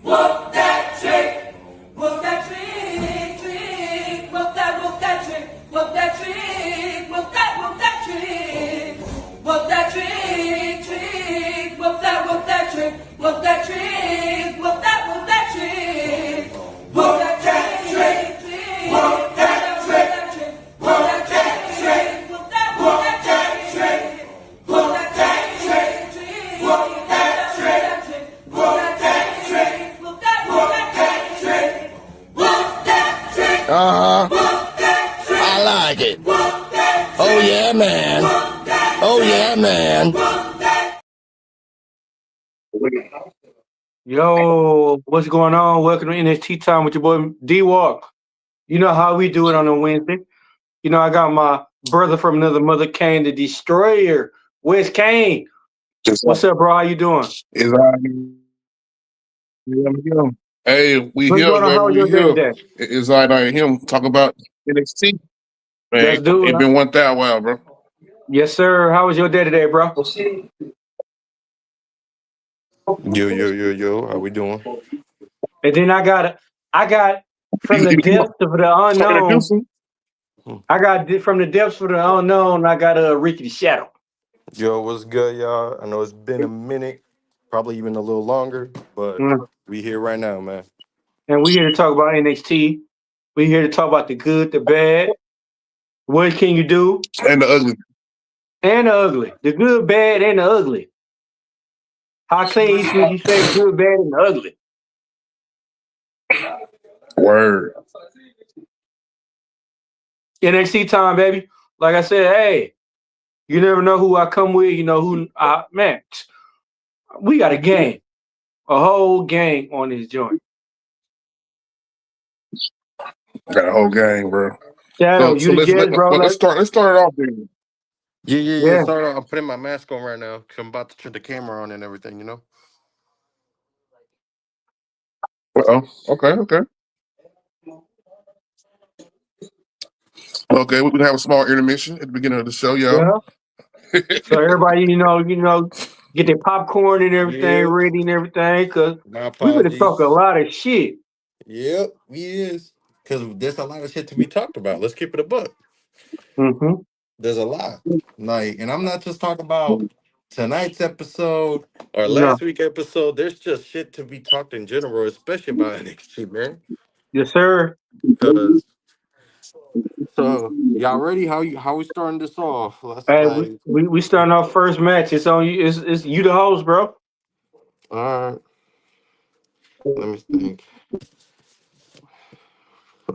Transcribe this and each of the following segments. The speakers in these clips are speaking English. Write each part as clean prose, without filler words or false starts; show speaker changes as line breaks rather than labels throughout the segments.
Whoop that trick. Whoop that trick, trick. Whoop that trick. Whoop that trick. Whoop that trick. Whoop that trick, trick. Whoop that trick. Whoop that trick. Whoop that trick. Whoop that trick, trick. Whoop that trick. Whoop that trick. Whoop that trick. Whoop that trick, trick. Whoop that trick. Whoop that trick. Whoop that trick. Whoop that trick.
I like it. Oh yeah, man. Oh yeah, man.
Yo, what's going on? Welcome to NXT time with your boy D-Walk. You know how we do it on a Wednesday. You know, I got my brother from another mother, Kane the Destroyer. Where's Kane? What's up, bro? How you doing?
Hey, we
What's
here,
going on? How
man.
was
We
your day
here.
today?
It's I and him talk about NXT. Man,
Let's do
it
it.
been 1,000 while, bro.
Yes, sir. How was your day today, bro?
Yo, how we doing?
And then I got from the
You
depths of the
talking to
unknown.
Houston?
From the depths of the unknown. I got Ricky the Shadow.
Yo, what's good, y'all? I know it's been a minute, probably even a little longer, but
Mm.
we here right now, man.
And we here to talk about NXT. We here to talk about the good, the bad. What can you do?
And the ugly.
And the ugly. The good, bad, and the ugly. How clean would you say the good, bad, and the ugly?
Word.
NXT time, baby. Like I said, hey, you never know who I come with. You know who man. We got a gang. A whole gang on this joint.
Got a whole gang, bro.
Shadow,
So
you the
let's
judge, bro.
let's start it off then.
Yeah.
Sorry, I'm putting my mask on right now because I'm about to turn the camera on and everything, you know?
Okay. Okay, we can have a small intermission at the beginning of the show, y'all.
Yeah. So everybody, get their popcorn and everything
Yep.
ready and everything, cause
My
we gonna talk a
apologies.
lot of shit.
Yep, he is. Because there's a lot of shit to be talked about. Let's keep it a buck.
Mm-hmm.
There's a lot. Like, and I'm not just talking about tonight's episode or
No.
last week's episode. There's just shit to be talked in general, especially about NXT, man.
Yes, sir.
Because so y'all ready? How we starting this off? Let's
Hey,
like
we starting our first match. It's on you. It's you the host, bro.
all right. Let me think.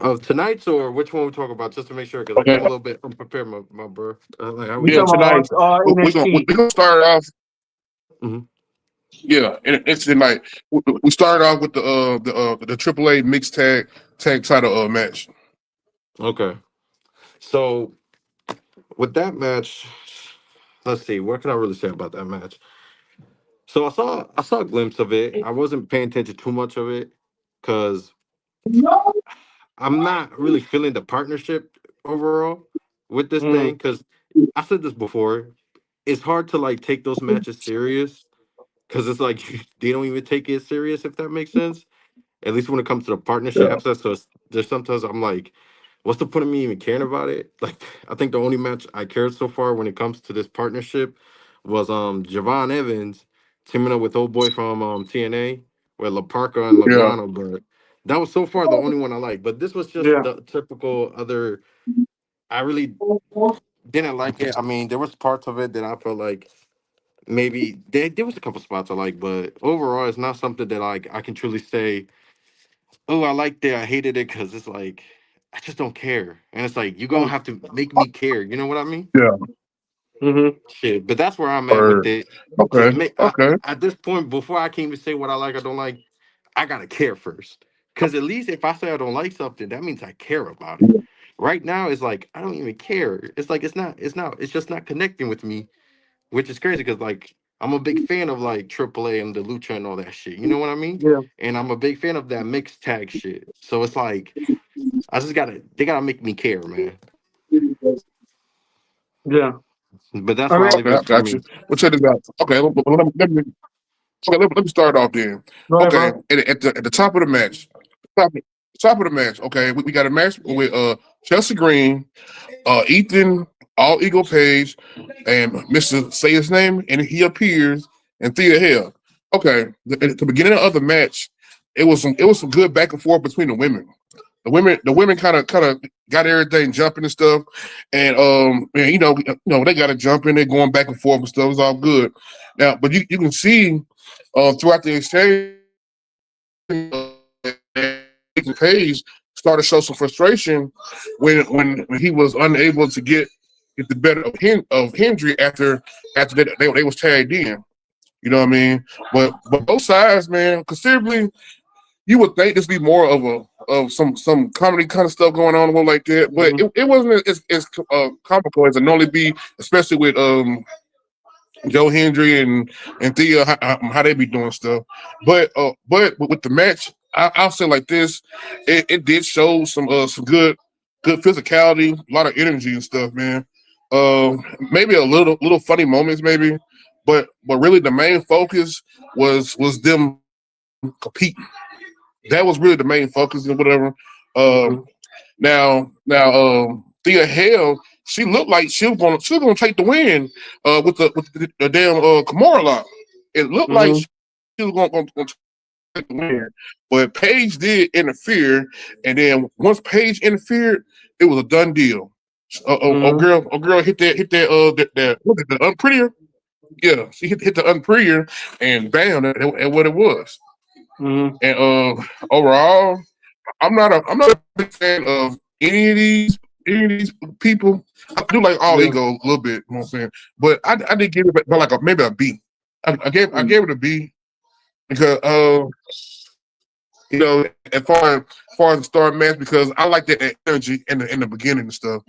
Of tonight's or which one we talk about just to make sure because I
Okay.
came a little bit unprepared, my bro. Like how we
We
Yeah,
doing?
talking
tonight
about
we're gonna
NXT.
start off.
Hmm.
Yeah, and it's tonight. We started off with the AAA mixed tag title match.
Okay. So with that match, let's see. What can I really say about that match? So I saw a glimpse of it. I wasn't paying attention too much of it because I'm not really feeling the partnership overall with this thing.
Mm,
Because I said this before, it's hard to like take those matches serious because it's like they don't even take it serious if that makes sense. At least when it comes to the partnership
Yeah.
aspect. So there's sometimes I'm like, what's the point of me even caring about it? Like I think the only match I cared so far when it comes to this partnership was Javon Evans teaming up with old boy from TNA with La Parca and
Yeah.
Logano, but that was so far the only one I liked. But this was just
yeah.
the typical other. I really didn't like it. I mean, there was parts of it that I felt like maybe there was a couple spots I like, but overall, it's not something that like I can truly say, oh, I liked it, I hated it, because it's like I just don't care, and it's like you're gonna have to make me care. You know what I mean?
Yeah.
Mm-hmm.
Shit, but that's where I'm at with
Word.
it.
Okay. Okay.
At this point, before I can even say what I like or don't like, I gotta care first. Because at least if I say I don't like something, that means I care about it. Right now, it's like I don't even care. It's like it's just not connecting with me, which is crazy because like I'm a big fan of like AAA and the Lucha and all that shit. You know what I mean?
Yeah.
And I'm a big fan of that mixed tag shit. So it's like they gotta make me care, man.
Yeah.
But that's
I
where
mean,
I'll leave
Okay, I
it for
got
me.
you. We'll check this out. Okay, let me Okay, let me start off then.
Go ahead,
Okay,
bro.
at the top of the match, top of the match. Okay, we got a match with Chelsea Green, Ethan All Eagle Page, and Mr. Say his name, and he appears, and Thea Hale. Okay, at the beginning of the match, it was some good back and forth between the women. The women kind of got everything jumping and stuff, and they got to jump in, they're going back and forth and stuff. It's all good now, but you can see throughout the exchange, Page started to show some frustration when he was unable to get the better of Hendry after they was tagged in. You know what I mean? But both sides, man, considerably, you would think this be more of some comedy kind of stuff going on, or like that. But
Mm-hmm.
it wasn't as comical as it normally be, especially with Joe Hendry and Thea, how they be doing stuff. But with the match, I'll say like this, it did show some good physicality, a lot of energy and stuff, man. Maybe a little funny moments, maybe, but really the main focus was them competing. That was really the main focus and whatever.
Mm-hmm.
Now, Thea Hale, she looked like she was gonna take the win with the damn Kimura lock. It looked like
Mm-hmm.
she was gonna take the win, but Paige did interfere, and then once Paige interfered, it was a done deal.
Mm-hmm.
A girl hit that what is it, the unprettier? Yeah, she hit the unprettier, and bam, and what it was.
Mm-hmm.
And overall, I'm not a big fan of any of these people. I do like All
Yeah.
Ego a little bit, you know what I'm saying? But I did give it by like maybe a B. I gave it a B because as far as the start match, because I like that energy in the beginning and stuff.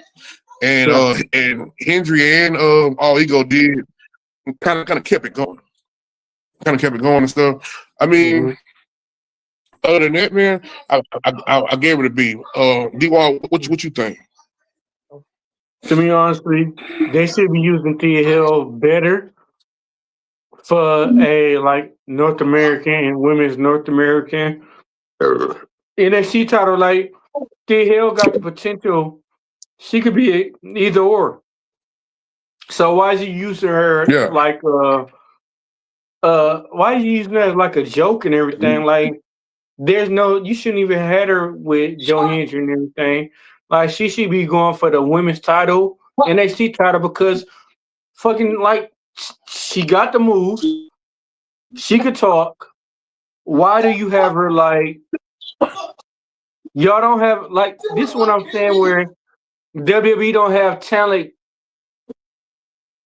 And
Yeah.
Hendry and All Ego did kind of kept it going. Kind of kept it going and stuff. I mean,
Mm-hmm.
other than that, man, I gave it a B. D-Wall, what you think?
To be honestly, they should be using Thea Hill better for a like North American women's North American NXT title. Like Thea Hill got the potential; she could be either or. So why is he using her
Yeah.
like why are you using her as like a joke and everything? Like there's no you shouldn't even had her with Joe Hendry and everything. Like she should be going for the women's title, NXT title because fucking like she got the moves, she could talk. Why do you have her like y'all don't have like this is what I'm saying where WWE don't have talent.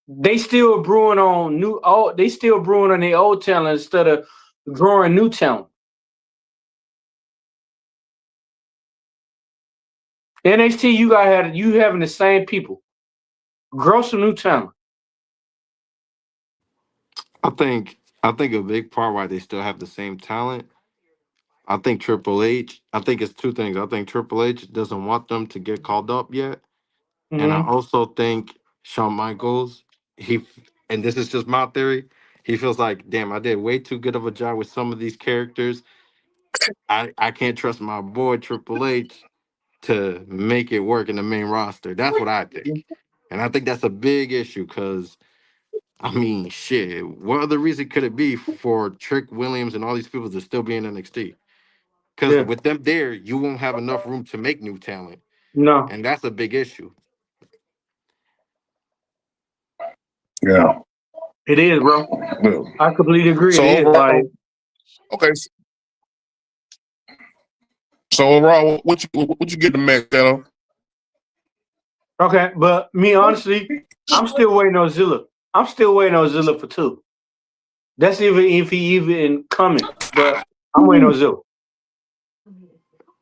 They still brewing on they still brewing on their old talent instead of growing new talent. NXT, you having the same people. Grow some new talent.
I think a big part why they still have the same talent. I think Triple H. I think it's two things. I think Triple H doesn't want them to get called up yet, and I
Mm-hmm.
also think Shawn Michaels. And this is just my theory. He feels like, damn, I did way too good of a job with some of these characters. I can't trust my boy Triple H to make it work in the main roster. That's what I think, and I think that's a big issue because I mean, shit. What other reason could it be for Trick Williams and all these people to still be in NXT? Because
Yeah.
with them there, you won't have enough room to make new talent,
No,
and that's a big issue.
Yeah.
it is, bro.
Yeah.
I completely agree. It
So
is like
overall, okay. So overall, what you get the match, Taylor?
okay, but me honestly, I'm still waiting on Zilla. I'm still waiting on Zilla for two. That's even if he even coming, but I'm waiting on Zilla.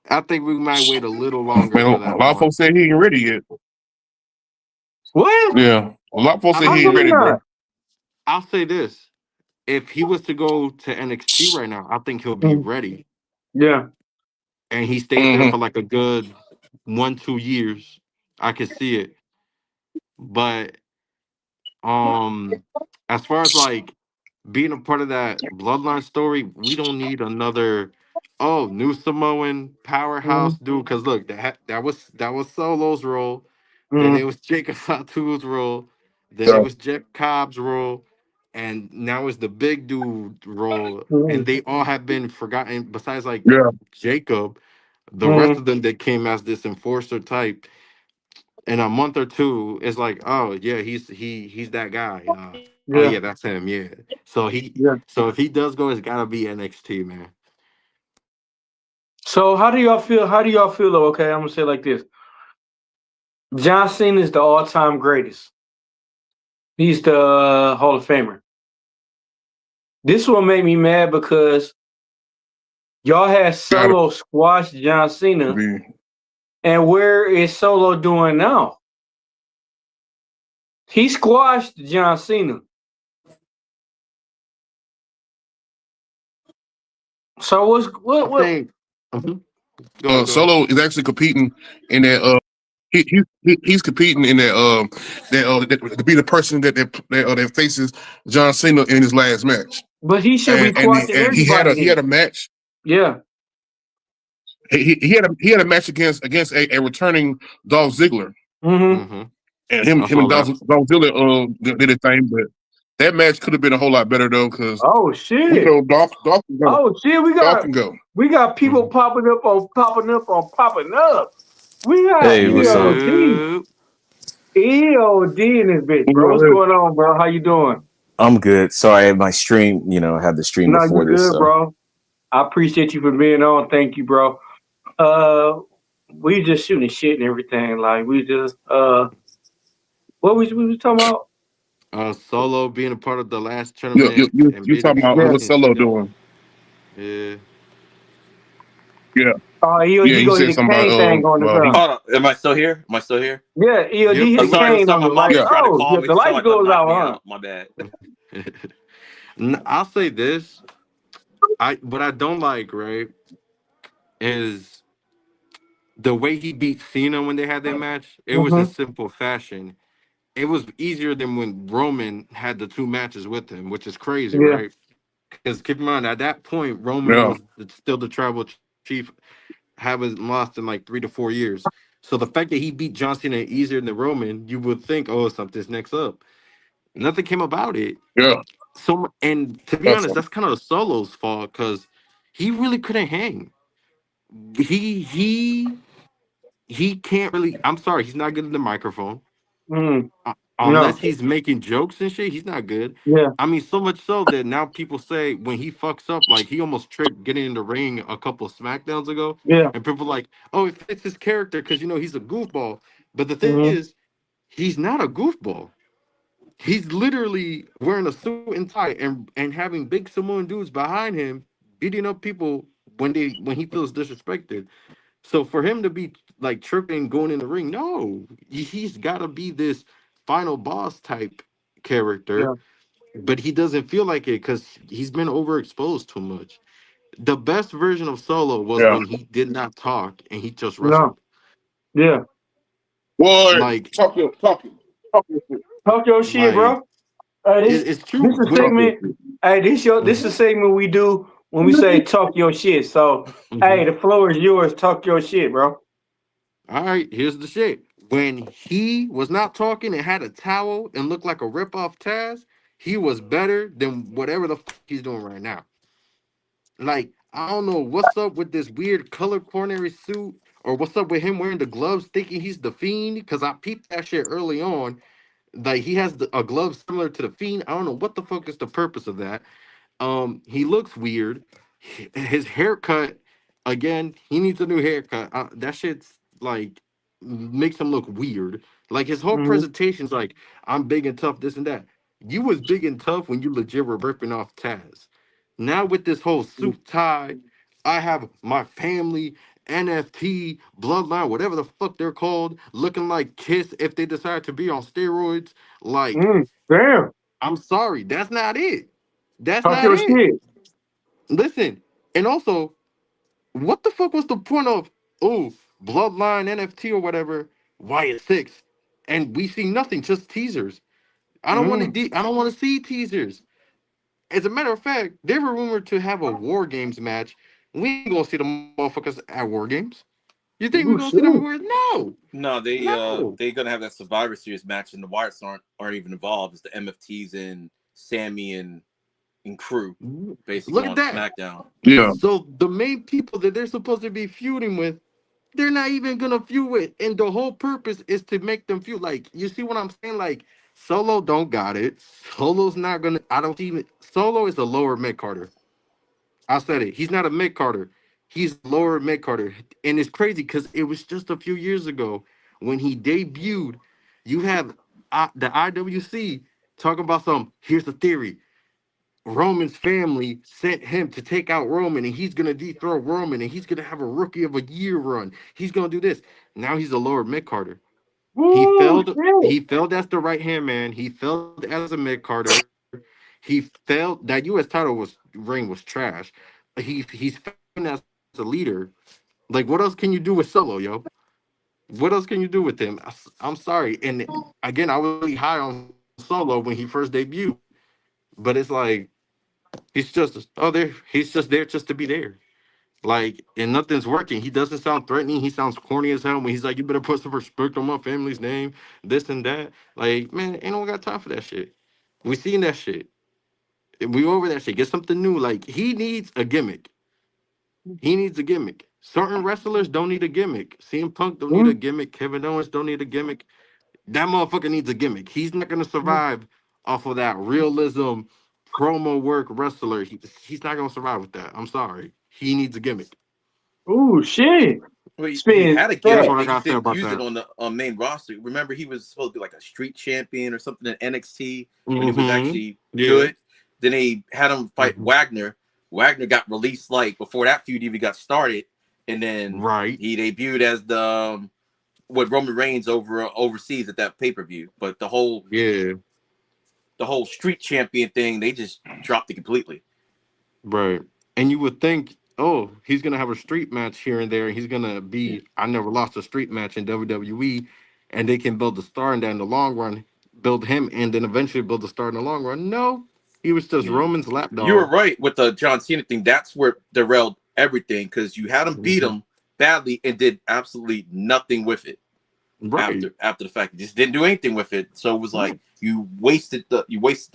I think we might wait a little longer
Man,
for
a
that
lot of
one.
folks say he ain't ready yet.
What?
Yeah, a lot of folks
I
say he
How
ain't
come he
ready,
mean,
bro.
not?
I'll say this: if he was to go to NXT right now, I think he'll be
Mm,
ready,
yeah.
and he stays there
Hmm.
for like a good 1 2 years. I could see it, but um, as far as like being a part of that bloodline story, we don't need another new Samoan powerhouse
Mm-hmm.
dude. Cause look, that was Solo's role, then it
Mm-hmm.
was Jacob Fatu's role, then it
Yeah,
was Jeff Cobb's role, and now it's the big dude role. And
Mm-hmm.
they all have been forgotten besides like
yeah,
Jacob. The rest
Mm-hmm.
of them that came as this enforcer type in a month or two, it's like, oh yeah, he's that guy. Oh
Yeah.
yeah, that's him. Yeah. So
Yeah.
if he does go, it's gotta be NXT, man.
So how do y'all feel? How do y'all feel? Though? Okay, I'm gonna say it like this: John Cena is the all-time greatest. He's the Hall of Famer. This will make me mad because y'all had
gotta
Solo squash John Cena,
be.
and where is Solo doing now? He squashed John Cena. So what's
I
what?
think. Mhm. Go ahead. Go ahead.
Solo is actually competing in that. He's competing in that to be the person that faces John Cena in his last match,
But he should be squashing
and
everybody
he had
then.
a match.
Yeah.
He had a match against a returning Dolph Ziggler,
Mm-hmm.
Mm-hmm.
and
I
him
saw
and
that.
Dolph Ziggler did a thing, but that match could have been a whole lot better though, because
Oh
we
shit.
know Dolph can go.
Oh shit.
Dolph can go.
We got people
Mm-hmm.
popping up on popping up. We got
Hey, what's up?
EOD.
Yep.
EOD in this bitch, bro. What's
Go ahead.
going on, bro? How you doing?
I'm good. Sorry, my stream, I had the stream
No, you
before this,
good,
so
bro. I appreciate you for being on. Thank you, bro. Uh, we just shooting shit and everything. Like we just what we was talking about?
Solo being a part of the last tournament and
You
beating
talking about
Yeah.
what
squashing
Solo
Cena.
doing?
Yeah.
Yeah,
EOD
yeah. You
go hit
said
the
something
cane thing on us,
about
huh?
he.
hold on. Am I still here? Am I still here?
Yeah, EOD
Yep.
hit
I'm
the
Yep.
sorry.
cane
Sorry,
on
my
us.
mom
Like,
was
Yeah,
trying to
oh,
call
yeah,
me.
the
She saw
lights
I thought
goes
knocked
out,
me
huh?
out. My bad.
I'll say this. I What I don't like, right, is the way he beat Cena when they had their match. It was in
Mm-hmm.
simple fashion. It was easier than when Roman had the two matches with him, which is crazy,
Yeah.
right? Because keep in mind, at that point, Roman
yeah,
was still the tribal chief, having lost in like 3 to 4 years. So the fact that he beat John Cena easier than Roman, you would think, oh, something's next up. Nothing came about it.
yeah.
And to be
That's
honest, that's kind of Solo's fault because he really couldn't hang. He he he can't really. I'm sorry, he's not good at the microphone.
Mm.
Unless
No.
he's making jokes and shit, he's not good.
Yeah.
I mean, so much so that now people say when he fucks up, like he almost tricked getting in the ring a couple of SmackDowns ago,
Yeah.
and people like, oh, it fits his character because he's a goofball. But the thing
Mm-hmm.
is, he's not a goofball. He's literally wearing a suit and tie and having big Samoan dudes behind him beating up people when he feels disrespected. So for him to be like tripping going in the ring, no, he's got to be this final boss type character,
Yeah.
but he doesn't feel like it because he's been overexposed too much. The best version of Solo was
yeah.
when he did not talk and he just
No.
wrestled.
Yeah.
Boy,
Like,
talk your shit,
Talk your shit,
like
bro. This
it's
this
true.
a
When
talk your
segment.
shit.
Hey, this
Mhm,
a segment we do when we say talk your shit. So hey,
mhm.
the floor is yours. Talk your shit, bro.
All right, here's the shit. When he was not talking and had a towel and looked like a ripoff Taz, he was better than whatever the fuck he's doing right now. Like, I don't know what's up with this weird color coronary suit, or what's up with him wearing the gloves thinking he's the fiend. Because I peeped that shit early on. Like, he has a glove similar to the fiend. I don't know what the fuck is the purpose of that. He looks weird. His haircut, again, he needs a new haircut. That shit's like makes him look weird. Like his whole
Mm-hmm.
presentation's like, I'm big and tough, this and that. You was big and tough when you legit were ripping off Taz. Now with this whole suit tie, I have my family, NFT, bloodline, whatever the fuck they're called, looking like Kiss if they decide to be on steroids. Like,
Damn.
I'm sorry, that's not it. That's
Talk
not
your
it.
shit.
Listen, and also, what the fuck was the point of Bloodline NFT or whatever? Wyatt Six, and we see nothing, just teasers. I don't want
Mm.
to. I don't want to see teasers. As a matter of fact, they were rumored to have a War Games match. We ain't gonna see the motherfuckers at War Games. You think we're
Oh
gonna see them at
shit.
War? No,
No,
no.
they're gonna have that Survivor Series match, and the Wyatts aren't even involved. It's the MFTs and Sammy and crew, basically
Look at
on
that.
SmackDown.
Yeah.
So the main people that they're supposed to be feuding with, they're not even gonna feud with, and the whole purpose is to make them feud. Like, you see what I'm saying? Like, Solo don't got it. Solo's not gonna. I don't even. Solo is a lower mid Carter. I said it. He's not a mid Carter. He's a lower mid Carter, and it's crazy because it was just a few years ago when he debuted. You have the IWC talking about some. Here's the theory. Roman's family sent him to take out Roman, and he's gonna dethrone Roman, and he's gonna have a rookie of a year run. He's gonna do this. Now he's a lower mid Carter. He
Oh
failed.
shit.
He failed as the right hand man. He failed as a mid Carter. He failed. That U.S. title was trash. He's failing as a leader. Like, what else can you do with Solo, yo? What else can you do with him? I'm sorry. And again, I was really high on Solo when he first debuted, but it's like he's just there just to be there. Like, and nothing's working. He doesn't sound threatening. He sounds corny as hell when he's like, "You better put some respect on my family's name," this and that. Like, man, ain't no one got time for that shit. We seen that shit. We over that shit. Get something new. Like, he needs a gimmick. He needs a gimmick. Certain wrestlers don't need a gimmick. CM Punk don't need a
Mm,
gimmick. Kevin Owens don't need a gimmick. That motherfucker needs a gimmick. He's not gonna
mm.
survive off of that realism promo work wrestler. He's not gonna survive with that. I'm sorry. He needs a gimmick.
Oh shit.
Well, he
Spin
had a
That's
gimmick.
what I
They
gotta
just
say
didn't
about
use it
that.
on the main roster. Remember, he was supposed to be like a street champion or something in NXT when he was
Mm-hmm.
actually
Yeah.
good. Then they had him fight
Mhm.
Wagner. Wagner got released like before that feud even got started, and then
Right.
he debuted as the what Roman Reigns overseas at that pay per view. But
Yeah.
the whole street champion thing, they just dropped it completely.
Right. And you would think, oh, he's gonna have a street match here and there, and he's gonna
Yeah.
be I never lost a street match in WWE, and they can build a star and then in the long run, build him and then eventually build a star in the long run. No, he was just
Yeah.
Roman's
You were
lapdog.
right with the John Cena thing. That's where derailed everything because you had him beat
Mhm.
him badly and did absolutely nothing with it
Right.
after the fact. You just didn't do anything with it. So it was like
Right.
you wasted the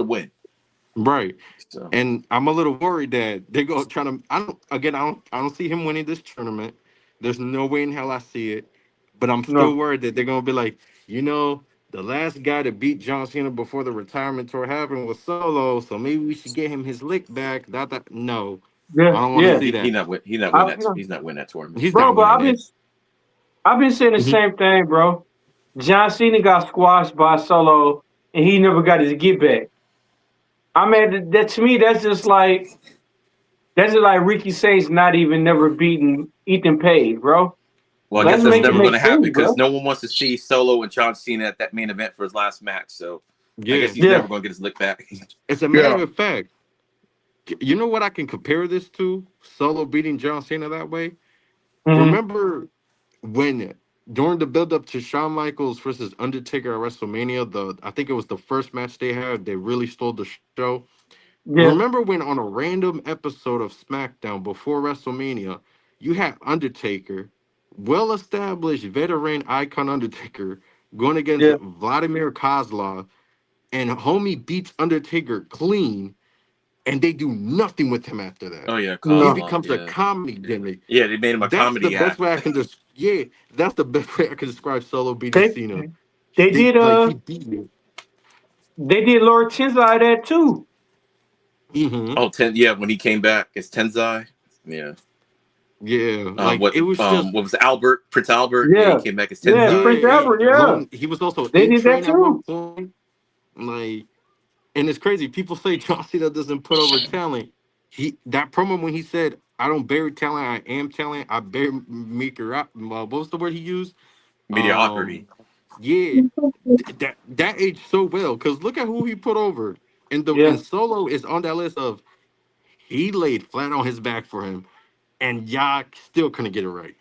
win.
Right.
So
And I'm a little worried that they go trying to. I don't see him winning this tournament. There's no way in hell I see it. But I'm still
No.
worried that they're gonna be like, the last guy to beat John Cena before the retirement tour happened was Solo, so maybe we should get him his lick back. That no,
Yeah,
I don't want to
yeah,
yeah.
see that.
he's not
I,
winning that he's not winning that tournament.
He's
bro,
not
but
winning it.
I've been saying the
Mhm.
same thing, bro. John Cena got squashed by Solo and he never got his get back. I mean that to me that's just like Ricky Say's not even never beaten Ethan Page, bro.
Well, I guess
Let's
that's
make it
never
Hmm.
going
make
to happen
sense,
because
bro.
no one wants to see Solo and John Cena at that main event for his last match. So I guess
Yeah.
he's
Yeah.
never going to get his lick back.
As a
Yeah.
matter of fact, you know what I can compare this to? Solo beating John Cena that way.
Hmm.
Remember when during the build up to Shawn Michaels versus Undertaker at WrestleMania, I think it was the first match they had, they really stole the show.
Yeah.
Remember when on a random episode of SmackDown before WrestleMania, you had Undertaker, well established veteran icon Undertaker, going against
Yeah.
Vladimir Kozlov, and homie beats Undertaker clean, and they do nothing with him after that.
Oh yeah,
He
No.
Kozlov.
becomes a
Yeah,
comedy gimmick.
yeah, they made him a
That's the
comedy
best
act.
way I can just yeah. That's the best way I can describe Solo beating
They
Cena.
they did
He beat me.
they did Lord Tensai that too.
Hmm.
Oh, yeah, when he came back as Tenzai. Yeah.
Yeah, like
What
it was just
what was it, Albert Prince Albert? Yeah, he
Yeah.
came back as
Yeah,
Tenzai.
Prince
yeah.
Albert, yeah.
Lone. He was also
They
A
did that
Train at one
too.
point. Like, and it's crazy. People say John Cena doesn't put over talent. That promo when he said, "I don't bury talent. I am talent. I bury maker up." What was the word he used?
Mediocrity.
Um, yeah, that aged so well because look at who he put over. And
Yeah.
Solo is on that list of he laid flat on his back for him, and y'all still couldn't get it right.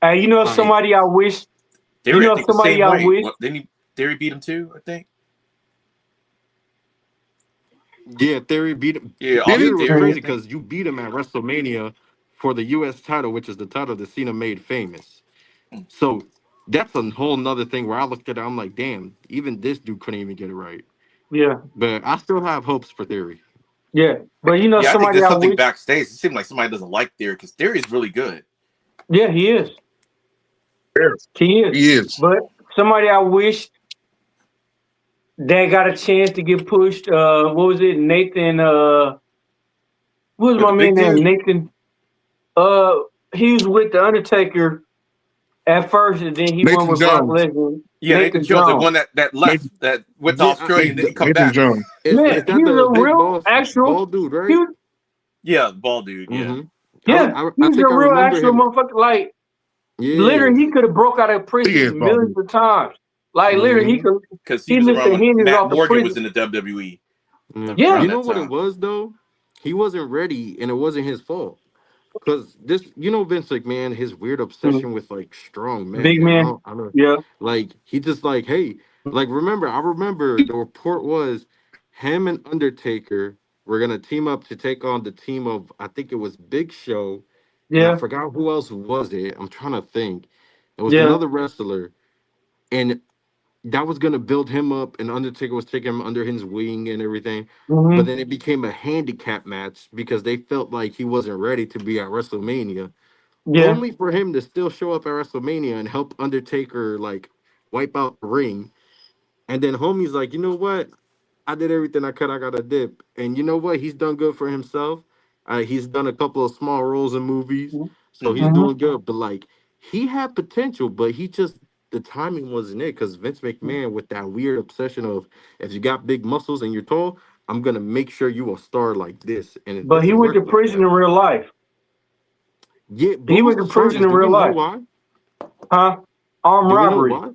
You know
Like,
somebody I wish you
Theory, I
know
think the
somebody
same
I
way.
wish
What didn't he? Theory beat him too. I think.
Yeah, Theory beat him.
Yeah,
Did
Austin
Theory
he?
was
Theory, I
crazy
think.
because you beat him at WrestleMania for the U.S. title, which is the title that Cena made famous. So that's a whole nother thing where I looked at it, I'm like, damn, even this dude couldn't even get it right.
Yeah,
But I still have hopes for Theory.
yeah. But
Yeah, I think
somebody
there's
I
something
wish.
backstage. It seemed like somebody doesn't like Theory because Theory is really good.
Yeah, he is.
Yes,
He is.
he is.
But somebody I wish that got a chance to get pushed. What was it? Nathan. What was
But
my
the
man
big
name?
dude,
Nathan. Uh, he was with the Undertaker at first, and then he went
Nathan
with Brock
Jones.
Lesnar.
yeah, Nathan
Nathan
Jones, the
Jones.
one that left,
Nathan,
that went to
Yeah,
Australia and didn't come
Nathan
back.
Jones.
Man,
is that
he's
the
a
big
real
boss
actual.
bald dude,
He
right?
was,
Yeah, bald dude. Yeah,
Mm-hmm.
yeah,
I
he's
think
a
I
real
remember
actual
him.
motherfucker. Like
Yeah.
literally, he could have broke out of
He is
prison
bald.
millions of times. Like literally, he
Mm-hmm.
could.
because he
He
was
licked
around
the
when
hinges
Matt
off the
Morgan was
prison.
in the WWE
Yeah.
Yeah.
around
You know
that
what it
time.
was though? He wasn't ready, and it wasn't his fault. Cause this, Vince McMahon, his weird
Mm.
obsession with like strong men,
Big
and
man.
I don't,
Yeah.
like he just like, hey, like I remember the report was him and Undertaker were gonna team up to take on the team of I think it was Big Show, and I
Yeah.
forgot who else was it. I'm trying to think. It was
Yeah.
another wrestler, and that was gonna build him up, and Undertaker was taking him under his wing and everything. But
Hmm.
then it became a handicap match because they felt like he wasn't ready to be at WrestleMania,
Yeah.
only for him to still show up at WrestleMania and help Undertaker like wipe out the ring. And then homie's like, you know what? I did everything I could. I got a dip, and you know what? He's done good for himself. He's done a couple of small roles in movies, so he's
Hmm
Hmm.
doing good. But like, he had potential, but he just the timing wasn't it. Because Vince McMahon, with that weird obsession of if you got big muscles and you're tall, I'm gonna make sure you a star like this, and it
But he
doesn't
went to
work like
prison
that.
in real life.
Yeah,
He
what was
went to
the
prison
charges?
in
Do we
real
know
life.
why?
Huh? Armed
Do we know
robbery.
why?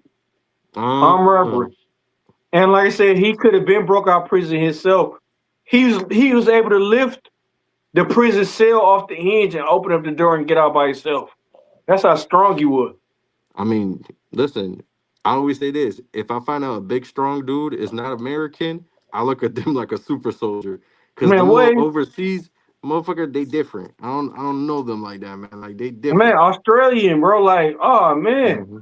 Armed
Uh,
robbery. And like I said, he could have been broke out prison himself. He was able to lift the prison cell off the hinge and open up the door and get out by himself. That's how strong he was.
I mean, listen, I always say this: if I find out a big, strong dude is not American, I look at them like a super soldier. Cause
Man,
them
what?
overseas motherfucker, they different. I don't know them like that, man. Like they
Man,
different.
Australian, bro. Like, oh man.
Hmm.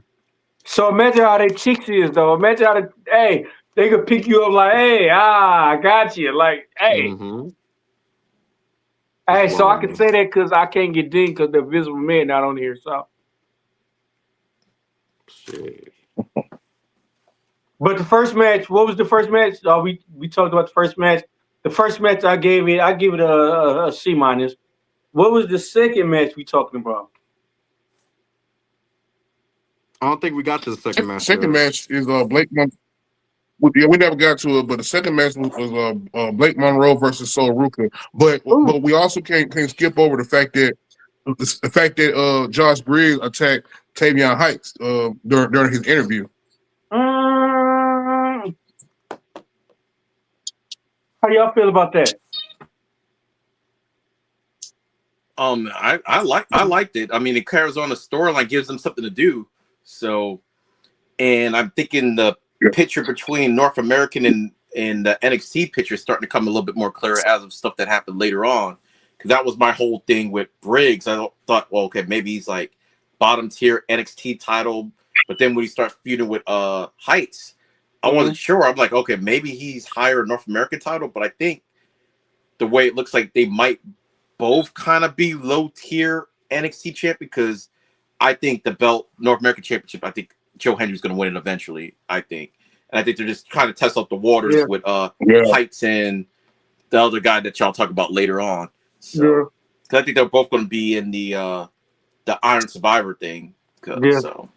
So imagine how they chicks is though. Imagine how hey, they could pick you up like, hey, I got you. Like, hey,
Hmm. It's
hey. So I
wild,
can
man.
say that because I can't get dinged because the Invisible Man not on here. So,
Shit.
but the first match, what was the first match? We talked about the first match. The first match I give it a C minus. What was the second match we talking about?
I don't think we got to the second match
Second
yet.
match is Blake. Yeah, we never got to it, but the second match was Blake Monroe versus Sol Ruka.
Ooh,
But we also can't skip over the fact that Josh Briggs attacked Tavion Heights during his interview.
how y'all feel about that?
I liked it. I mean, it carries on the storyline, gives them something to do. So, and I'm thinking the
Yeah.
picture between North American and the NXT picture is starting to come a little bit more clear as of stuff that happened later on. Because that was my whole thing with Briggs. I thought, well, okay, maybe he's like bottom tier NXT title, but then when he starts feuding with Heights, I wasn't sure. I'm like, okay, maybe he's higher North American title, but I think the way it looks like they might both kind of be low tier NXT champ because I think the belt North American Championship, I think Joe Hendry's going to win it eventually. I think, and I think they're just trying to test out the waters
Yeah,
with
Yeah.
Heights and the other guy that y'all talk about later on.
yeah,
So, because I think they're both going to be in the Iron Survivor thing.
yeah.
So,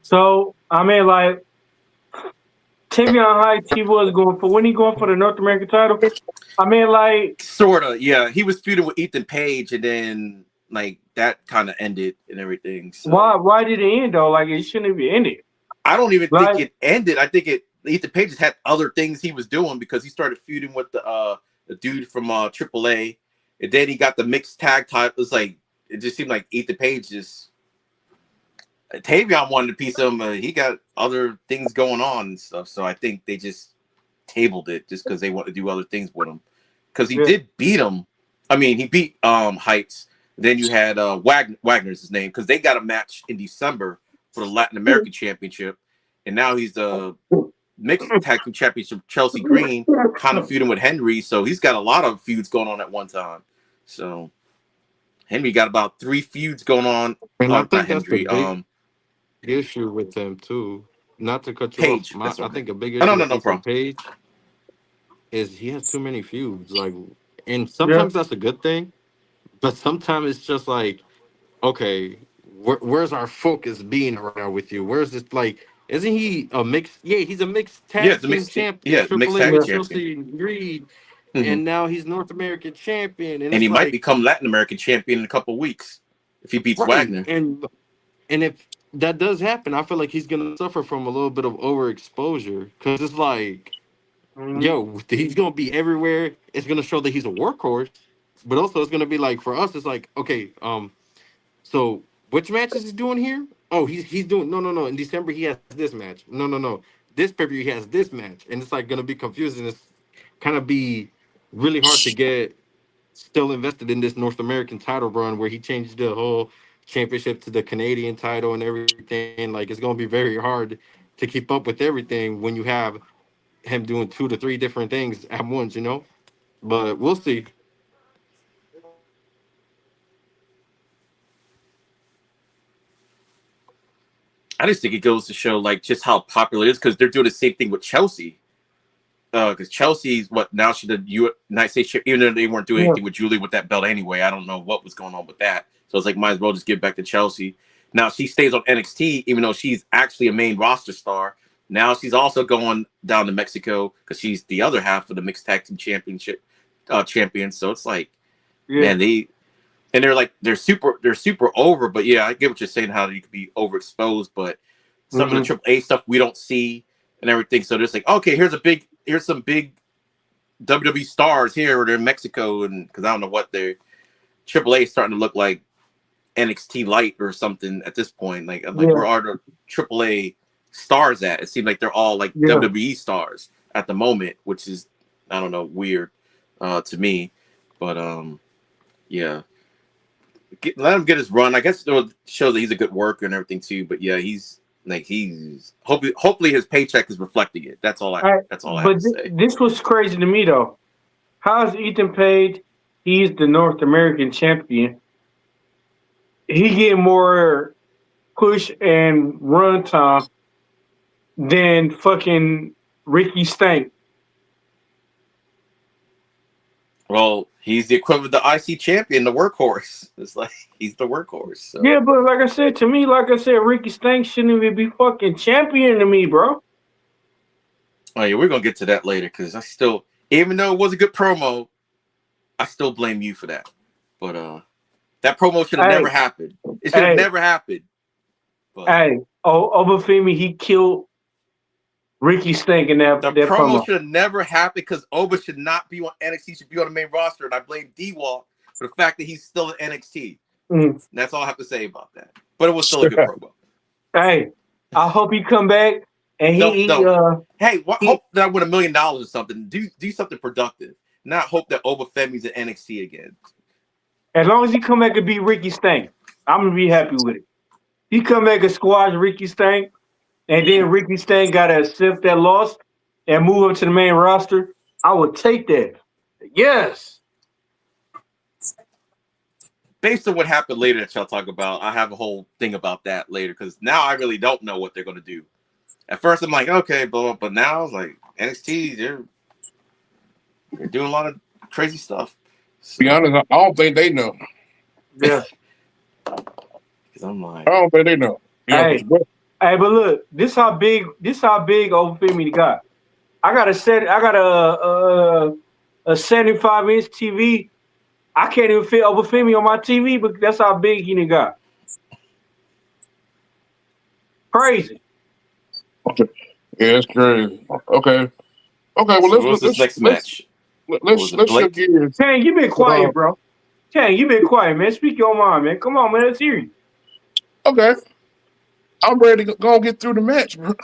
So I mean, like Tavion Heights, he was going for when he going for the North American title. I mean, like,
sort of, yeah. He was feuding with Ethan Page, and then like that kind of ended and everything. So.
why did it end though? Like, it shouldn't have ended.
I don't even
Like,
think it ended. I think Ethan Page just had other things he was doing because he started feuding with the dude from AAA, and then he got the mixed tag title. It's like it just seemed like Ethan Page just Tavion wanted a piece of him. He got other things going on and stuff. So I think they just tabled it just because they want to do other things with him. Because he did beat him. I mean, he beat Heights. Then you had Wagner's his name, because they got a match in December for the Latin American Championship, and now he's the mixed tag team championship. Chelsea Green kind of feuding with Henry, so he's got a lot of feuds going on at one time. So Henry got about 3 feuds going on.
And I
Not
think that's the
Henry.
big issue with him too. Not to cut you off,
Page. That's
I
okay.
think a big
Oh,
issue
no,
with
no
Ethan
problem.
Page is he has too many feuds. Like, and
Yeah.
sometimes that's a good thing, but sometimes it's just like, okay, where's our focus being right now with you? Where's this like? Isn't he a mixed? Yeah, he's a mixed
Yeah,
tag
the
team
mixed.
champ in
Yeah, the mixed
AAA
tag
with
champion.
Chelsea Reed,
Hmm.
and now he's North American champion, and
And he
it's
might
like,
become Latin American champion in a couple of weeks if he beats
right,
Wagner.
and if that does happen, I feel like he's gonna suffer from a little bit of overexposure because it's like, yo, he's gonna be everywhere. It's gonna show that he's a workhorse, but also it's gonna be like for us, it's like, okay, so which match is he doing here? Oh, he's doing no. In December he has this match. No. This pay-per-view he has this match, and it's like gonna be confusing. It's kind of be really hard to get still invested in this North American title run where he changed the whole championship to the Canadian title and everything. Like it's gonna be very hard to keep up with everything when you have him doing 2 to 3 different things at once, you know. But we'll see.
I just think it goes to show like just how popular it is, because they're doing the same thing with Chelsea. Because Chelsea's what now she did United States champ, even though they weren't doing anything with Julie with that belt anyway. I don't know what was going on with that. So it's like might as well just give back to Chelsea. Now she stays on NXT, even though she's actually a main roster star. Now she's also going down to Mexico because she's the other half of the mixed tag team championship champion. So it's like, man, they're super over. But yeah, I get what you're saying, how you could be overexposed, but some of the AAA stuff we don't see and everything. So there's like, okay, here's some big WWE stars here, or they're in Mexico, and because I don't know what they're AAA is starting to look like NXT Light or something at this point. Like I'm like, where are the AAA stars at? It seems like they're all like WWE stars at the moment, which is, I don't know, weird to me. But yeah. Let him get his run. I guess it'll show that he's a good worker and everything too. But yeah, he's hopefully his paycheck is reflecting it. That's all I have to say.
This was crazy to me though. How's Ethan Page? He's the North American champion. He get more push and run time than fucking Ricky Stank.
Well, he's the equivalent of the IC champion, the workhorse. It's like he's the workhorse. So.
Yeah, but like I said, Ricky Stank shouldn't even be fucking champion to me, bro.
Oh yeah, we're gonna get to that later because I still, even though it was a good promo, I still blame you for that. But that promo should have never happened. It should have never happened. But,
Obafemi, he killed Ricky Stank in that
promo should have never happened because Oba should not be on NXT. He should be on the main roster, and I blame D-Walk for the fact that he's still in NXT. That's all I have to say about that. But it was still a good promo.
Hey, I hope he come back and
hope that I win $1 million or something. Do something productive. Not hope that Obafemi's in NXT again.
As long as he come back and beat Ricky Stank, I'm gonna be happy with it. He come back and squash Ricky Stank, and then Ricky Stank gotta accept that loss and move up to the main roster. I would take that. Yes.
Based on what happened later that y'all talk about, I have a whole thing about that later because now I really don't know what they're gonna do. At first, I'm like, okay, but now it's like NXT, they're doing a lot of crazy stuff.
So, be honest, I don't think they know.
Yeah.
Because I'm like,
I don't think they know.
Hey, but look, this how big Obafemi got. I got a 75-inch TV. I can't even fit Obafemi on my TV, but that's how big he got. Crazy.
Okay. Yeah, that's crazy. Okay. Well,
so what's this next match?
Let's shift gears.
Tang, you been quiet, bro. Tang, you been quiet, man. Speak your mind, man. Come on, man. Let's hear you.
Okay. I'm ready to go get through the match, bro. I'm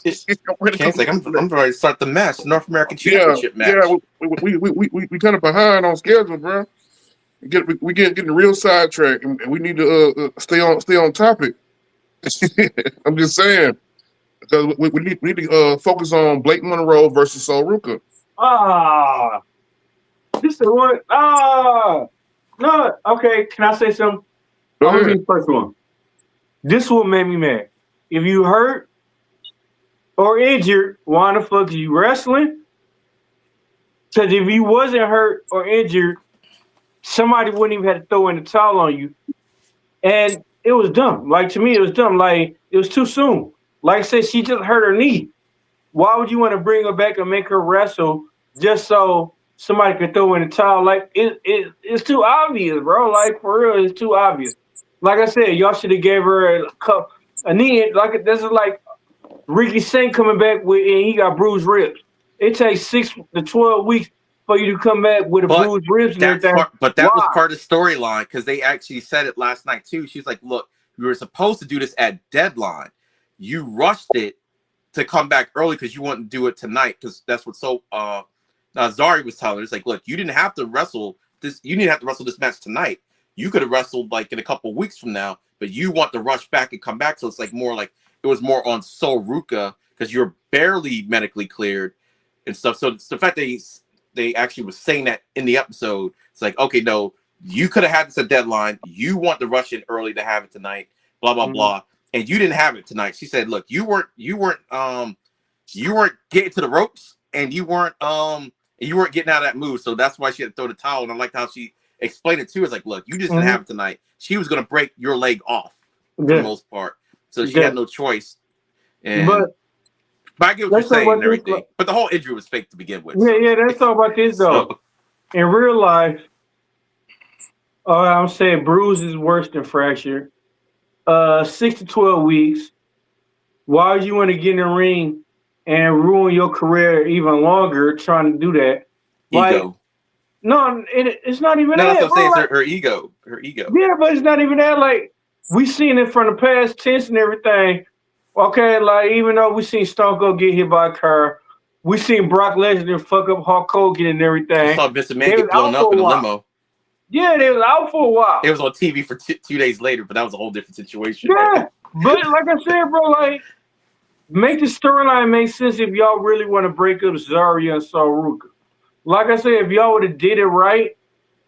ready to
Chance,
go
like,
get through the
I'm
match.
ready to start the match, North American
Yeah,
Championship
yeah.
match.
We kind of behind on schedule, bro. We getting real sidetracked, and we need to stay on topic. I'm just saying because we need to focus on Blake Monroe versus Sol Ruka.
Ah, this is what. No. Okay, can I say something?
Go
I'm gonna be
ahead.
the first one. This is what made me mad. If you hurt or injured, why the fuck are you wrestling? Because if you wasn't hurt or injured, somebody wouldn't even have to throw in the towel on you. And it was dumb. Like to me, it was dumb. Like it was too soon. Like I said, she just hurt her knee. Why would you want to bring her back and make her wrestle just so somebody could throw in the towel? Like it's too obvious, bro. Like for real, it's too obvious. Like I said, y'all should have gave her a knee. Like this is like Ricky Saint coming back with and he got bruised ribs. It takes 6 to 12 weeks for you to come back with a
But
bruised ribs and everything.
that was
Why?
part of the storyline because they actually said it last night too. She's like, "Look, we were supposed to do this at deadline. You rushed it to come back early because you wanted to do it tonight because that's what Zari was telling her. It's like, look, you didn't have to wrestle this. You didn't have to wrestle this match tonight. You could have wrestled like in a couple weeks from now, but you want to rush back and come back. So it's like more like it was more on Sol Ruka because you're barely medically cleared and stuff. So it's the fact that they actually was saying that in the episode. It's like, okay, no, you could have had this a deadline. You want to rush in early to have it tonight. Blah blah blah. And you didn't have it tonight. She said, "Look, you weren't getting to the ropes, and you weren't getting out of that move. So that's why she had to throw the towel." And I liked how she explained it too. It's like, "Look, you just didn't have it tonight. She was gonna break your leg off for the
Yeah,
most part, so she
yeah.
had no choice."
But
But I get what you're
let's talk
saying
about
and
this.
everything. But the whole injury was fake to begin with.
Yeah,
So
yeah. Let's talk about this though.
so
In real life, I'm saying bruise is worse than fracture. 6 to 12 weeks. Why would you want to get in the ring and ruin your career even longer trying to do that? Like,
ego.
no, it's not even
No, that's
that,
what I'm
bro.
saying. It's
Like,
her ego. Her ego.
yeah, but it's not even that. Like, we seen it from the past tense and everything. Okay, like even though we seen Stone Cold get hit by a car, we seen Brock Lesnar fuck up Hulk Hogan and
You
everything.
saw Vince McMahon
They was
get blown
out for
up
a
in a
while.
limo.
Yeah, they was out for a while.
It was on TV for 2 days later, but that was a whole different situation.
Yeah, but like I said, bro, like make the storyline make sense if y'all really want to break up Zarya and Sol Ruka. Like I said, if y'all would have did it right,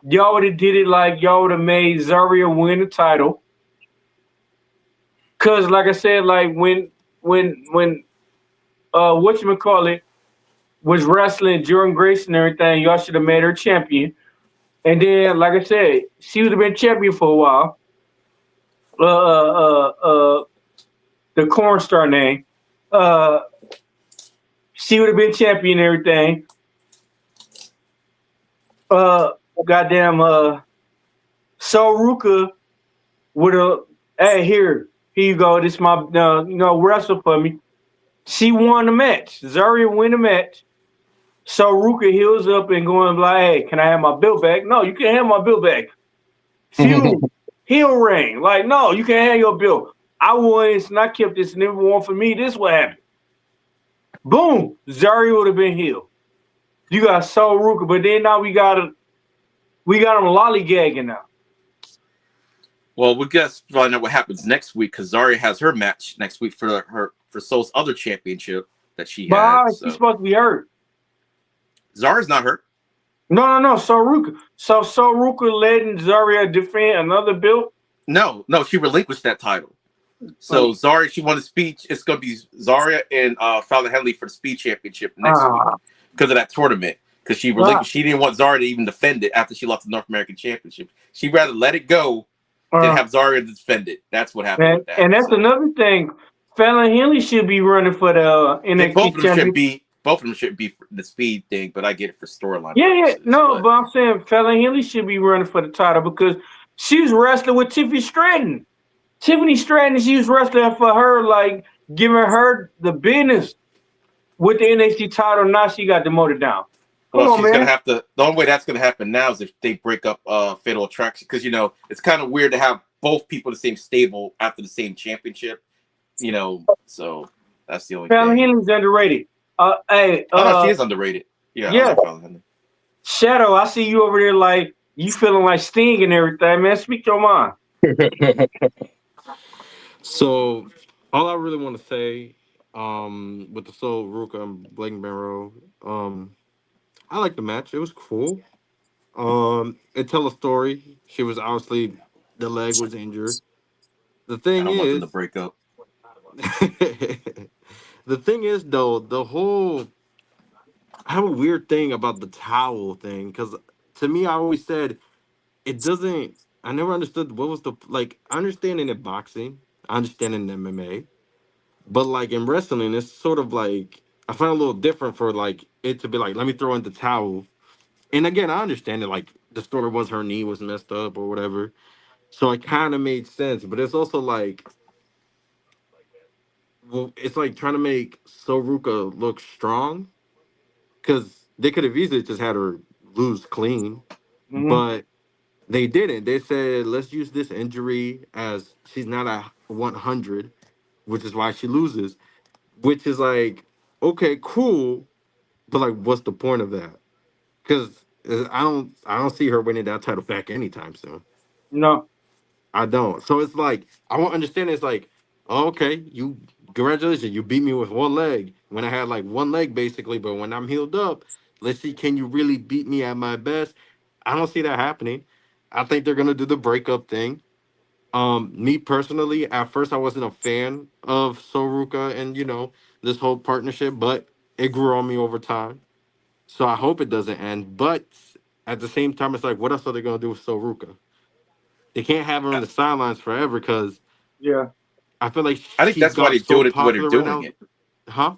y'all would have did it like y'all would have made Zarya win the title. Cause like I said, like when whatchamacallit was wrestling Jordan Grace and everything, y'all should have made her champion. And then, like I said, she would have been champion for a while. Uh, uh, uh, uh the corn star name. Uh, she would have been champion and everything. Uh, goddamn. Sol Ruka would have. Hey, here you go. This my wrestle for me. She won the match. Zarya win the match. So Ruka heals up and going like, "Hey, can I have my bill back?" No, you can't have my bill back. Feud, heel ring. Like, no, you can't have your bill. I won this and I kept this and everyone for me. This what happened. Boom, Zarya would have been healed. You got Sol Ruka, but then now we got him lollygagging now.
Well, we guess find out what happens next week because Zarya has her match next week for Soul's other championship that she had.
But she's supposed to be hurt.
Zarya's not hurt.
No, Sol Ruka. So Sol Ruka letting Zarya defend another belt?
No, she relinquished that title. So Zarya, she won the speed. It's going to be Zarya and Fallon Henley for the speed championship next week because of that tournament. Because she relinquished, she didn't want Zarya to even defend it after she lost the North American Championship. She'd rather let it go than have Zarya defend it. That's what happened with that.
And that's another thing. Fallon Henley should be running for the NXT
both of them
championship.
should be for the speed thing, but I get it for storyline.
Yeah. No, but I'm saying Fallon Henley should be running for the title because she's wrestling with Tiffany Stratton. Tiffany Stratton, she was wrestling for her, like giving her the business with the NXT title. Now she got demoted down.
Well, she's gonna have to. The only way that's gonna happen now is if they break up Fatal Attraction, because it's kind of weird to have both people in the same stable after the same championship. So that's the only
Fallon
thing.
Henley's underrated. Hey,
Oh no, she is underrated. Yeah, I
yeah,
like Fallon Henley.
Shadow. I see you over there like you feeling like Sting and everything, man. Speak your mind.
So all I really want to say, with the Soul Ruka and Blake Monroe, I like the match. It was cool. It tell a story. She was obviously the leg was injured. The
I
thing
don't want them to
is,
break up.
the thing is though, the whole I have a weird thing about the towel thing because to me, I always said it doesn't. I never understood what was the like. I understand in boxing, I understand in MMA, but like in wrestling, it's sort of like I find it a little different for like it to be like, let me throw in the towel. And again, I understand it. Like the story was her knee was messed up or whatever, so it kind of made sense. But it's also like, well, it's like trying to make Soruka look strong because they could have easily just had her lose clean,
Mm-hmm.
but they didn't. They said, let's use this injury as she's not a 100, which is why she loses, which is like, okay, cool, but like, what's the point of that? Because I don't see her winning that title back anytime soon.
No,
I don't. So it's like I won't understand. It's like, oh, okay, you congratulations, you beat me with one leg when I had like one leg basically, but when I'm healed up, let's see, can you really beat me at my best? I don't see that happening. I think they're gonna do the breakup thing. Me personally, at first I wasn't a fan of Soruka and this whole partnership, but it grew on me over time. So I hope it doesn't end. But at the same time, it's like, what else are they gonna do with Soruka? They can't have her on
I,
the sidelines forever because
yeah,
I feel like
I think
she's
that's why
got
they're
so
doing it the way they're
popular right
doing
now.
it.
Huh?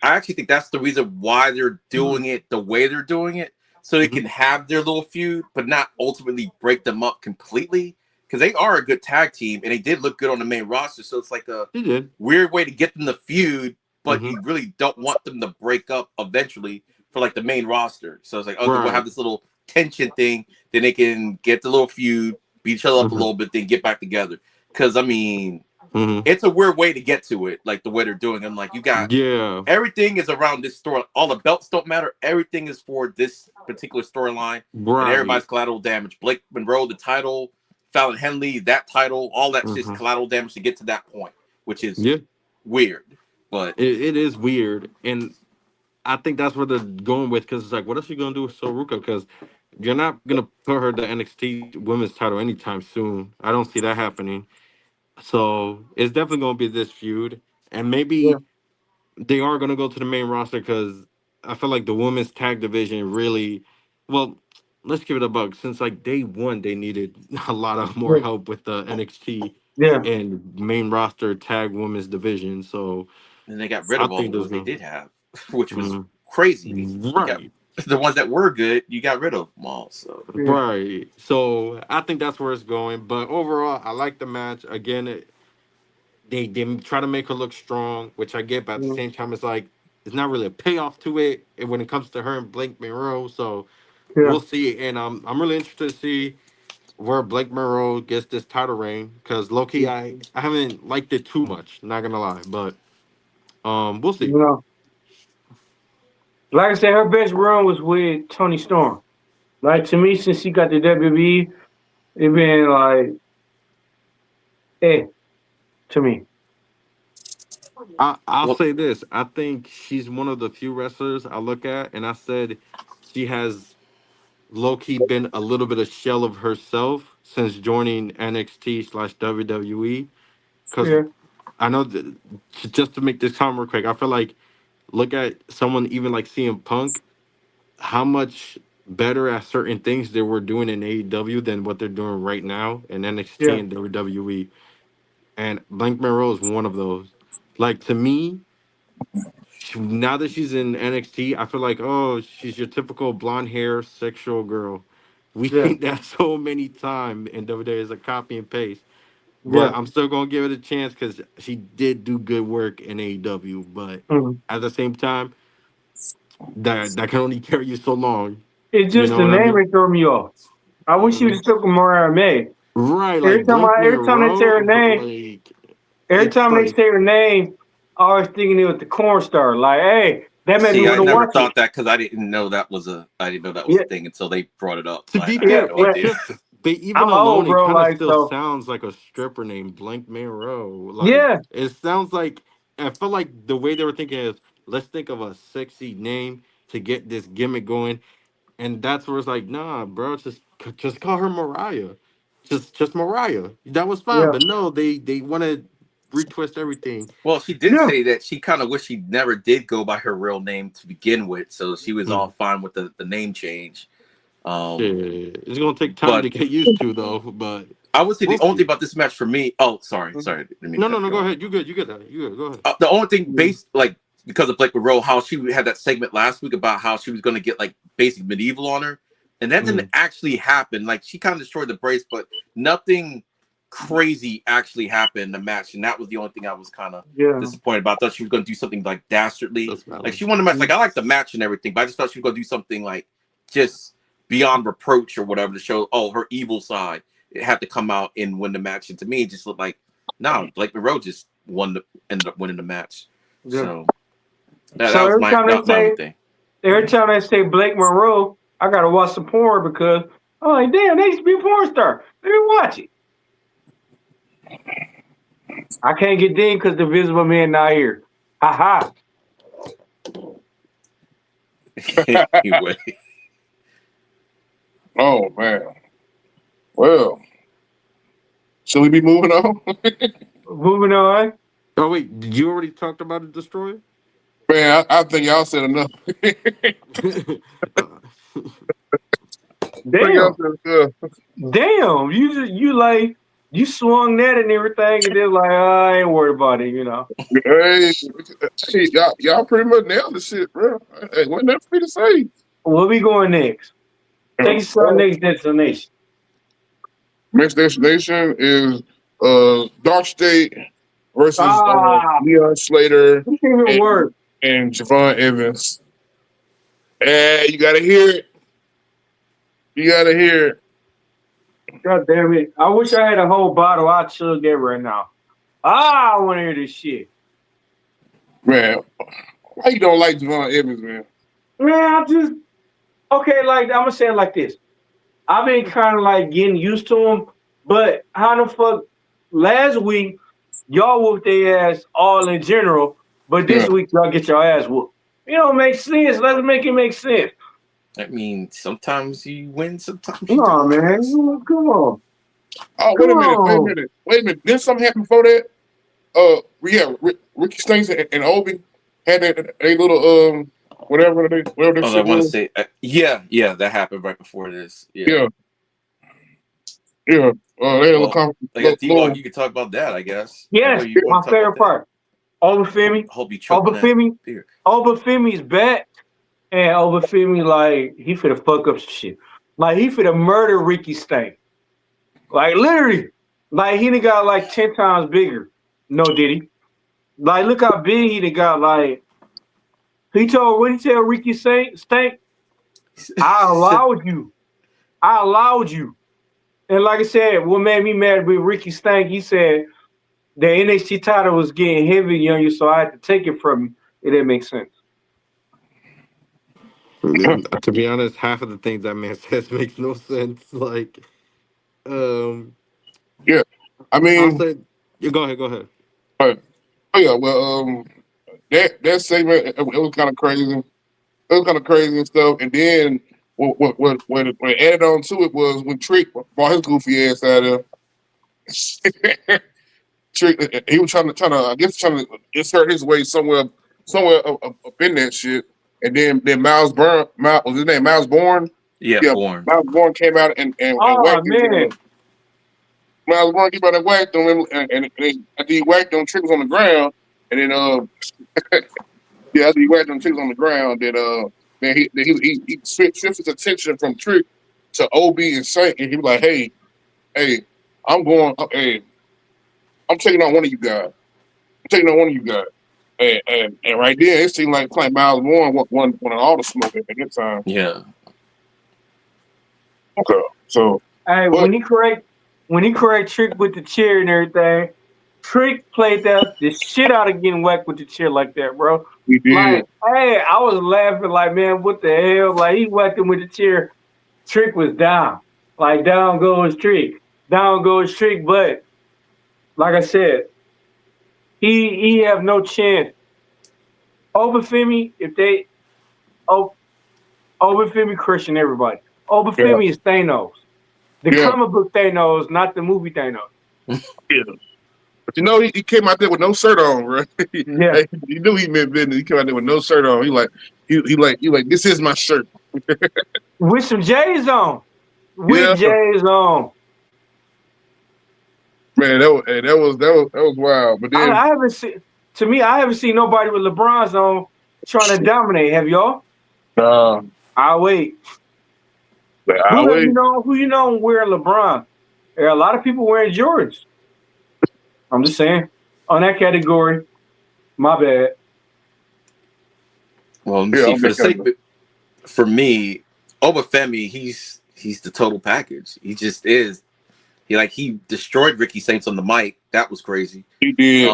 I actually think that's the reason why they're doing it the way they're doing it, so they
Hmm.
can have their little feud, but not ultimately break them up completely. Because they are a good tag team, and they did look good on the main roster. So it's like a
She did.
weird way to get them to feud, but
Hmm.
you really don't want them to break up eventually for like the main roster. So it's like, okay, we'll have
Right.
this little tension thing, then they can get the little feud, beat each other up a
Hmm.
little bit, then get back together. Because I mean,
Hmm.
it's a weird way to get to it, like the way they're doing. I'm like, you got
Yeah.
everything is around this story. All the belts don't matter. Everything is for this particular storyline, and
Right.
everybody's collateral damage. Blake Monroe, the title, Fallon Henley, that title, all that's just
Hmm.
collateral damage to get to that point, which is
Yeah.
weird. But
It is weird, and I think that's what they're going with because it's like, what else are you gonna do with Soruka? Because you're not gonna put her the NXT Women's title anytime soon. I don't see that happening. So it's definitely gonna be this feud, and
yeah,
maybe they are going to go to the main roster because I feel like the women's tag division really, well, let's give it a bug. Since like day one, they needed a lot of more
yeah,
help with the NXT
yeah.
and main roster tag women's division. So
then they got rid
I
of all the
think there's
ones they
going
did have, which was
to,
crazy. You got
right,
the ones that were good, you got rid of them all. So
Yeah,
right. So I think that's where it's going. But overall, I like the match. Again, they try to make her look strong, which I get, but at the
mm,
same time, it's like it's not really a payoff to it when it comes to her and Blake Monroe. So
yeah.
we'll see, and I'm really interested to see where Blake Monroe gets this title reign because low key,
Yeah.
I haven't liked it too much, not gonna lie, but we'll see.
You know, like I said, her best run was with Tony Storm. Like to me, since she got the WWE, it been like eh to me.
I'll
well,
say this: I think she's one of the few wrestlers I look at, and I said she has low key been a little bit of shell of herself since joining NXT/slash WWE. Because
Yeah,
I know that just to make this comment real quick, I feel like look at someone even like CM Punk, how much better at certain things they were doing in AEW than what they're doing right now in NXT
yeah,
and WWE. And Blank Monroe is one of those. Like to me, now that she's in NXT, I feel like, oh, she's your typical blonde hair sexual girl. We've
yeah,
seen that so many times in WWE as a copy and paste.
yeah.
But I'm still gonna give it a chance because she did do good work in AEW. But
Mm.
at the same time, that can only carry you so long.
It's
You
just
know
the
what I
name
mean?
that throw me off. I wish she would have stuck with Mariah May.
Right,
Every
like
time
Blake
every time they say
Monroe,
her name,
like
Every
It's
time they
like
say her name, I always thinking it was the corn star. Like, hey, that made me
See, I
want to
never
watch it.
thought that because I didn't know that was
Yeah,
a thing until they brought it up.
to
So
be
I had
yeah.
fair,
no
it
Well,
idea.
just they even
I'm old,
alone, it
bro.
kind of
Like,
still
so
sounds like a stripper named Blank Monroe. Like
yeah,
it sounds like I felt like the way they were thinking is let's think of a sexy name to get this gimmick going, and that's where it's like, nah, bro, just call her Mariah, just Mariah. That was fine,
yeah,
but no, they want to retwist everything.
Well, she did
yeah,
say that she kind of wished she never did go by her real name to begin with, so she was all
Hmm.
fine with the name change. Um,
Shit, it's gonna take time to
but
get used to though, but
I would say the
we'll
only thing
see.
about this match for me. Oh, sorry,
Mhm.
sorry, didn't mean to
No, no,
cut
no.
you
Go
off.
ahead. You good? You good? You good? Go ahead.
The only thing
yeah,
based like because of Blake Monroe, how she had that segment last week about how she was going to get like basic medieval on her, and that didn't
Mhm.
actually happen. Like she kind of destroyed the brace, but nothing crazy actually happened in the match, and that was the only thing I was kind of
yeah.
disappointed about. I thought she was going to do something like dastardly.
That's
Like
valid.
she won the match. Like I like the match and everything, but I just thought she was going to do something like just beyond reproach or whatever to show her evil side. It had to come out and win the match, and to me, it just looked like no, Blake Monroe just ended up winning the match.
Yeah.
So that
So
was my that was my only thing.
every time they say Blake Monroe, I gotta watch some porn because I'm like, damn, they used to be a porn star. Let me watch it. I can't get in because the Visible Man not here. Ha ha.
Anyway,
Oh man. Well, should we be moving on?
Moving on.
Oh wait, did you already talked about the destroyer?
Man, I think y'all said enough. I
Uh,
think y'all
Damn.
said enough.
Damn. You like you swung that and everything and then like I ain't worried about it, you know.
Hey, hey, y'all pretty much nailed the shit, bro. Hey, wasn't that free to say?
Where we going next? Take us to our next destination.
Next destination is Dark State versus
Ah,
Leon Slater
this even
and,
worse.
and Javon Evans. Hey, you gotta hear it. You gotta hear it.
God damn it. I wish I had a whole bottle. I'd chug that right now. Ah, I want to hear this shit.
Man, why you don't like Javon Evans, man?
Man, I just okay, like I'm gonna say it like this. I've been kind of like getting used to him, but how the fuck last week y'all whooped their ass all in general, but
Yeah.
this week y'all get your ass whooped. You know, make sense. Let's make it make sense.
I mean, sometimes you win, sometimes you
No,
don't. I
man.
guess.
Come on.
Oh,
Come on.
wait a minute. Didn't something happen before that? Yeah, Ricky Stanks and Obi had a little whatever that
Oh, I
shit
want to
was.
say, yeah, that happened right before this. Yeah.
Yeah, yeah. They had a little,
Well, I guess D-Walk,
little
you could talk about that. I guess I know
Yes,
you
my
want to talk about
favorite
that.
part. Obafemi.
Hope you choke on that
Obafemi.
beer.
Obafemi's back. And Obafemi, like, he finna fuck up some shit. Like, he finna murder Ricky Stank. Like, literally. Like, he done got like 10 times bigger. No, did he? Like, look how big he done got. Like, what he tell Ricky Stank? I allowed you. I allowed you. And like I said, what made me mad with Ricky Stank, he said the NXT title was getting heavy on you, so I had to take it from you. It didn't make sense.
to be honest, half of the things that man says makes no sense. Like, um,
yeah. I
I'll
mean,
say, yeah, go ahead, go ahead.
uh, oh yeah. Well, that segment it was kind of crazy. It was kind of crazy and stuff. And then what added on to it was when Trick brought his goofy ass out of there. Trick, he was I guess trying to insert his way somewhere up in that shit. And then Miles was his name Miles Bourne?
Yeah,
Yeah,
born.
Miles Bourne came out and
Oh
whacked his
man.
Miles Bourne came out and whacked him and after he whacked him, Trick was on the ground, and then yeah, after he whacked him, Trick was on the ground, then he switched his attention from Trick to OB and Saint, and he was like, hey, hey, I'm taking on one of you guys. I'm taking on one of you guys. And right there, it seemed like Miles Warren won all the smoke at that time.
Yeah.
Okay, so
Hey,
but
when he correct Trick with the chair and everything, Trick played the shit out of getting whacked with the chair like that, bro.
He
Like,
did.
hey, I was laughing like, man, what the hell? Like, he whacked him with the chair. Trick was down. Like, down goes Trick. Down goes Trick. But like I said, he have no chance. Over Femi, if they oh, over Femi crushing everybody. Over
Yeah.
Femi is Thanos. The
Yeah.
comic book Thanos, not the movie Thanos.
Yeah. But he came out there with no shirt on, bro.
Yeah.
Hey, you knew he meant business. He came out there with no shirt on. He like this is my shirt.
With some J's on.
Yeah,
With J's on.
man, that was wild. But then
I haven't seen to me, I haven't seen nobody with LeBron's on trying to dominate. Have y'all?
uh,
I'll wait.
I wait.
Who you know wearing LeBron? There are a lot of people wearing Jordans. I'm just saying. On that category, my bad.
Well, let me
Yeah,
see.
I'll
For the
make
sake,
that.
for me, Obafemi, he's the total package. He just is. He destroyed Ricky Saints on the mic. That was crazy.
He did.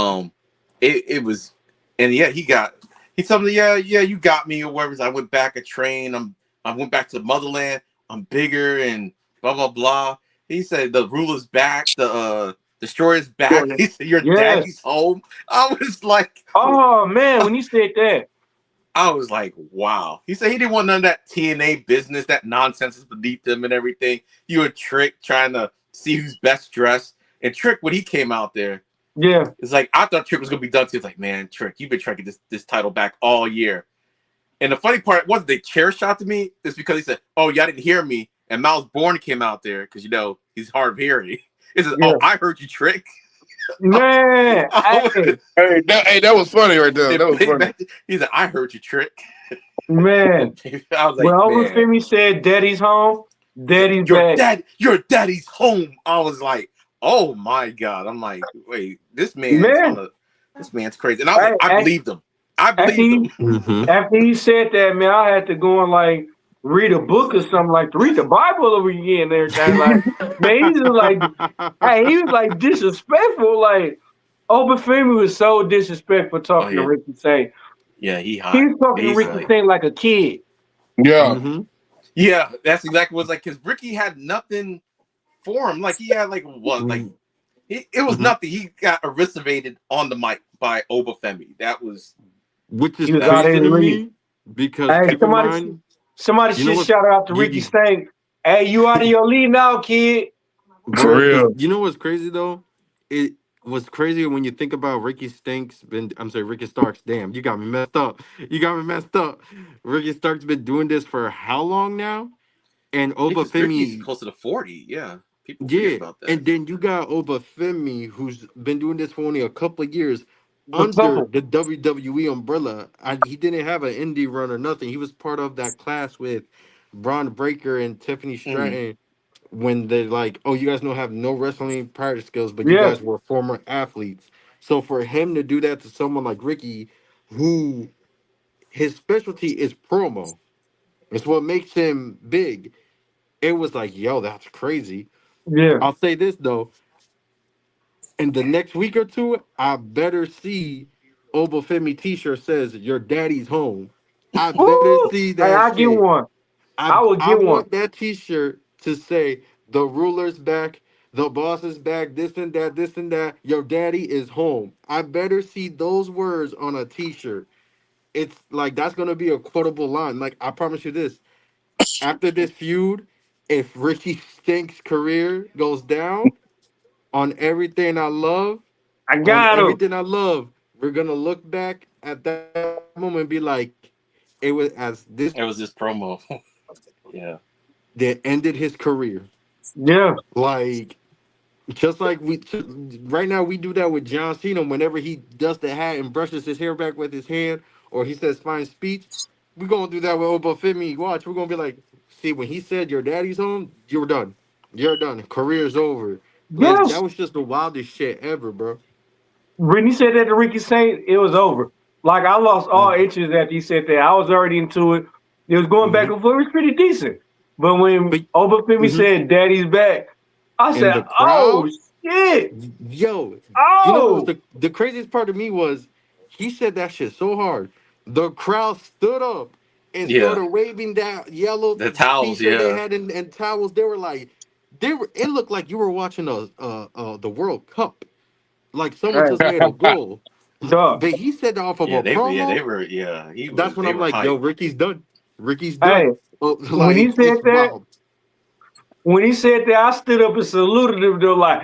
It was, and yeah, he told me, yeah, you got me or whatever. I went back a train. I went back to the motherland. I'm bigger and blah blah blah. He said the ruler's back. The destroyer's back. He said your
Yes.
daddy's home. I was like,
Oh man, when you said that.
I was like, wow. He said he didn't want none of that TNA business, that nonsense is beneath him and everything. You a Trick trying to see who's best dressed. And Trick, when he came out there,
Yeah.
it's like I thought Trick was gonna be done too. It's like, man, Trick, you've been trying to get this title back all year. And the funny part wasn't they chair shot to me. It's because he said, "Oh, y'all didn't hear me." And Miles Bourne came out there because he's hard of hearing. He says,
Yeah.
"Oh, I heard you, Trick."
Man, hey,
That was funny right there. That was funny.
He said, "I heard you, Trick."
man.
I was
When
like,
Uncle
man.
Femi said daddy's home, daddy's
Your
back.
daddy's home. I was like, oh my god. I'm like, wait, this
Man,
man's crazy. And I was like, I
hey,
believed him. I
after
believed
he
him.
Mm-hmm.
after he said that, man, I had to go and like read a book or something, like to read the Bible over again and everything. Like, man, he was like, hey, he was like disrespectful. Like, Obafemi was so disrespectful talking to
yeah.
Ricky Saint.
Yeah, he
He
hot.
was talking to
He's
Ricky
like,
Saint like a kid.
Yeah.
Mm-hmm.
yeah, that's exactly what it's like. Because Ricky had nothing for him. Like he had like what? Like it was
Mm-hmm.
nothing. He got eviscerated on the mic by Obafemi. That was
Which is
He was out
that.
of
crazy
his
to
league.
me because
Hey,
keep in mind,
somebody
you know
should
what's
shout out to Ricky Saint. Hey, you out of your league now, kid.
For
bro, because
real.
you know what's crazy though? It was crazy when you think about Ricky Starks. Damn, you got me messed up. You got me messed up. Ricky Starks been doing this for how long now? And
Because Ricky's
Obafemi,
close to the 40. Yeah, people forget
yeah.
about that.
And then you got Obafemi, who's been doing this for only a couple of years
A
under
couple.
the WWE umbrella. He didn't have an indie run or nothing. He was part of that class with Braun Breaker and Tiffany
Mm-hmm.
Stratton when they're like, "Oh, you guys don't have no wrestling prior skills, but you
Yeah,
guys were former athletes." So for him to do that to someone like Ricky, who his specialty is promo, it's what makes him big. It was like, yo, that's crazy.
yeah.
I'll say this though, in the next week or two, I better see Obafemi T-shirt says "Your daddy's home." I better
Ooh,
see
hey,
that
I get
shit.
one.
I
I will
I
get one.
want that T-shirt to say the ruler's back, the boss is back, this and that, this and that. Your daddy is home. I better see those words on a T-shirt. It's like that's gonna be a quotable line. Like I promise you this: after this feud, if Ricky Stink's career goes down on everything I love,
I
on
got him.
everything I love, we're gonna look back at that moment and be like, it was as this
It was this promo. Yeah.
that ended his career.
Yeah,
Like just like right now we do that with John Cena whenever he does the hat and brushes his hair back with his hand or he says fine speech. We're gonna do that with Obafemi. Watch, we're gonna be like, see, when he said your daddy's home, you're done. You're done. Career's over. Like that
yes.
was just the wildest shit ever, bro.
When he said that to Ricky Saint, it was over. Like I lost all
Mm-hmm.
interest after he said that. I was already into it. It was going back
Mm-hmm.
and forth. It was pretty decent. But when
But
Obafemi
mhm.
said "Daddy's back," I
And
said,
the
"Oh
crowd,
shit.
Yo, you know what was
Oh,
the craziest part to me was he said that shit so hard. The crowd stood up and
Yeah,
started waving that yellow
the towels.
t-shirt they
Yeah,
had and towels. They were like, they were. It looked like you were watching the World Cup. Like someone
hey,
just made a goal.
dog.
But he said that off of a
they
promo.
were. Yeah,
That's when
they
I'm
were
like, yo,
hype.
Ricky's done. Ricky's
Hey,
done. Oh,
when he
like
said
it's
that,
wild.
I stood up and saluted him. They're like,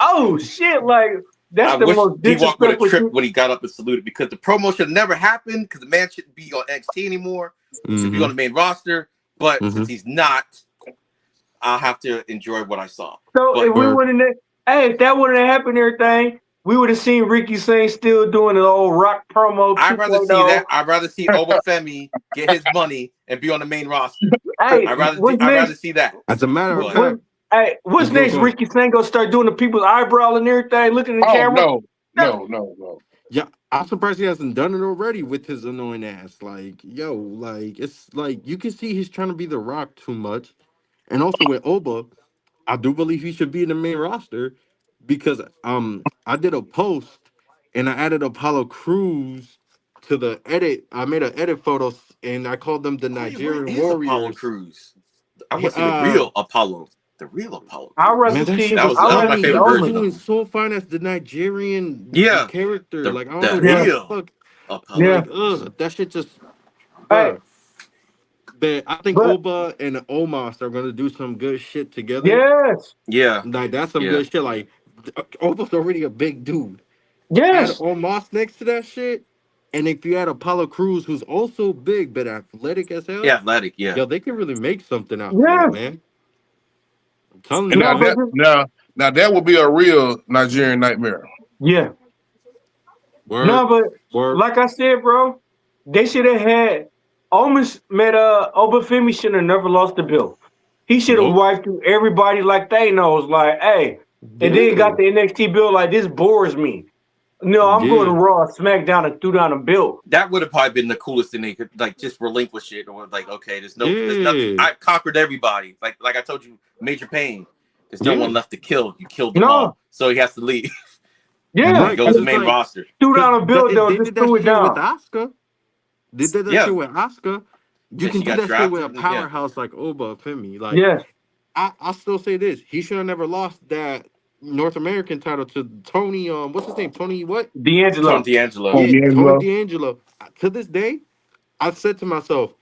oh shit, like that's
I
the
wish
most
D Walk would have
disrespectful
tripped
shit.
when he got up and saluted because the promo should have never happened because the man shouldn't be on NXT anymore. He should be on
Mm-hmm.
the main roster. But
Mm-hmm.
since he's not, I'll have to enjoy what I saw.
So if
But
we
Word.
would have, hey, if that would have happened, everything, we would have seen Ricky Saint still doing the old rock promo
I'd rather see
2.0.
that. I'd rather see Obafemi get his money and be on the main roster.
Hey, what's
I'd rather
next?
see that.
As a matter of
But
What?
fact,
Hey, what's
go
next?
go.
Ricky Saint gonna start doing the people's eyebrow and everything, looking in the
Oh
camera.
no,
That-
no, no, no.
Yeah, I'm surprised he hasn't done it already with his annoying ass. Like, yo, like it's like you can see he's trying to be the Rock too much. And also with Oba, I do believe he should be in the main roster because I did a post and I added Apollo Cruz to the edit. I made an edit photo and I called them the
where
Nigerian
is Apollo
Warriors.
Cruz? I want to see the
Uh
real Apollo. The real Apollo
I'd
Cruz.
rather
Man, that
see.
shit was
I'd
That was my
rather
funny.
see
He
favorite
was
version
Omen.
of
doing
him.
so fine as the Nigerian
Yeah,
character. Like I don't know
the
what
Yeah,
the
real
fuck.
Apollo
yeah.
Like,
Cruz.
that shit just,
Hey,
bruh. But I think
but
Oba and Omos are gonna do some good shit together.
yes,
Yeah,
Like that's some
yeah.
good shit. Like Oba's already a big dude. Add
yes,
Omos next to that shit, and if you add Apollo Cruz, who's also big but athletic as hell,
Yeah, athletic. Yeah,
yo, they can really make something out of that,
yes.
man. I'm telling
And
you.
No, but
now that would be a real Nigerian nightmare.
yeah.
Word,
No, but
word.
like I said, bro, they should have had almost made Obafemi should have never lost the belt. He should have
Nope.
wiped through everybody like they knows, like, hey, and then
Yeah,
got the NXT bill like this bores me. No, I'm going
yeah,
to Raw, SmackDown, and threw down a bill.
that would have probably been the coolest thing they could like just relinquish it or like okay, there's nothing.
yeah,
I conquered everybody. Like I told you, Major Pain. There's no
yeah.
one left to kill. You killed them all,
No,
so he has to leave
yeah,
and
Right,
go
because
to the
it's
main
like,
roster.
threw
because
down a bill though,
they
just
did that
threw it
shit with
down.
Asuka. They did that
Yeah,
shit with Asuka. You
then
can
she
do
got
that shit with
drafted,
a
and yeah,
powerhouse like Oba Femi. Like,
Yes,
I still say this. He should have never lost that North American title to Tony. What's his name? Tony what?
Tony
D'Angelo.
D'Angelo.
Oh,
Yeah, Tony
D'Angelo.
D'Angelo. To this day, I've said to myself,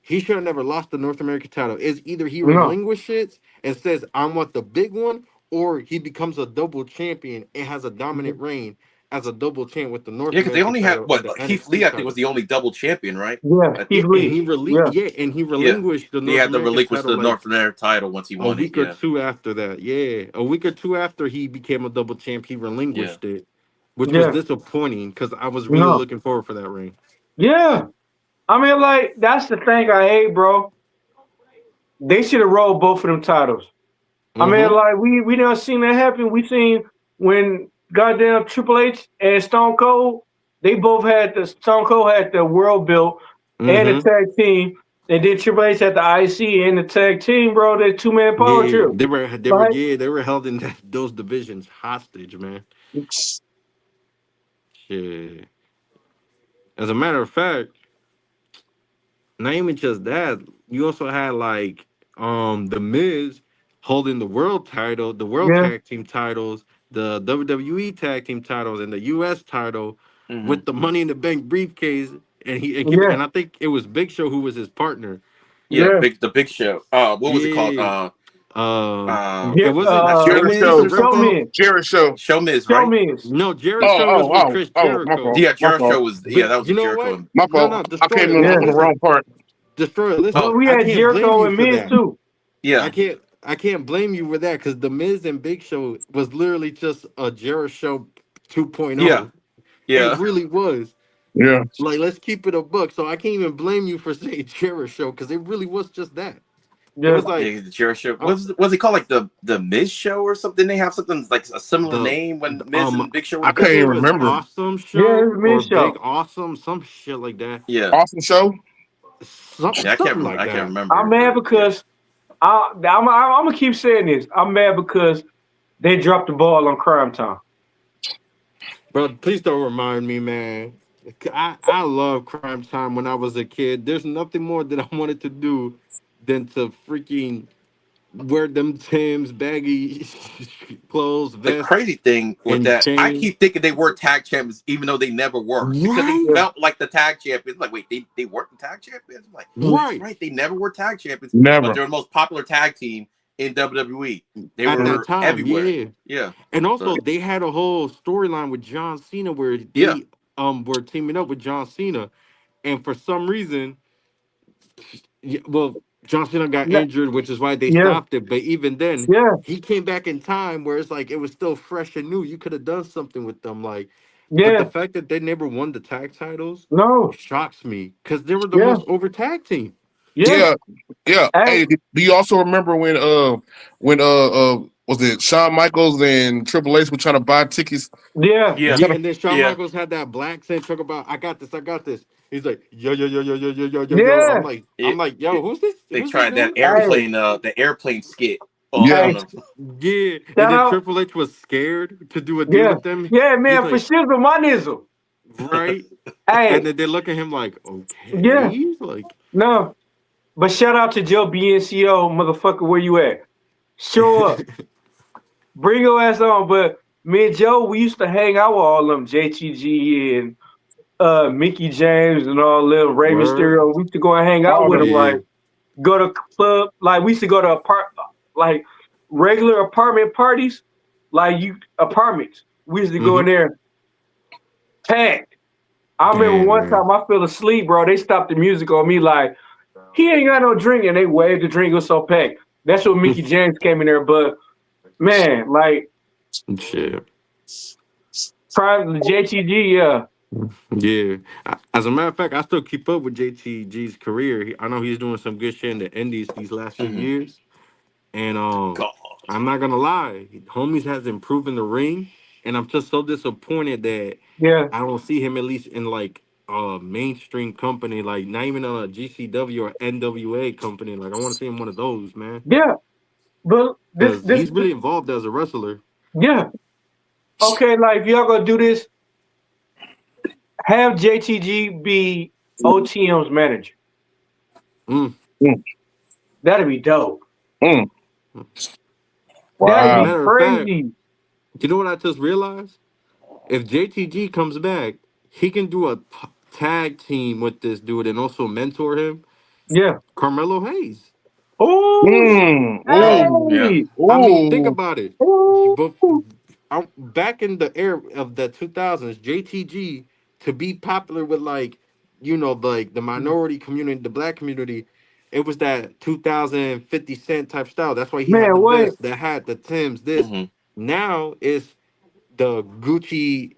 he should have never lost the North American title. Is either he
No,
relinquishes and says, "I want the big one," or he becomes a double champion and has a dominant reign as a double champ with the North
Yeah, because they
American
only had
title and
what
the
like, Keith Lee.
NXT
I think was
title.
the only double champion, right?
yeah,
I
Keith
think.
And
Lee. Yeah,
he
Yeah,
relinquished the
he
North
had to
American
relinquish
title
the
like
North American title once he
a
won it.
week or
Yeah,
two after that. Yeah, a week or two after he became a double champ, he
yeah.
relinquished it, which was
yeah,
disappointing because I was really
no,
looking forward for that ring.
yeah. I mean, like that's the thing I hate, bro. They should have rolled both of them titles. I mean,
Mm-hmm.
like we done seen that happen. We seen when goddamn Triple H and Stone Cold, they both had the Stone Cold had the world belt and the
Mm-hmm.
tag team, and then Triple H had the IC and the tag team, bro. That 2-man power
Yeah,
trip. Like,
they were held in those divisions hostage, man. Shit. As a matter of fact, not even just that, you also had like the Miz holding the world title, the world
yeah,
tag team titles, the WWE tag team titles, and the US title
Hmm.
with the Money in the Bank briefcase.
yeah,
And I think it was Big Show who was his partner.
Yeah,
yeah,
the Big Show. What was it called?
Yeah.
It
yeah.
It
not
Jerry
wasn't
Showmiz
the
Show.
or
Show
something.
Repo.
me,
Jerry Show.
Showmiz,
show
right?
me.
No, Jerry
Oh,
Show was with
oh,
Chris
oh, oh, my
Jericho.
fault.
Yeah,
My
Jericho
fault.
was. Yeah,
But
that was
you
a
know
Jericho.
what?
And,
My
No,
fault.
no,
I came
Destroyer.
in
Yeah,
on the
Listen,
wrong part.
Destroyer.
but we
I
had
can't blame
Jericho
you
and
for
Miz
that.
too.
yeah,
I can't blame you for that because the Miz and Big Show was literally just a Jericho Show
yeah,
2.0. It
yeah.
really was.
Yeah.
Like, let's keep it a buck. So I can't even blame you for saying Jericho Show because it really was just that. It
Yeah,
was like
Yeah, the Jericho Show.
uh,
Was it called like the Miz Show or something? They have something like a similar
the
name when Miz and Big Show
I
were
I can't
think it
together.
even
was
remember.
Awesome
yeah, it's
Show or
Miz
Big
show.
Awesome, some shit like that.
Yeah,
Awesome show.
yeah. I can't
Something
remember.
like
I can't
that.
I'm
remember,
mad
but yeah,
because I'm gonna keep saying this. I'm mad because They dropped the ball on Crime Time.
Bro, please don't remind me, man. I love Crime Time when I was a kid. There's nothing more that I wanted to do than to freaking wear them Tim's baggy clothes,
The
vest,
crazy thing with
and
that, I
chain.
keep thinking they were tag champions, even though they never were, because they
Right,
Yeah.
felt like the tag champions. Like, wait, they weren't the tag champions? I'm like, that's
right.
right, they never were tag champions, but
Never.
they're the most popular tag team in WWE. They
At that
were
time,
everywhere.
yeah.
Yeah,
And
so
also they had a whole storyline with John Cena where
yeah,
they were teaming up with John Cena, and for some reason, well, John Cena got
No,
injured, which is why they
yeah,
stopped it. But even then,
yeah,
he came back in time where it's like it was still fresh and new. You could have done something with them, like. But the
yeah.
fact that they never won the tag titles
No,
shocks me because they were the
yeah,
most over tag team.
yeah.
Yeah, yeah.
Hey,
Hey, do you also remember when was it Shawn Michaels and Triple H were trying to buy tickets?
yeah,
yeah,
Yeah, and then Shawn
yeah.
Michaels had that black saying talk about I got this, I got this. He's like, yo.
yeah.
I'm
It,
like, yo,
it,
who's this?
they
Who's this
tried
dude?
Hey,
the airplane skit
Yeah,
on
hey.
them.
Yeah. And
Shout
then
out.
Triple H was scared to do a deal
Yeah,
with them.
yeah,
He's
man. For
like,
shizzle, my nizzle.
right. And
Hey,
then they look at him like,
yeah.
okay. Like,
No, but shout out to Joe BNCO, motherfucker. Where you at? Show up. Bring your ass on. But me and Joe, we used to hang out with all them JTG and Mickey James and all them Rey
word.
Mysterio. We used to go and hang out
all
with
them.
them. Like
Yeah.
go to club. Like we used to go to like regular apartment parties. Like you apartments. We used to go in
Mm-hmm.
there packed. I remember
Damn,
one
man.
time I fell asleep, bro. They stopped the music on me like he ain't got no drink, and they waved the drink. It was so packed. That's when Mickey James came in there. But man, like
Shit.
prior to the JTG, yeah,
Yeah. As a matter of fact, I still keep up with JTG's career. I know he's doing some good shit in the Indies these last few
Hmm.
years. And
God,
I'm not gonna lie, homies has improved in the ring, and I'm just so disappointed that
yeah,
I don't see him at least in like a mainstream company, like not even on a GCW or NWA company. Like I want to see him one of those, man,
yeah. But
because he's really involved as a wrestler.
yeah. Okay, like if y'all gonna do this, have JTG be OTM's manager.
Mm.
Mm,
That'd be dope.
mm.
That'd
As a
Wow.
be
matter of fact,
crazy.
you know what I just realized? If JTG comes back, he can do a tag team with this dude and also mentor him,
Yeah.
Carmelo Hayes.
Oh,
Mm,
oh
ooh,
yeah,
hey.
I mean, think
ooh.
about it.
Ooh.
But back in the era of the 2000s, JTG to be popular with like, like the minority community, the black community, it was that 2050 Cent type style. That's why he had
Man,
the
what?
vest, the hat, the Timbs. This
hmm
now is the Gucci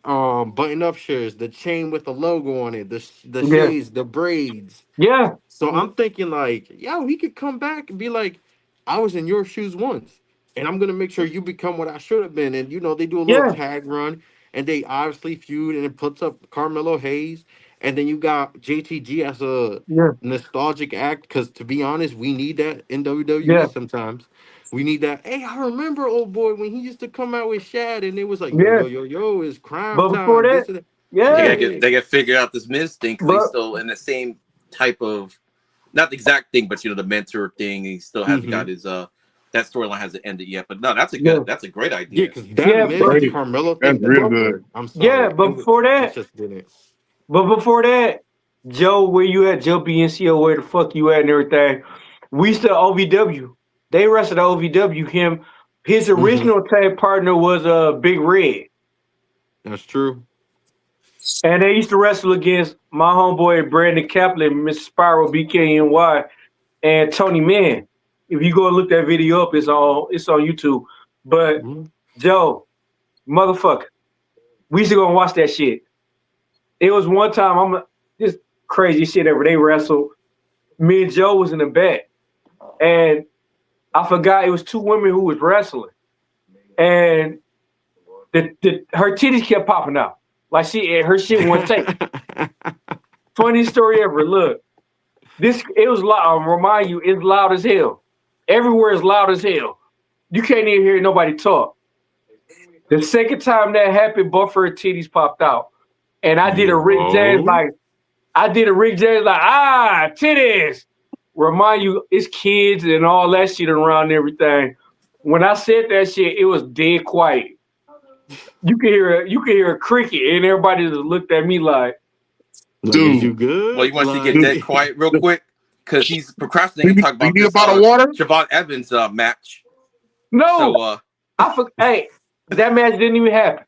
button up shirts, the chain with the logo on it, the
Yeah,
shades, the braids.
yeah,
So I'm thinking like, yo, he could come back and be like, I was in your shoes once, and I'm gonna make sure you become what I should have been. And they do a little
yeah,
tag run, and they obviously feud, and it puts up Carmelo Hayes, and then you got JTG as a
yeah,
nostalgic act. Because to be honest, we need that in WWE
yeah,
sometimes. We need that. Hey, I remember old boy when he used to come out with Shad, and it was like,
yeah.
yo, it's crime
But before
time.
that,
This and that.
yeah.
Yeah.
they gotta figure out this Miz thing because he's
But
still in the same type of, not the exact thing, but the mentor thing. He still hasn't
Mm-hmm.
got his that storyline hasn't ended yet. But no,
yeah,
that's a great
Yeah,
idea.
because that
yeah,
Miz
but
and
Great.
Carmelo
That's
thing
real
but
didn't
good.
work. I'm
yeah,
sorry.
but before
It
that,
just didn't.
Joe, where you at? Joe BNCO, where the fuck you at and everything? We used to OVW. They wrestled OVW. His
Hmm.
original tag partner was Big Red,
That's true.
and they used to wrestle against my homeboy Brandon Kaplan, Mr. Spiral, BKNY, and Tony Mann. If you go and look that video up, it's on YouTube. But
Mhm.
Joe, motherfucker, we used to go and watch that shit. It was one time this crazy shit ever. They wrestled. Me and Joe was in the back, and I forgot it was two women who was wrestling, and her titties kept popping out like her shit wouldn't take. Funny story ever. Look, it was loud. Remind you, it's loud as hell. Everywhere is loud as hell. You can't even hear nobody talk. The second time that happened, both her titties popped out, and I did a Rick James
Yo.
like titties. Remind you, it's kids and all that shit around and everything. When I said that shit, it was dead quiet. You could hear a cricket, and everybody just looked at me like,
Like, is
dude,
you
Well,
good?
you want you to get
dude,
dead quiet real quick because he's
do
procrastinating.
you,
Talk
do you
about
need a
this
bottle of water?
Javon Evans match.
no,
So
hey, that match didn't even happen.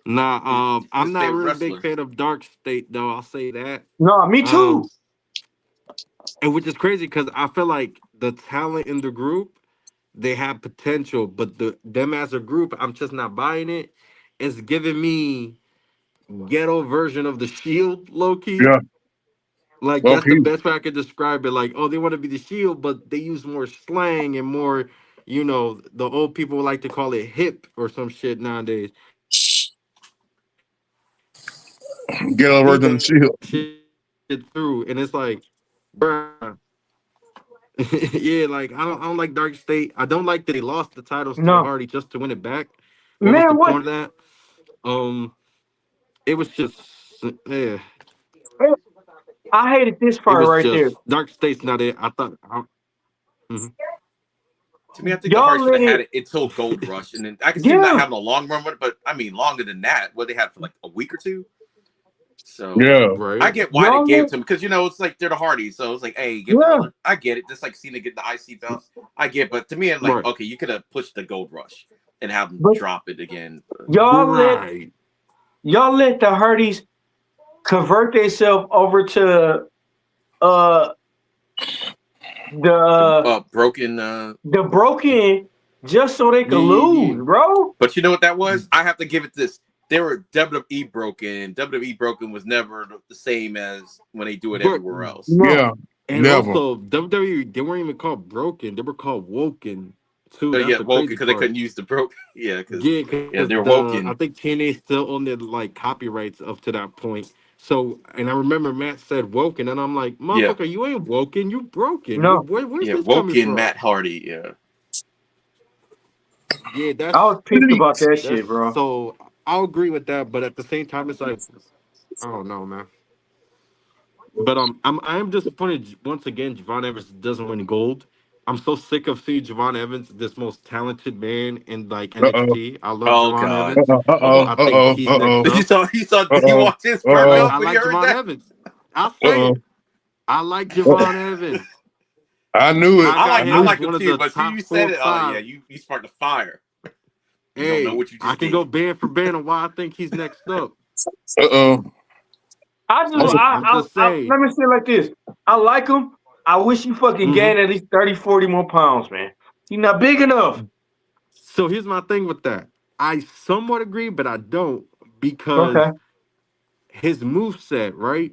Nah, I'm
his
not
favorite
really a big
wrestler.
fan of Dark State though. I'll say that.
No, me
Um,
too.
and which is crazy because I feel like the talent in the group they have potential, but them as a group, I'm just not buying it. It's giving me ghetto version of the Shield, low key.
Yeah,
Like
low
that's the
key.
best way I could describe it. Like, oh, they want to be the Shield, but they use more slang and more, the old people like to call it hip or some shit nowadays.
Get over
Feed
them
that
shield.
shit through, and it's like, bruh. Yeah, like I don't like Dark State. I don't like that they lost the titles to the
No,
Hardy just to win it back. What was the
man, what?
point of that? Um, it was just, yeah,
I hated this
it
part
was
right there.
just Dark State's not it. I thought, mhm.
To me, I think the
Y'all
Heart should
let
have had
it,
it until Gold Rush, and then I can see them not
yeah,
having a long run with it. But I mean, longer than that. What they had for like a week or two. So
Yeah,
I
Right,
get why they
y'all
gave it
let,
to him because it's like they're the Hardys, so it's like, hey, give them
yeah,
another. I get it, just like Cena getting the IC belts. I get, but to me, I'm like,
right,
okay, you could have pushed the Gold Rush and have them
but
drop it again.
y'all let
right.
y'all let the Hardys convert themselves over to uh
The
the
broken.
the broken just so they could
Yeah, yeah,
lose, bro.
But you know what that
yeah.
was? I have to give it this. They were WWE broken. WWE broken was never the same as when they do it
But
everywhere else.
No,
yeah,
and
never.
also WWE, they weren't even called broken. They were called woken too.
But
That's
yeah,
the
woken
crazy
because they
part.
couldn't use the broke. Yeah, because
Yeah,
yeah,
because
they're
I
woken.
think TNA still owned their like copyrights up to that point. So, and I remember Matt said woken, and I'm like,
Yeah,
motherfucker, you ain't woken, you broken.
no.
Where's
yeah,
this coming
woken
from?
Matt Hardy. Yeah,
Yeah,
I was pissed about that
that's
shit, bro.
so. I'll agree with that, but at the same time, it's like, I don't know, man. But I am disappointed once again. Javon Evans doesn't win gold. I'm so sick of seeing Javon Evans, this most talented man in like
Uh oh.
NXT. I love
oh
Javon
god.
Evans.
Uh
Oh,
oh.
I
Uh
think
oh.
he's
Uh
next
oh.
you
up.
saw you saw
Uh
he
oh.
walked his
Uh
perk
Right?
oh.
up
I
when he
like
heard
Javon
that.
Evans. I'll
Uh
say
oh.
it. I like Javon Evans.
I knew it.
I got
I
him
knew
as
I like him
one of
too,
the
but as soon as
top
you
four
said
or
it, oh yeah,
five.
you sparked a fire. You don't know
Hey,
what you
I
just
can go
did.
band for band on why I think he's next up.
it. Uh oh.
Like, I'm just saying.
Let me say it like this. I like him. I wish he fucking
Hmm.
gained at least 30, 40 more pounds, man. He not big enough.
So here's my thing with that. I somewhat agree, but I don't
Okay.
because his move set, right?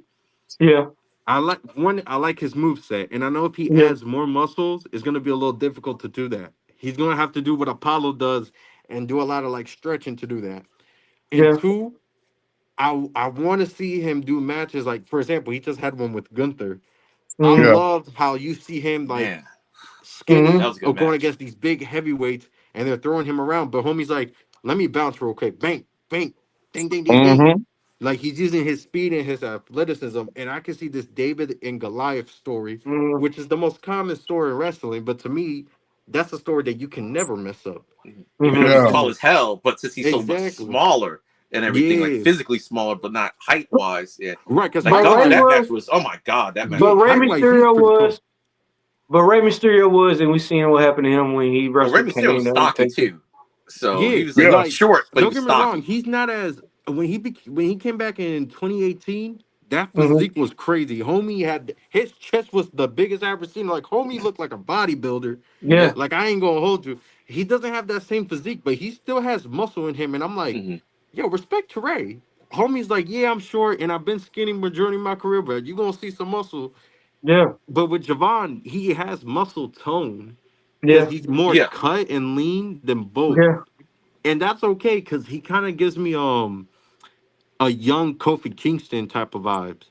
Yeah.
I like his move set, and I know if he
Yeah.
adds more muscles, it's gonna be a little difficult to do that. He's gonna have to do what Apollo does and do a lot of like stretching to do that. And
Yeah.
two, I want to see him do matches like, for example, he just had one with Gunther. I
Mm-hmm.
Yeah.
love how you see him like
Man,
Mm-hmm.
that
skinny
was a good
or going
match.
against these big heavyweights, and they're throwing him around. But homie's like, let me bounce real quick, bang, bang, ding, ding, ding, ding.
Mm-hmm.
Like he's using his speed and his athleticism, and I can see this David and Goliath story,
Mm-hmm.
which is the most common story in wrestling. But to me, that's a story that you can never mess up.
Even though
Because
he's
Yeah.
come
tall
on,
as hell, but since he's so much
exactly,
smaller and everything, like
yeah,
physically smaller, but not height wise. Yeah,
right. Because
like
But
height
Ray
that
wise,
match
was,
was. Oh my god, that match
but
was
yeah,
Ray
height
incredible.
wise, he's
Mysterio
pretty tall.
was, but Ray Mysterio was, and we seen what happened to him when he
Well, Rey
wrestled
Mysterio
Kane,
was
the
stocky
Undertaker.
too, so
Yeah,
he was like
Yeah.
like
short, but he
don't
was
get me wrong,
stocky.
he's not as when he came back in 2018. That
Mm-hmm.
physique was crazy. Homie had his chest was the biggest I ever seen. Like homie looked like a bodybuilder.
Yeah.
Yeah.
Like I ain't gonna hold you. He doesn't have that same physique, but he still has muscle in him. And I'm like,
Hmm.
yo, respect to Ray. Homie's like, yeah, I'm short and I've been skinny majority of my career, but you gonna see some muscle.
Yeah.
But with Javon, he has muscle tone because
Yeah.
he's more
Yeah.
cut and lean than both,
Yeah.
and that's okay because he kind of gives me a young Kofi Kingston type of vibes.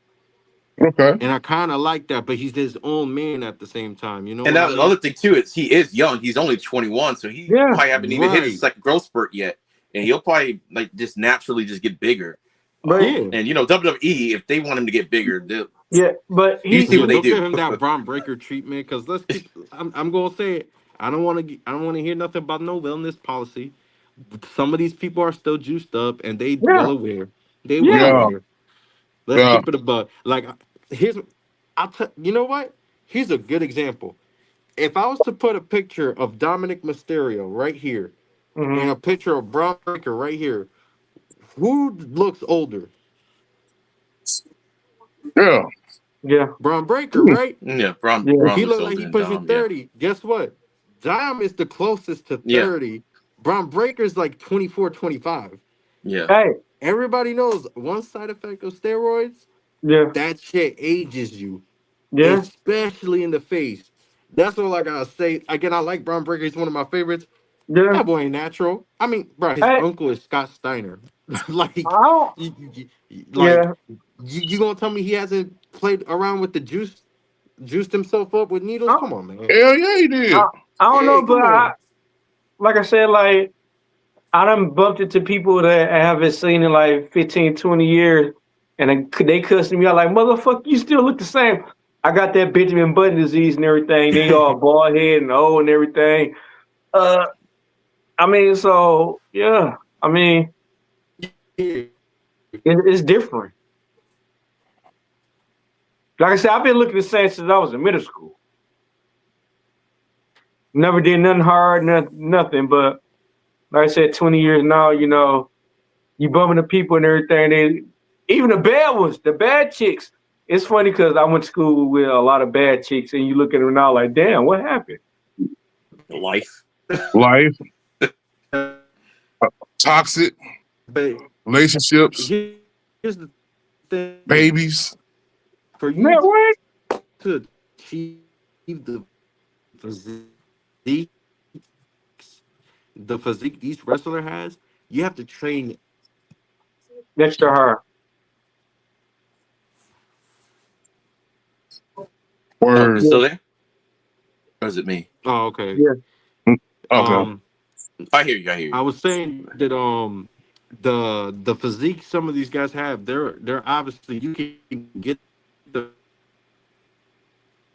Okay.
And I kind of like that, but he's his own man at the same time. You know
And
what I
now the
mean?
other thing too is he is young. He's only 21, so he
Yeah,
probably haven't even hit his
Right.
second growth spurt yet, and he'll probably like just naturally just get bigger.
but
Yeah.
And you know WWE, if they want him to get bigger,
yeah, but
you see
Yeah,
what they
don't give
do.
him that Braun Breaker treatment. Because let's keep. I'm gonna say it. I don't want to. I don't want to hear nothing about no wellness policy. Some of these people are still juiced up, and they
yeah,
well aware. They well
yeah.
Yeah.
aware. Let's
Yeah.
keep it above. Like here's. You know what? Here's a good example. If I was to put a picture of Dominic Mysterio right here
Hmm.
and a picture of Braun Breaker right here, who looks older?
Yeah.
Yeah,
Braun Breaker,
Hmm.
right?
Yeah, Braun
yeah,
Braun
He
looks
looked like
older
he
than
pushing
Dom. Yeah,
30. Guess what? Dom is the closest to
yeah,
30. Braun Breaker's like 24, 25.
yeah.
hey,
Everybody knows one side effect of steroids,
yeah,
that shit ages you,
yeah,
especially in the face. That's all I gotta say. Again, I like Braun Breaker. He's one of my favorites.
yeah.
That boy ain't natural. I mean, bro, his
Hey,
uncle is Scott Steiner.
I
Like,
don't,
like
yeah,
you gonna tell me he hasn't played around with the juiced himself up with needles?
I,
Come on, man.
Hell yeah, he did.
I, I don't
Hey,
know, but
come on.
like I said, like I done bumped into people that I haven't seen in like 15, 20 years, and they cussing me out like, motherfucker, you still look the same. I got that Benjamin Button disease and everything. They all bald head and old and everything. Uh, I mean, so yeah, I mean,
Yeah.
it's different. Like I said, I've been looking the same since I was in middle school. Never did nothing hard, nothing. But like I said, 20 years now, you bumping the people and everything. Even the bad ones, the bad chicks. It's funny because I went to school with a lot of bad chicks, and you look at them now like, damn, what happened?
Life.
Life,
But
toxic relationships,
here's the thing:
babies.
for
Man,
you
what?
to achieve the physique, the physique these wrestler has, you have to train.
Extra hard.
Oh, you
Word.
Yeah,
still there? Or is it me?
Oh, okay.
yeah,
Okay.
Um,
I hear you. I hear
I
you.
was saying that the physique some of these guys have, they're obviously you can get them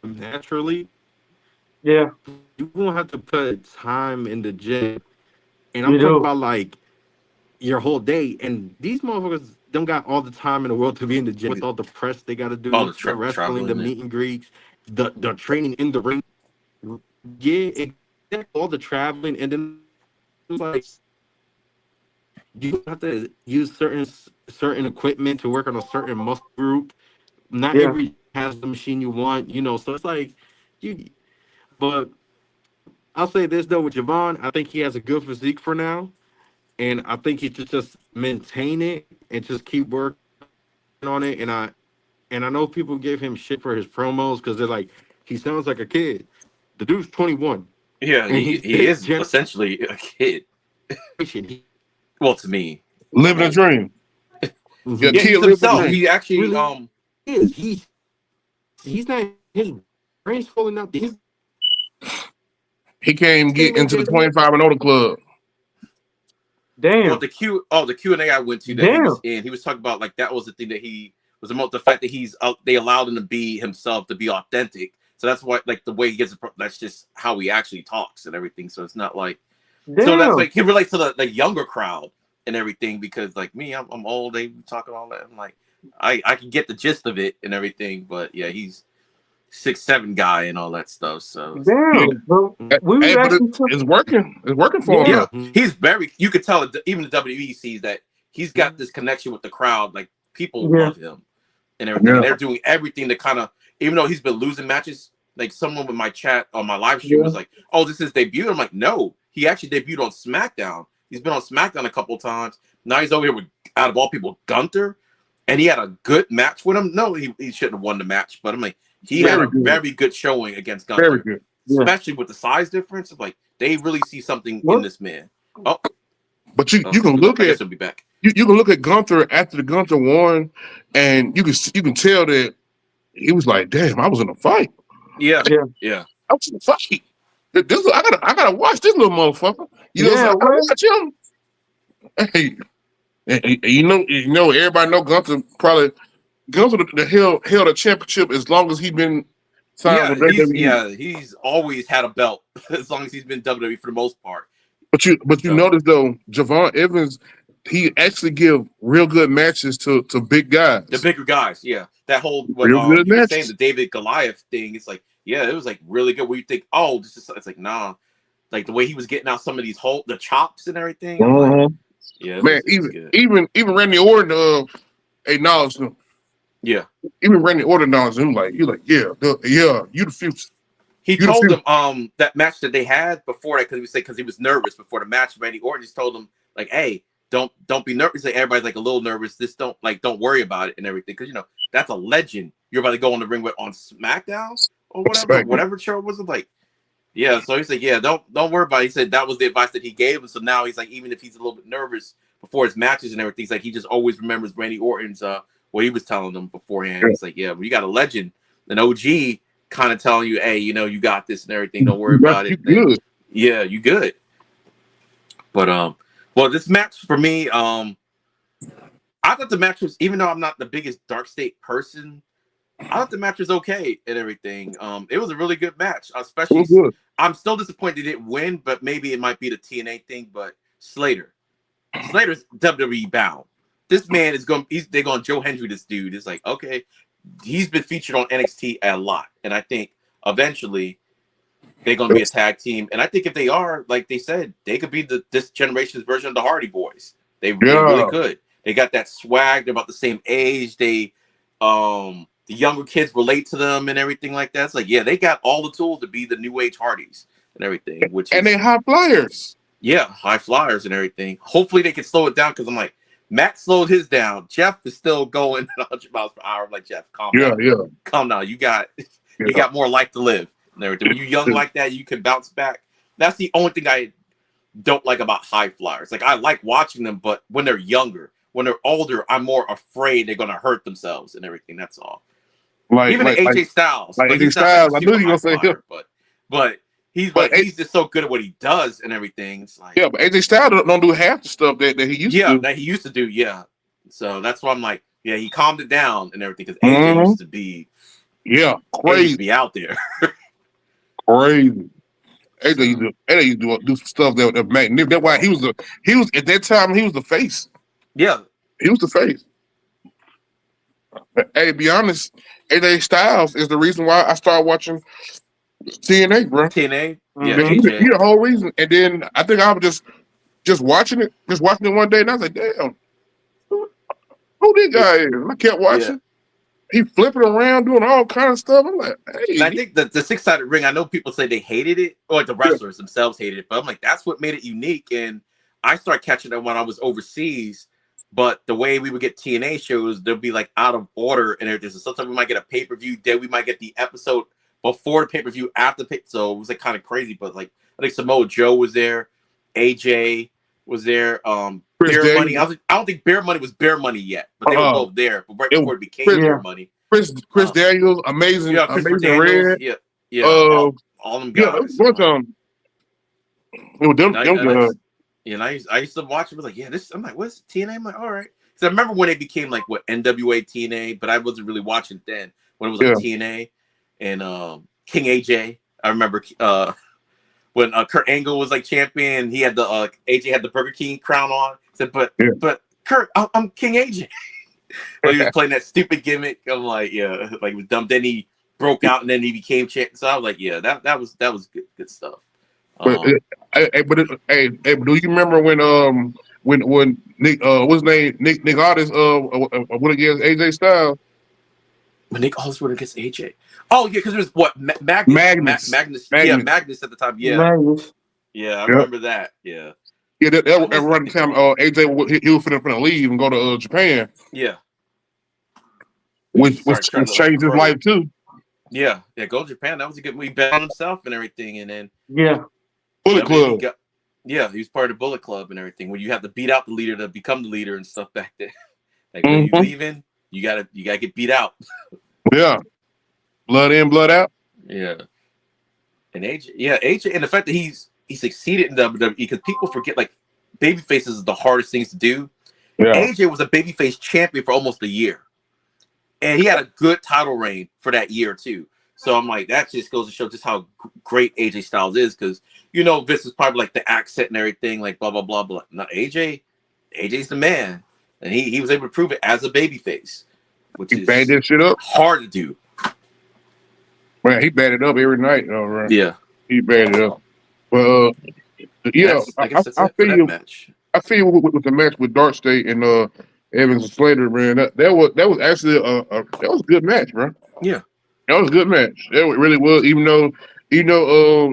naturally.
yeah.
You won't have to put time in the gym, and I'm
You
talking
do.
about like your whole day. And these motherfuckers don't got all the time in the world to be in the gym with all the press they got to
All
do,
the
the wrestling, the
traveling.
meet and greets, the training in the ring. Yeah, exactly. All the traveling, and then it's like you have to use certain equipment to work on a certain muscle group. Not
Yeah.
every has the machine you want, So it's like you. But I'll say this though with Javon, I think he has a good physique for now, and I think he should just maintain it and just keep working on it. And I know people give him shit for his promos because they're like, he sounds like a kid. The dude's 21,
Yeah,
and
he
he's
he
this
is essentially a kid.
generation. He
Well, to me,
Living a
like
dream. Your
yeah,
Mhm.
kid
he's
living a
himself.
dream.
He actually
really is. He's not his brain's falling out. His
He can't even get
statement
into the
just now.
25 and older club.
well,
Damn.
the Q&A I went to that he
Damn.
was in, he was talking about like that was the thing that he was about the fact that he's they allowed him to be himself, to be authentic. So that's why like the way he gets that's just how he actually talks and everything. So it's not like so that's
Damn.
like he relates to the younger crowd and everything because like me, I'm old. They talking all that. I'm like I can get the gist of it and everything, but yeah, he's 6'7" guy and all that stuff. So
Yeah.
Damn. Bro, we was
Hey, but
actually talking.
it's working. It's working for him
Yeah.
yeah,
now.
Mhm.
he's very. You could tell even the WWE sees that he's got this connection with the crowd. Like people
Yeah.
love him and everything,
Yeah.
and they're doing everything to kind of. Even though he's been losing matches, like someone with my chat on my live stream
Yeah.
was like, "Oh, this is debut." I'm like, "No, he actually debuted on SmackDown. He's been on SmackDown a couple times. Now he's over here with, out of all people, Gunther, and he had a good match with him. No, he shouldn't have won the match, but I'm like, he had
Very
a
good.
very good showing against
Very
Gunther,
good.
Yeah.
especially with the size difference. Of like they really see something in
What?
this man. Oh,
But you can look
I guess
at
he'll be back.
you can look at Gunther after the Gunther won, and you can tell that he was like, "Damn, I was in a fight.
Yeah,
Yeah.
yeah,
I was in a fight. I gotta watch this little motherfucker. You know, what I'm
Yeah,
saying? I gotta
well,
watch him. Hey, and you know, everybody know Gunther the held a championship as long as he been signed
yeah.
with WWE.
He's always had a belt as long as he's been WWE for the most part.
But you
So
notice though, Javon Evans, he actually give real good matches to big
the
guys.
bigger guys, yeah, that whole what
Real good
you were saying, the
matches.
David Goliath thing. It's like, yeah, it was like really good. Where you think, oh, this is, it's like, nah, like the way he was getting out some of these the chops and everything. I'm like,
Uh-huh.
yeah,
Man,
it was good.
even Randy Orton acknowledged him.
Yeah.
Even Randy Orton acknowledged him. Like you're like, yeah, you the future.
He
You the
told
future.
them that match that they had before that because he was nervous before the match. Randy Orton just told him like, "Hey, don't be nervous." Like everybody's like a little nervous. Just don't worry about it and everything because that's a legend. You're about to go on the ring with on SmackDown or whatever show it was. Like, yeah. So he's like, yeah, don't worry about it. He said that was the advice that he gave him. So now he's like, even if he's a little bit nervous before his matches and everything, he's like he just always remembers Randy Orton's what he was telling them beforehand.
Yeah.
He's like, yeah, well, you got a legend, an OG kind of telling you, hey, you got this and everything. Don't worry about
You
it. Then,
good.
yeah, you good. But well, this match for me, I thought the match was, even though I'm not the biggest Dark State person, I thought the match was okay and everything. It was a really good match,
It
especially.
was good.
I'm still disappointed they didn't win, but maybe it might be the TNA thing. But Slater's WWE bound. This man is they're going to Joe Hendry this dude. It's like, okay, he's been featured on NXT a lot, and I think eventually they're going to be a tag team. And I think if they are, like they said, they could be this generation's version of the Hardy Boys. They really
Yeah.
could. They got that swag. They're about the same age. The younger kids relate to them and everything like that. It's like, yeah, they got all the tools to be the new age Hardys and everything, which
And
is
they high flyers.
yeah, high flyers and everything. Hopefully they can slow it down because I'm like, Matt slowed his down. Jeff is still going at 100 miles per hour. I'm like, Jeff, calm
Yeah,
down.
yeah,
Calm down. You got
yeah.
more life to live and everything. When you're young like that, you can bounce back. That's the only thing I don't like about high flyers. Like I like watching them, but when they're younger, when they're older, I'm more afraid they're gonna hurt themselves and everything. That's all. Even AJ Styles,
like
but
AJ
he's not like
Styles.
a
I knew
super
you were
high
gonna say him.
flyer. But
But
he's just so good at what he does and everything. It's like,
yeah, but AJ Styles don't do half the stuff that he used
yeah,
to.
that he used to do. Yeah, so that's why I'm like, yeah, he calmed it down and everything because AJ
Mhm.
used to be
Yeah,
AJ used
crazy,
to be out there.
crazy. AJ
So,
used to do some stuff that magnificent. That's why he was at that time he was the face.
yeah,
He was the face. Hey, to be honest, AJ Styles is the reason why I started watching TNA, bro.
TNA, yeah,
Mm-hmm.
He
AJ,
the whole reason. And then I think I was just watching it one day, and I was like, damn, who this guy is? And I kept
yeah.
watching. He flipping around, doing all kind of stuff. I'm like,
And I
hey,
think that the 6-sided ring, I know people say they hated it, or like the
yeah,
wrestlers themselves hated it, but I'm like, that's what made it unique. And I started catching it when I was overseas. But the way we would get TNA shows, they'll be like out of order and everything. So sometimes we might get a pay-per-view, then we might get the episode before the pay-per-view, after pay. So it was like kind of crazy. But like I think Samoa Joe was there, AJ was there,
Chris
Bear Money.
Daniels,
I don't think Bear Money was Bear Money yet, but they were
uh,
both there. But right
it was
before it became
Chris,
Bear
Yeah.
Money.
Chris Daniels,
Yeah, Christopher
amazing
Daniels.
red.
Yeah, yeah,
Uh,
all them
yeah,
guys. I'm
bunch
like,
it was them,
and I,
them
and I,
guys.
I used to watch it. Was like, yeah, this. I'm like, what's TNA? I'm like, all right. Because I remember when it became like what NWA TNA, but I wasn't really watching it then. When it was like
Yeah,
TNA and King AJ. I remember when Kurt Angle was like champion. He had the AJ had the Burger King crown on. He said,
yeah.
but Kurt, I'm King AJ. But he was playing that stupid gimmick. I'm like, yeah, like it was dumb. Then he broke out and then he became champion. So I was like, yeah, that was good stuff.
But but do you remember when Nick what's his name Nick Aldis went against AJ Styles?
When Nick Aldis went against AJ. Oh yeah, because it was what
Magnus,
Magnus. Yeah,
Magnus.
Magnus at the time. Yeah,
Magnus.
yeah, I
Yeah,
remember that. Yeah,
yeah. That
I miss that
around the
Nick
time
Aldis.
AJ he was finna leave and go to Japan,
Yeah, he
which
started trying to like
changed his
grow.
life too.
Yeah, go to Japan. That was a good move. He bet on himself and everything, and then
Yeah.
Bullet
WWE
Club.
got. Yeah, he was part of Bullet Club and everything. When you have to beat out the leader to become the leader and stuff back then. Like when you
Hmm.
leaving, you gotta get beat out.
Yeah, blood in, blood out.
Yeah. And AJ, and the fact that he succeeded in WWE, because people forget like baby faces is the hardest things to do.
Yeah,
AJ was a babyface champion for almost a year, and he had a good title reign for that year too. So I'm like, that just goes to show just how great AJ Styles is, because Vince is probably like the accent and everything, like blah blah blah blah. No, AJ's the man, and he was able to prove it as a babyface, which
he banged
is
that shit up.
hard to do.
Man, he batted up every night, though, right?
Yeah,
He batted up. But yeah,
I guess that's
I
it for
feel
that
you.
match.
I feel you with the match with Dark State and Evans and Slater, man. That was actually that was a good match, bro.
Yeah.
That was a good match. It really was. Even though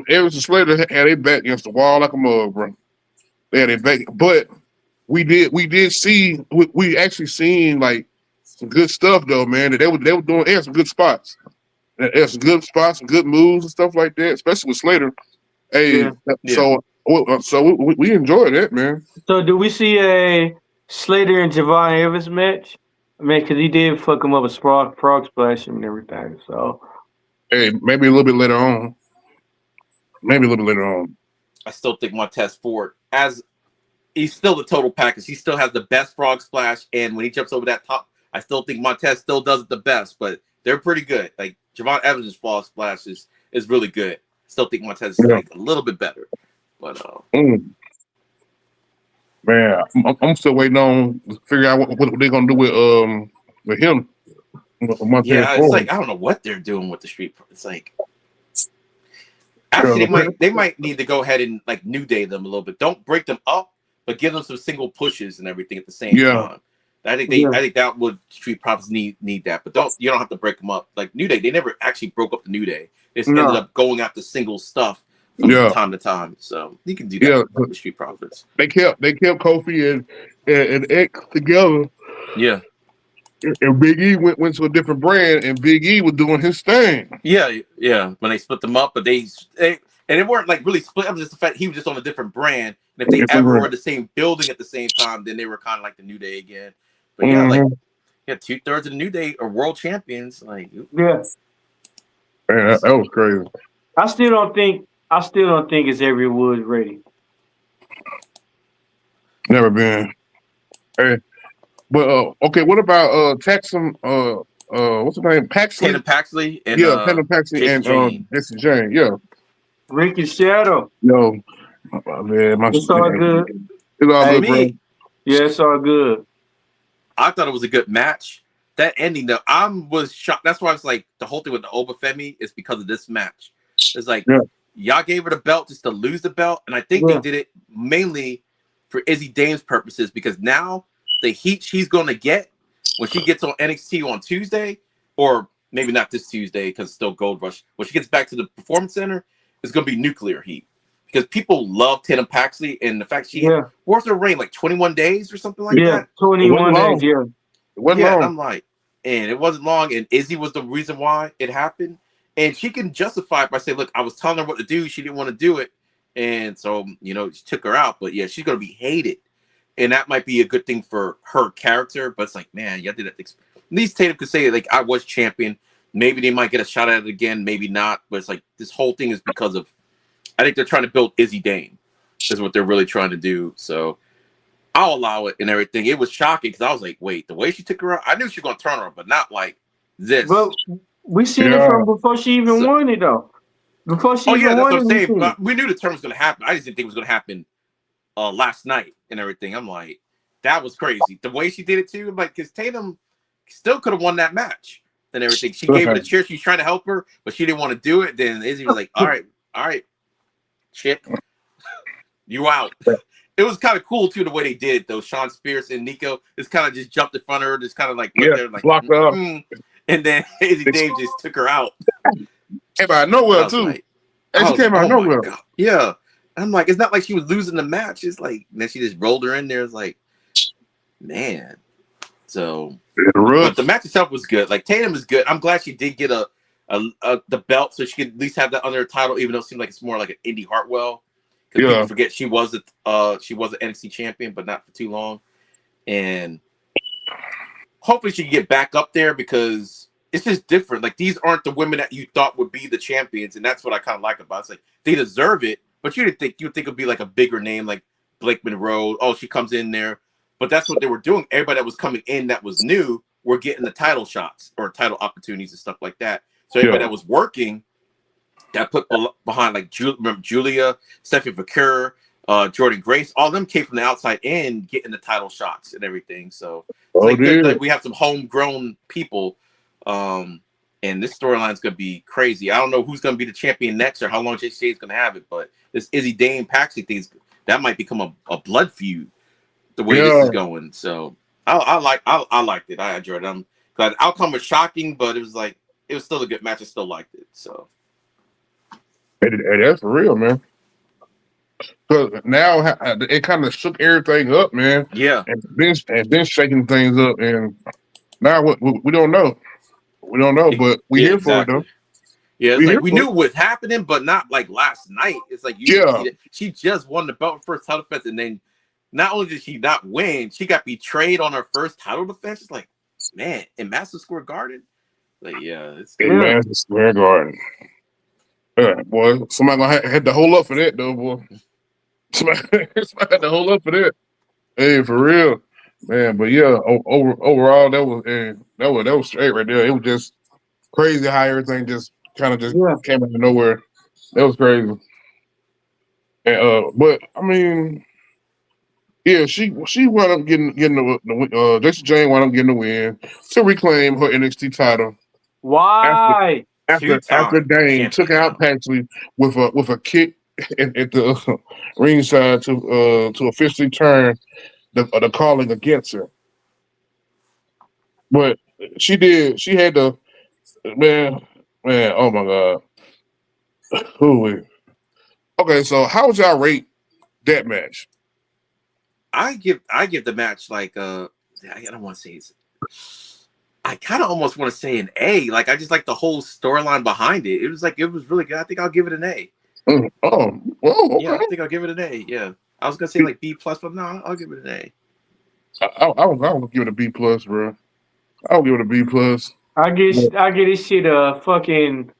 Evans and Slater had their back against the wall like a mug, bro. They had their back, but we actually seen like some good stuff though, man. That they were doing. They had some good spots. They had some good spots, some good moves and stuff like that. Especially with Slater. Hey,
Yeah.
so we enjoyed that, man.
So do we see a Slater and Javon Evans match? I mean, because he did fuck him up with frog splash and everything. So
Hey, maybe a little bit later on. Maybe a little bit later on.
I still think Montez Ford, as he's still the total package. He still has the best frog splash, and when he jumps over that top, I still think Montez still does it the best. But they're pretty good. Like Javon Evans' frog splash is really good. Still think Montez is like a little bit better. But
man, I'm still waiting on to figure out what they're gonna do with him.
yeah, it's like I don't know what they're doing with the Street. It's like actually they might need to go ahead and like New Day them a little bit. Don't break them up, but give them some single pushes and everything at the same time. I think I think that would Street Profits need that, but you don't have to break them up. Like New Day, they never actually broke up the New Day. They just ended up going after single stuff from time to time. So you can do that with Street Profits.
They kept Kofi and X together.
Yeah.
And Big E went to a different brand, and Big E was doing his thing.
Yeah. When they split them up, but they weren't like really split. It was just the fact he was just on a different brand. And if they ever were in the same building at the same time, then they were kind of like the New Day again. But yeah, like 2/3 of the New Day are world champions. Like
man, that was crazy.
I still don't think Xavier Woods ready.
Never been. Hey, but okay, what about Texan? What's his name? Paxley.
Tatum Paxley and
Tatum Paxley and Jason Jane. Yeah.
Ricky Shadow.
Yo, man,
it's all good.
It's all good, bro.
Yeah, it's all good.
I thought it was a good match. That ending, though, I was shocked. That's why I was like, the whole thing with the Obafemi is because of this match. It's like, y'all gave her the belt just to lose the belt. And I think they did it mainly for Izzy Dame's purposes, because now the heat she's going to get when she gets on NXT on Tuesday, or maybe not this Tuesday because it's still Gold Rush, when she gets back to the Performance Center, it's going to be nuclear heat. Because people love Tatum Paxley, and the fact she what's her reign, like 21 days or something like that?
21 days,
It wasn't long.
I'm like, and it wasn't long, and Izzy was the reason why it happened. And she can justify it by saying, look, I was telling her what to do, she didn't want to do it. And so, she took her out. But yeah, she's gonna be hated. And that might be a good thing for her character, but it's like, man, y'all did that. At least Tatum could say, like, I was champion. Maybe they might get a shot at it again, maybe not. But it's like this whole thing is because of, I think they're trying to build Izzy Dame, is what they're really trying to do. So I'll allow it and everything. It was shocking because I was like, wait, the way she took her out, I knew she was gonna turn her, but not like this.
Well, we seen it from before she even won it, though. Before she even
that's
won
what I'm
it,
saying. We knew the turn was gonna happen. I just didn't think it was gonna happen last night and everything. I'm like, that was crazy. The way she did it too, I'm like, because Tatum still could have won that match and everything. She gave her the cheer. She was trying to help her, but she didn't want to do it. Then Izzy was like, all right, chick, you out. It was kind of cool too the way they did it though. Sean Spears and Nico just kind of just jumped in front of her, just kind of like looked there, like
blocked her up.
And then Izzy Dame just took her out.
Came out of nowhere too.
Like,
she came out of nowhere.
Yeah. I'm like, it's not like she was losing the match. It's like, then she just rolled her in there. It's like, man. So, but the match itself was good. Like Tatum is good. I'm glad she did get the belt, so she could at least have that under her title, even though it seemed like it's more like an Indy Hartwell. Because people forget she was an NXT champion, but not for too long. And hopefully she can get back up there, because it's just different. Like these aren't the women that you thought would be the champions, and that's what I kind of like about it. It's like they deserve it, but you would think it'd be like a bigger name like Blake Monroe. Oh, she comes in there, but that's what they were doing. Everybody that was coming in that was new were getting the title shots or title opportunities and stuff like that. So everybody that was working that put behind like Julia, Stephanie McCure, Jordan Grace, all of them came from the outside in getting the title shots and everything. So it's like good that we have some homegrown people. And this storyline is going to be crazy. I don't know who's going to be the champion next or how long JCJ is going to have it, but this Izzy Dane Paxley thing, that might become a blood feud the way this is going. So I liked it. I enjoyed it. The outcome was shocking, but it was still a good match. I still liked it. So.
And that's for real, man. Because now it kind of shook everything up, man.
Yeah.
And then shaking things up, and now we don't know. We don't know, but we here for it though.
Yeah, it's like we knew what was happening, but not like last night. It's like she just won the belt first title defense, and then not only did she not win, she got betrayed on her first title defense. It's like, man, in Madison Square Garden. Like, yeah, it's
in Madison Square Garden. Boy, somebody gonna had to hold up for that though, boy. Somebody had to hold up for that. Hey, for real, man. But yeah, overall, that was straight right there. It was just crazy how everything just kind of came out of nowhere. That was crazy. And but I mean, yeah, she wound up getting the Jason Jane wound up getting the win to reclaim her NXT title.
Why?
After Dane took out Paxley with a kick at the ringside to officially turn the calling against her. But she had the man, oh my God. Okay, so how would y'all rate that match?
I give the match like I don't want to say it's, I kind of almost want to say an A. Like I just like the whole storyline behind it. It was really good. I think I'll give it an A.
Oh, well, okay.
Yeah, I think I'll give it an A. Yeah, I was gonna say like B plus, but no, I'll give it an A.
I would give it a B plus, bro. I'll give it a B plus.
I get this shit fucking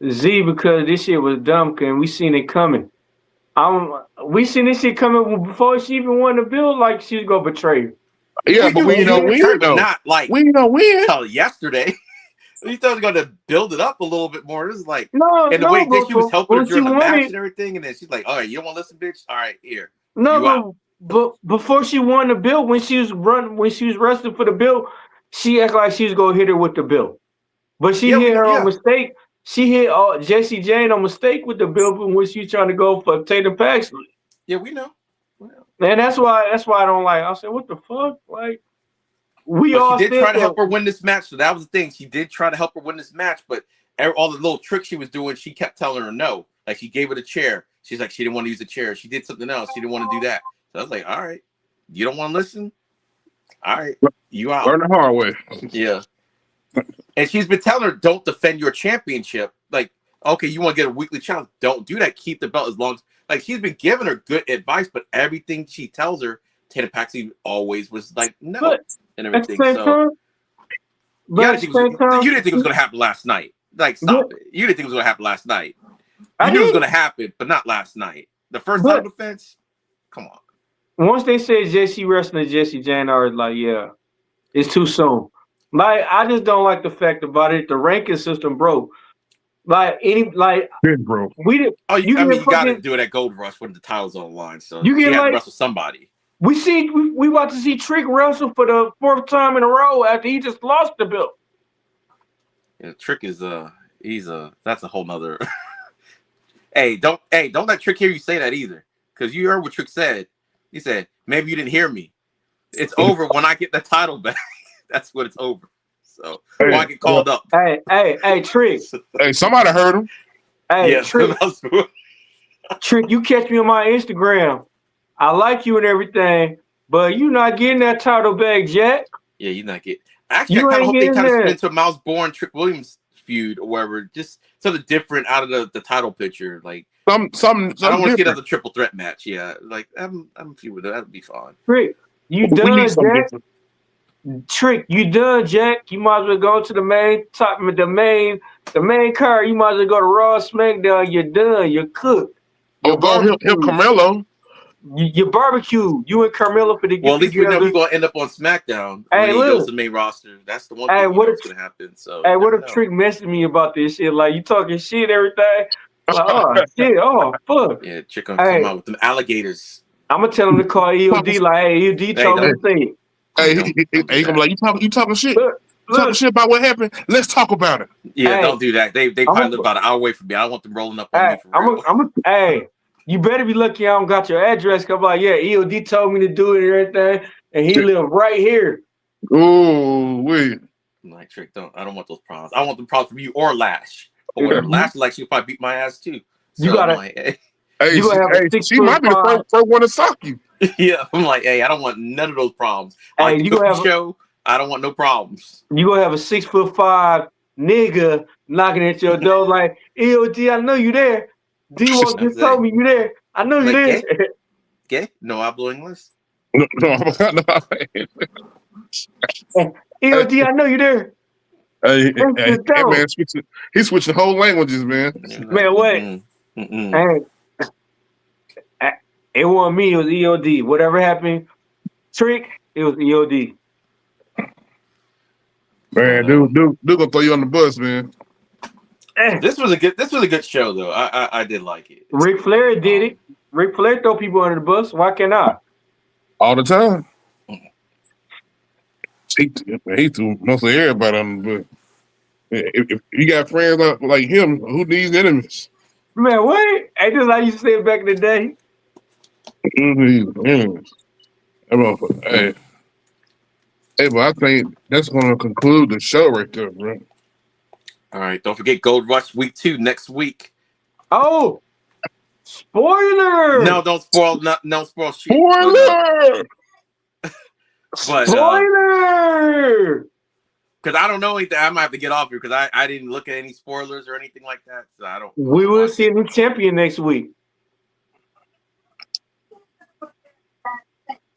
Z because this shit was dumb and we seen it coming. We seen this shit coming before she even won the bill. Like she was gonna betray.
Yeah, but we know when though.
Not like
we know when.
Till yesterday. We thought we were going to build it up a little bit more. It was like,
the
way that she was helping her during the match and everything, and then she's like, "All right, you don't want to listen, bitch? All right, here."
But before she won the bill, when she was wrestling for the bill, she acted like she was gonna hit her with the bill. But she hit her on mistake. She hit Jessie Jane on mistake with the bill when she was trying to go for Tatum Paxley.
Yeah, we know.
And that's why I don't like. I said, what the fuck? Like
she did try to help her win this match. So that was the thing. She did try to help her win this match, but all the little tricks she was doing, she kept telling her no. Like she gave her the chair. She's like, she didn't want to use the chair. She did something else. She didn't want to do that. So I was like, all right, you don't want to listen? All right, you out.
Learn the hard way.
Yeah. And she's been telling her, don't defend your championship. Like, okay, you want to get a weekly challenge. Don't do that. Keep the belt as long as, like, she's been giving her good advice, but everything she tells her, Tatum Paxley always was like, no, and everything. So, you didn't think it was going to happen last night. Like, stop it. You didn't think it was going to happen last night. You knew it was going to happen, but not last night. The first title defense? Come on.
Once they said Jessie wrestling Jessie Jane, I was like, yeah, it's too soon. Like, I just don't like the fact about it. The ranking system broke. Like
bro.
We did.
You got to do it at Gold Rush when the title's on the line. So you had to wrestle somebody.
We about to see Trick wrestle for the 4th time in a row after he just lost the belt.
Yeah, Trick is that's a whole nother. Hey, don't let Trick hear you say that either, because you heard what Trick said. He said, maybe you didn't hear me. It's over when I get the title back. That's when it's over. So when I get called up.
Hey, Trick.
Hey, somebody heard him.
Hey, Trick. Trick, you catch me on my Instagram. I like you and everything, but you not getting that title back, Jack.
Yeah, you're not getting. Actually, I kind of hope they kind of spin into a Miles Bourne Trick Williams feud or whatever, just something different out of the title picture. Like
some
I don't want to get another triple threat match. Yeah, like I'm a few with that. That'd be fine.
Trick, you done, Jack? Trick, you done, Jack. You might as well go to the main card. You might as well go to Raw, SmackDown. You're done. You're cooked. You're
Help Carmelo.
You barbecue. You and Carmelo for to get
Well, at least we know
together.
he's gonna end up on SmackDown
Hey,
when he
look.
goes to the main roster. That's the one
Hey,
thing you
what
know
if-
is gonna happen. So
Hey,
you
what
never
if
know.
Trick messaged me about this shit? Like, you talking shit, everything. Like, oh, shit. Oh, fuck.
Yeah, Trick gonna
Hey.
come out with them alligators.
I'm going to tell him to call EOD. Like, hey, EOD told me to say it.
Hey,
Don't
he
do
gonna be like, you talking shit?
Look.
Talking shit about what happened? Let's talk about it.
Yeah,
Hey,
don't do that. They probably live about an hour away from me. I don't want them rolling up on me for real.
Hey, you better be lucky I don't got your address. Cause I'm like, yeah, EOD told me to do it and everything, and he live right here.
Oh, wait.
I'm like, Trick, I don't want those problems. I want them problems from you or Lash. Or whatever. Lash like she'll probably beat my ass too. So
You gotta,
I'm like, hey.
Hey,
you gonna have a 6
she
foot
might be the first one to sock you.
Yeah, I'm like, hey, I don't want none of those problems.
Hey,
I like the
you
cooking
gonna have
show. I don't want no problems.
You gonna have a 6'5" nigga knocking at your door like, EOD, I know you there. D-Walk just told me you there. I know you there.
¿Qué? No hablo inglés.
No.
EOD, I know you there.
Hey, man, he's switching whole languages, man.
Man, what? Hey, it wasn't me, it was EOD. Whatever happened, Trick, it was EOD.
Man, dude gonna throw you on the bus, man.
This was a good show though. I did like it.
Ric Flair did it. Ric Flair throw people under the bus. Why can't I?
All the time. He threw mostly everybody on the bus. If you got friends like him, who needs enemies?
Man, what? Hey, this is how you used to say it back in the day.
Who needs enemies? Hey, but I think that's gonna conclude the show right there, bro.
All right, don't forget Gold Rush Week 2 next week.
Oh, spoiler!
No, don't spoil. No spoil shit.
Spoiler!
Spoiler!
Because I don't know anything. I might have to get off here because I didn't look at any spoilers or anything like that. So I don't.
We will see a new champion next week.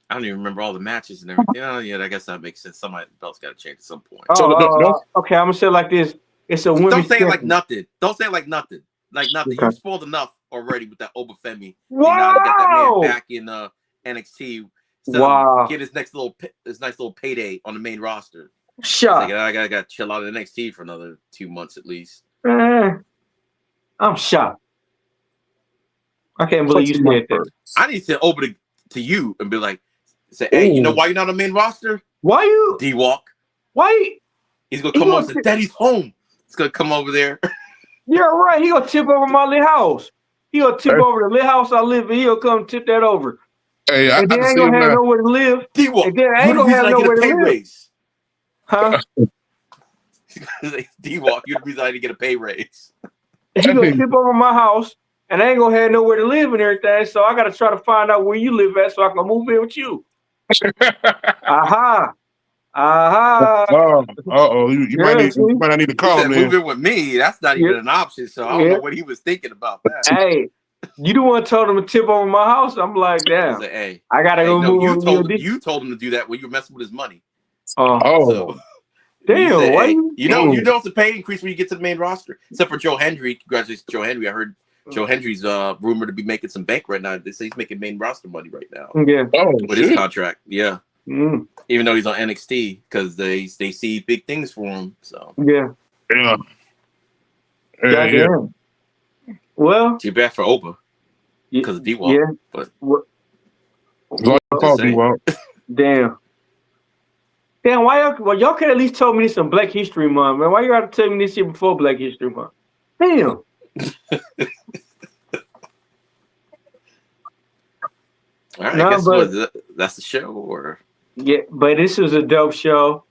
I don't even remember all the matches and everything. Oh, yeah, I guess that makes sense. Somebody else got to change at some point.
Okay, I'm gonna say it like this. It's a women's
Don't say it like
champion.
nothing. Don't say it like nothing. Like nothing.
Okay.
You spoiled enough already with that Obafemi.
Wow!
You know, to get that man back in NXT. So
Wow!
get his nice little payday on the main roster.
Shocked.
I gotta chill out of NXT for another 2 months at least.
I'm shocked. I can't believe you said that.
I need to open it to you and be like, say, hey, you know why you're not on the main roster?
Why you?
D-Walk.
Why?
He's gonna come over and say, Daddy's home. He's gonna come over there.
You're right. He gonna tip over my little house. He gonna tip over the little house I live in. He'll come tip that over.
Hey,
and then I ain't gonna have nowhere to live.
D-Walk,
and then I ain't gonna have nowhere to live.
Raise.
Huh?
D-Walk, you're the reason I didn't get a pay raise.
He gonna tip over my house, and I ain't gonna have nowhere to live and everything. So I gotta try to find out where you live at, so I can move in with you. Aha!
You might not need to call him.
Move in with me. That's not even an option. So I don't know what he was thinking about that.
Hey, you the one told him to tip over my house. I'm like, damn.
Like, hey,
I gotta go move.
You told him to do that when you were messing with his money.
So, damn.
Said,
why
hey, you know
you
it's a pay increase when you get to the main roster. Except for Joe Hendry. Congratulations, Joe Hendry. I heard Joe Hendry's rumored to be making some bank right now. They say he's making main roster money right now.
Yeah.
With his contract. Yeah.
Mm.
Even though he's on NXT because they see big things for him. So
yeah. Well,
too bad for Opa because of D-Walk.
Yeah.
But
damn. Damn, why y'all could at least told me this in Black History Month, man. Why you gotta tell me this shit before Black History Month? Damn.
All right, I guess that's the show, or
yeah, but this was a dope show.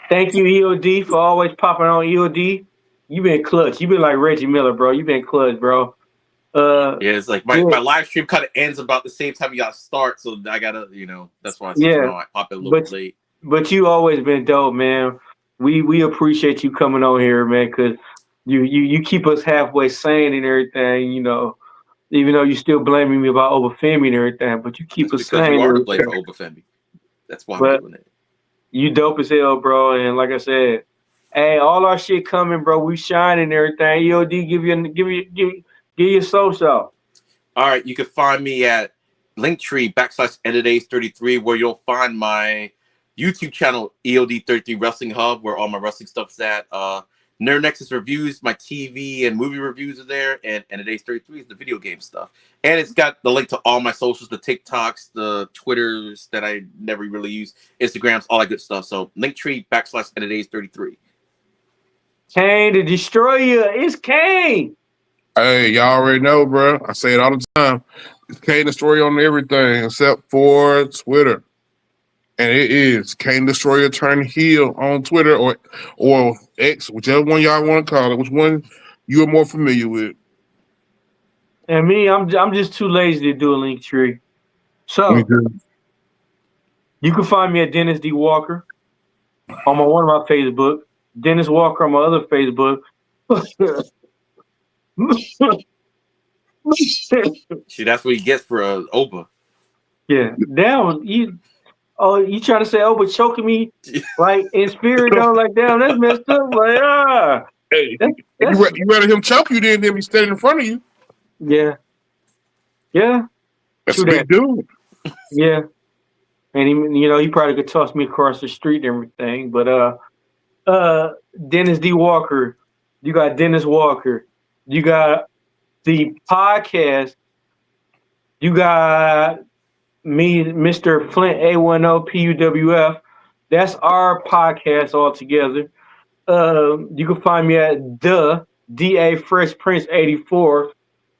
Thank you, EOD, for always popping on. EOD, you been clutch. You been like Reggie Miller, bro. You been clutch, bro.
Yeah, it's like my live stream kind of ends about the same time you gotta start, so I gotta, that's why I pop it a little bit late.
But you always been dope, man. We appreciate you coming on here, man, because you keep us halfway sane and everything, even though you still blaming me about Obafemi and everything, but you keep us sane.
Because you are to blame for Obafemi. That's why I'm doing it.
You dope as hell, bro. And like I said, hey, all our shit coming, bro. We shining and everything. EOD, give you a social.
All right, you can find me at Linktree /EnderDays33, where you'll find my YouTube channel, EOD33 Wrestling Hub, where all my wrestling stuff's at. Nerd Nexus reviews, my TV and movie reviews are there, and EnderDays33 is the video game stuff. And it's got the link to all my socials, the TikToks, the Twitters that I never really use, Instagrams, all that good stuff. So Linktree /EnderDays33.
Kane the Destroyer. It's Kane.
Hey, y'all already know, bro. I say it all the time. It's Kane Destroyer on everything except for Twitter. And it is Kane Destroyer turn heel on Twitter or X, whichever one y'all want to call it, which one you are more familiar with.
And me, I'm just too lazy to do a link tree. So you can find me at Dennis D. Walker on one of my Facebook. Dennis Walker on my other Facebook.
See, that's what he gets for Oba.
Yeah, damn. You trying to say but choking me like in spirit though? Like damn, that's messed up. Like
Hey, you rather him choke you than him be standing in front of you.
Yeah.
That's a big dude.
Yeah, and he probably could toss me across the street and everything. But Dennis D. Walker, you got Dennis Walker, you got the podcast, you got me, Mr. Flint A10 P.U.W.F. That's our podcast all together. You can find me at the DA Fresh Prince 84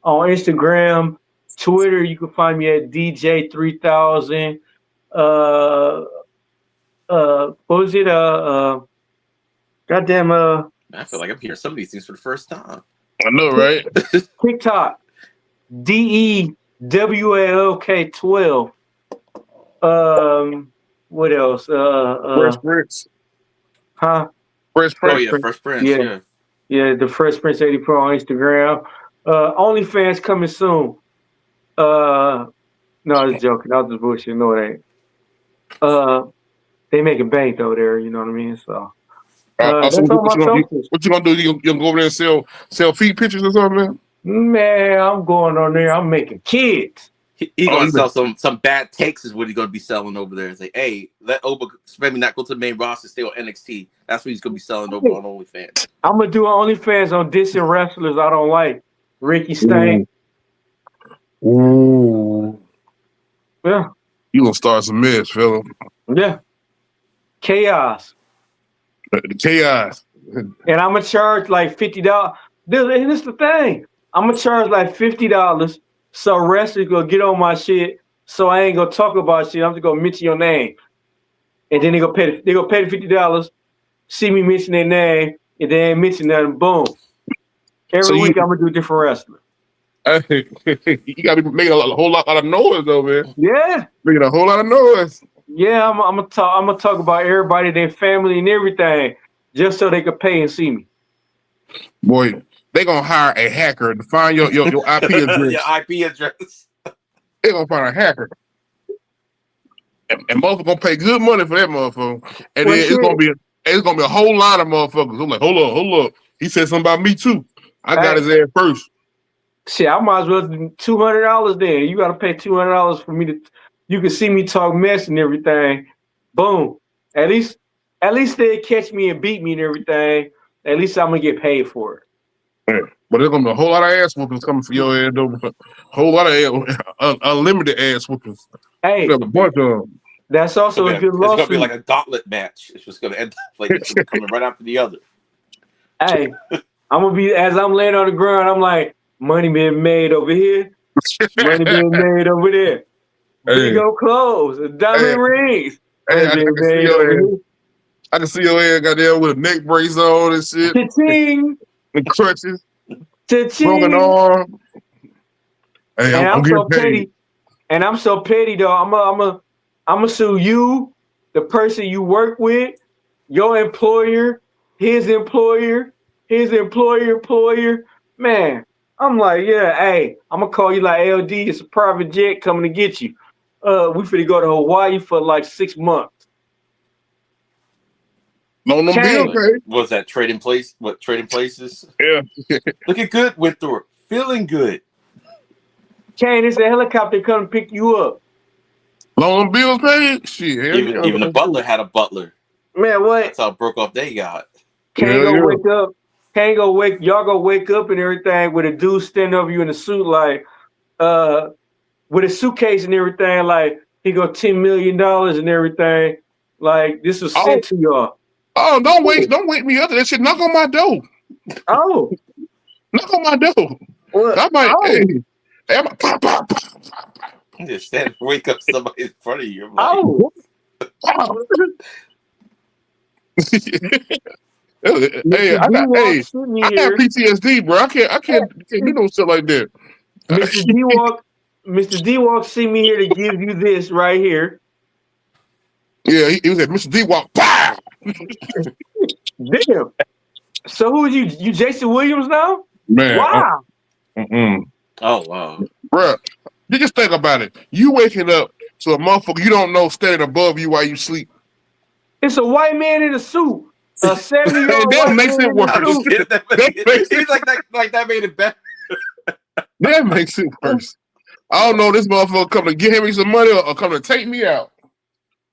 on Instagram, Twitter. You can find me at DJ 3000. What was it? Goddamn.
I feel like I'm hearing some of these things for the first time.
I know, right?
TikTok, DEWALK 12. What else?
Fresh Prince.
Huh?
Fresh Prince.
Oh yeah, Fresh Prince.
Yeah, the Fresh Prince 84 on Instagram. OnlyFans coming soon. No, I was joking. I was just bullshit. No, it ain't. They making bank over there. You know what I mean? So that's all my focus.
What you gonna do? You gonna go over there and sell feet pictures or something?
Man, I'm going on there. I'm making kids.
He gonna sell some bad takes is what he's gonna be selling over there. Say, hey, let Oba maybe not go to the main roster, stay on NXT. That's what he's gonna be selling over on OnlyFans.
I'm gonna do OnlyFans on dissing wrestlers I don't like. Ricky Stain.
Ooh.
Yeah.
You gonna start some mess, fella.
Yeah. Chaos.
Chaos.
And I'm gonna charge like $50. And this is the thing. I'm gonna charge like $50 so wrestlers gonna get on my shit. So I ain't gonna talk about shit. I'm just gonna mention your name. And then they gonna pay the $50, see me mention their name, and they ain't mention nothing, boom. Every week I'm gonna do a different wrestler.
You gotta be making a whole lot of noise though, man.
Yeah.
Making a whole lot of noise.
Yeah, I'm gonna talk about everybody, their family and everything, just so they can pay and see me.
Boy, they gonna hire a hacker to find your IP address.
Your IP address.
They gonna find a hacker. And motherfucker gonna pay good money for that motherfucker. And then it's gonna be a whole lot of motherfuckers. I'm like, hold up. He said something about me too. I got his ass first.
Shit, I might as well do $200 then. You gotta pay $200 for me to. You can see me talk mess and everything. Boom. At least they catch me and beat me and everything. At least I'm gonna get paid for it.
Yeah. But there's gonna be a whole lot of ass whoopings coming for your ass, though. Whole lot of unlimited ass whoopings.
Hey,
a bunch of them.
That's also a good lawsuit.
It's gonna be like a gauntlet match. It's just gonna end up like it's gonna be coming right after the other.
Hey, I'm gonna be as I'm laying on the ground. I'm like, money being made over here, money being made over there. Big old clothes, diamond rings.
Hey, I can see your head got there with a neck brace on and shit.
Cha-ching.
And crutches.
Cha-ching.
Broken arm. Hey,
I'm so petty. And I'm so petty though. I'm a sue you, the person you work with, your employer, his employer, employer. Man, I'm like, yeah, hey, I'm gonna call you like LD. It's a private jet coming to get you. We finna go to Hawaii for like 6 months.
Loan them bills,
Kane.
okay?
What was that trading place? What trading places?
Yeah.
Looking good, went through it. Feeling good.
Kane, it's a helicopter come to pick you up.
Loan them bills paid? Shit, hell yeah.
Even the butler had a butler.
Man, what?
That's how broke off they got.
Kane
Yeah,
go
yeah.
wake up. Kane go wake. Y'all go wake up and everything with a dude standing over you in a suit, like, with a suitcase and everything, like he go $10 million and everything. Like this was sent to y'all.
Oh, don't wake me up to that shit. Knock on my door.
Oh,
Knock on my door.
what?
I might,
Oh,
hey, I'm like, pop, pop, pop, pop,
You just stand, wake up somebody in front of you. I'm like,
oh.
pop. Hey,
Mr. D Walk sent me
I got
here.
PTSD, bro. I can't do no shit like that.
Mr. D Walk sent me here to give you this right here.
Yeah, he was at Mr. D Walk. Pow!
Damn. So who are you? You Jason Williams now?
Man,
Wow.
oh wow.
Bro, you just think about it. You waking up to a motherfucker you don't know standing above you while you sleep.
It's a white man in a suit. A 70-year-old
And that
white
makes
man
it
in a
worse.
suit.
He's like that made it better.
That makes it worse. I don't know this motherfucker come to give me some money or come to take me out.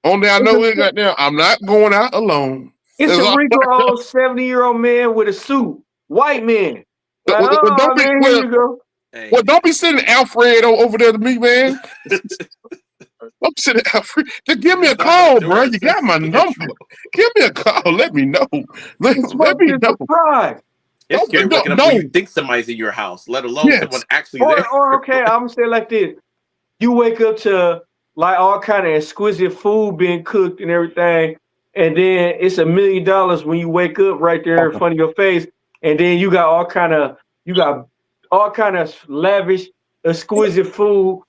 Only I know it got there. I'm not going out alone.
It's
That's
a
all.
Rico old 70-year-old man with a suit. White man. Like,
Well,
oh man, here you go.
Hey.
Well, don't be sending Alfred over there to me, man. Don't be sending Alfred. Just give me a call, bro. You got my number. Give me a call. Let me know. Let
It's
me know.
surprise.
It's scary waking up when you think somebody's in your house, let alone someone actually there.
Or okay, I'm gonna say it like this. You wake up to like all kind of exquisite food being cooked and everything, and then it's $1 million when you wake up right there in front of your face, and then you got all kind of lavish, exquisite food,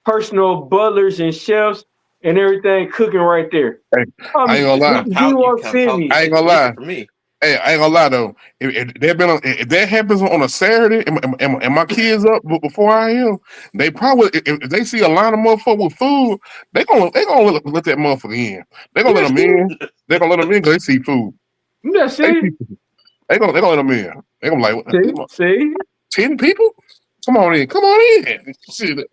personal butlers and chefs and everything cooking right there.
Hey, I ain't gonna lie. I ain't gonna lie.
For me.
Hey, I ain't gonna lie though. If that happens on a Saturday and my kids up before I am, they probably if they see a line of motherfuckers with food, they gonna let that motherfucker in. They gonna let them in. They gonna let them in because they see food.
That's it.
They gonna let them in. They gonna like
see
10 people. Come on in. Shit.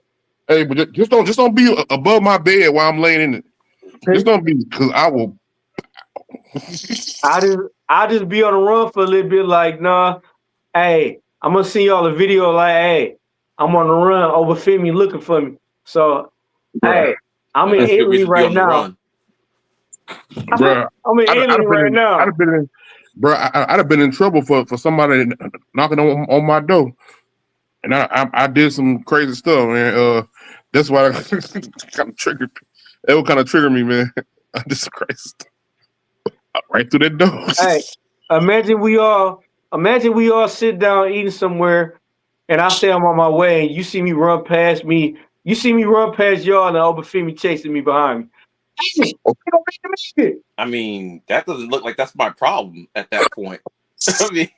Hey, but just don't be above my bed while I'm laying in it. Just don't be because I will.
I just be on the run for a little bit, like, nah, hey, I'm gonna see y'all a video like, hey, I'm on the run, overfit me looking for me. So, hey, I'm in Italy right now.
Bro,
I'm in Italy right now.
I'd have been in trouble for somebody knocking on my door. And I did some crazy stuff, man. That's why it kind of triggered. It would kind of trigger me, man. I did some crazy stuff. Right through that door.
Hey, imagine we all sit down eating somewhere, and I say I'm on my way, and you see me run past me. You see me run past y'all, and overfit me chasing me behind me.
I mean, that doesn't look like that's my problem at that point. I mean,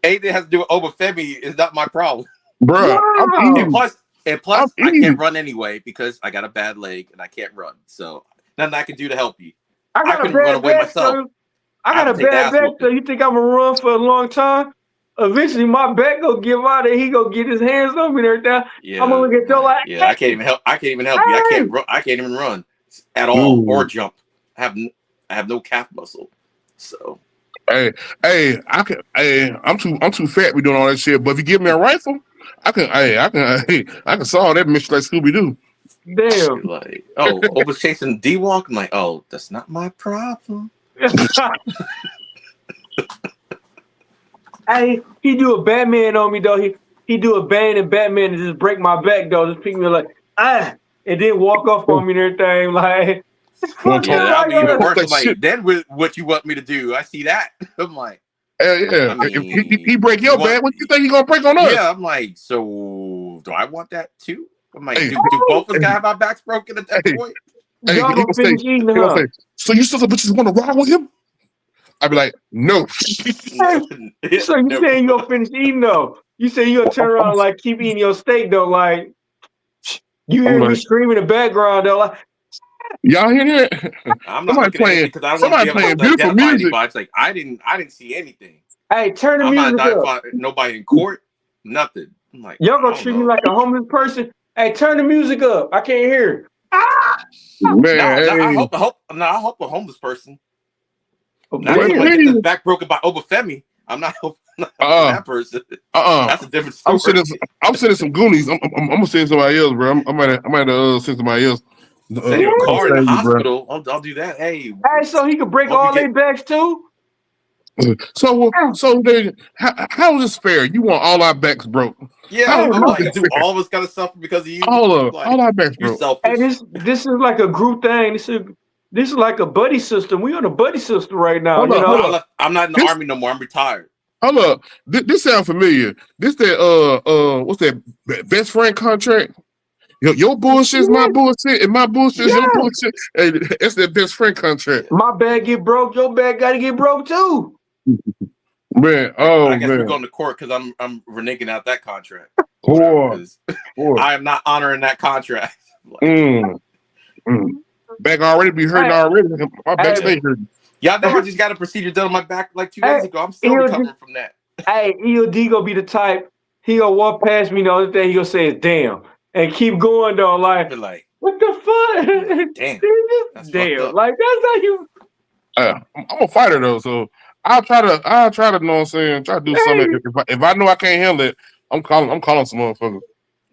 anything that has to do with overfemi is not my problem.
Bruh,
wow.
And plus, I can't run anyway because I got a bad leg and I can't run. So nothing I can do to help you. I couldn't run away myself.
I got a bad back, so you think I'm gonna run for a long time? Eventually, my back gonna give out, and he gonna get his hands on me and everything.
Yeah,
I'm gonna look at your like,
yeah, I can't even help. I can't even help you. I can't even run at all or jump. I have no calf muscle. So
I'm too fat to be doing all that shit. But if you give me a rifle, I can solve that mission like Scooby Doo.
Damn.
Like, oh, over chasing D-Walk. I'm like, oh, that's not my problem.
Hey, he do a Batman on me though. He do a Bane and Batman and just break my back though. Just pick me like and then walk off on me and everything. Like,
yeah, that'll be even worse. I'm like, then what you want me to do? I see that. I'm like,
yeah. I mean, if he break your back, what you think he gonna break on us?
Yeah, I'm like, so do I want that too? I'm like, do both of us have our backs broken at that point?
Hey,
y'all gonna finish eating, huh?
So you still bitches want to ride with him? I'd be like, no.
So you saying you gonna finish eating though? You say you gonna turn around and like keep eating your steak though? Like you hear me screaming in the background though? Like,
Y'all hear that?
I'm not looking at anything because I don't want to be
Somebody
able
playing
to
beautiful
identify
music.
anybody. It's like I didn't see anything.
Hey, turn the
I'm not
music up.
identifying nobody in court. Nothing. I'm like,
Y'all
I
gonna
don't
treat me
know.
like a homeless person? Hey, turn the music up. I can't hear. Ah!
Man,
No, I
hey,
hope a homeless person.
Oh,
Not
wait,
somebody
damn.
get their
please.
back broken by Obafemi. I'm not hoping
Uh,
that person.
uh,
That's a different
I'm
story.
sending some Goonies. I'm gonna send somebody else, bro. I'm gonna send somebody else.
Send your
To
car in the
save you, bro.
hospital. I'll do that. Hey,
Hey, so he could break
hope you
all their
get.
backs too?
So then, how is this fair? You want all our backs broke?
Yeah,
Hey,
I'm
How is
like,
this
do
fair?
all of us gotta suffer because of you?
All
Like,
our backs
you
broke.
hey,
selfish.
this is like a group thing. This is like a buddy system. We on a buddy system right now,
Hold
you
up, hold
know.
up.
I'm not in the
This
army no more. I'm retired.
hold up. This sounds familiar. This that what's that best friend contract? Your bullshit is my
Yeah,
bullshit, and my bullshit is your
yeah.
bullshit. Hey, that's that best friend contract.
My bag get broke, your bag gotta get broke too.
Man,
But I
oh
guess we're
man.
going to court because I'm reneging out that contract or whatever.
Poor,
Because
poor.
I am not honoring that contract. Like,
Mm, mm. Back already be hurting
Hey,
already. My back
hey,
yeah.
stay hurting.
Y'all know I just got a procedure done on my back like 2 days
hey,
ago. I'm still
EOD,
recovering from that.
hey, EOD gonna be the type. He gonna walk past me, the only thing he gonna say is damn. And keep going though, like,
But like,
what the fuck?
damn, that's fucked
Damn.
up.
Like that's how you
I'm a fighter though, so I'll try to know what I'm saying, try to do something.
hey,
If I know I can't handle it, I'm calling some motherfuckers.